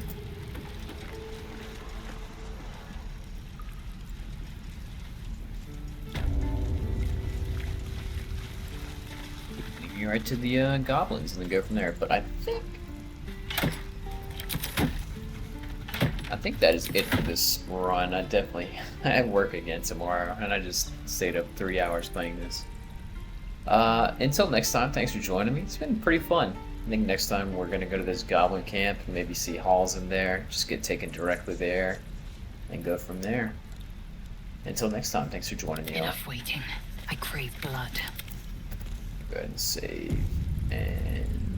You right to the goblins and then go from there. But I think that is it for this run. I have work again tomorrow, and I just stayed up 3 hours playing this. Until next time, thanks for joining me. It's been pretty fun. I think next time we're gonna go to this goblin camp and maybe see Halls in there. Just get taken directly there and go from there. Until next time, thanks for joining me. Enough waiting. I crave blood. Go ahead and save and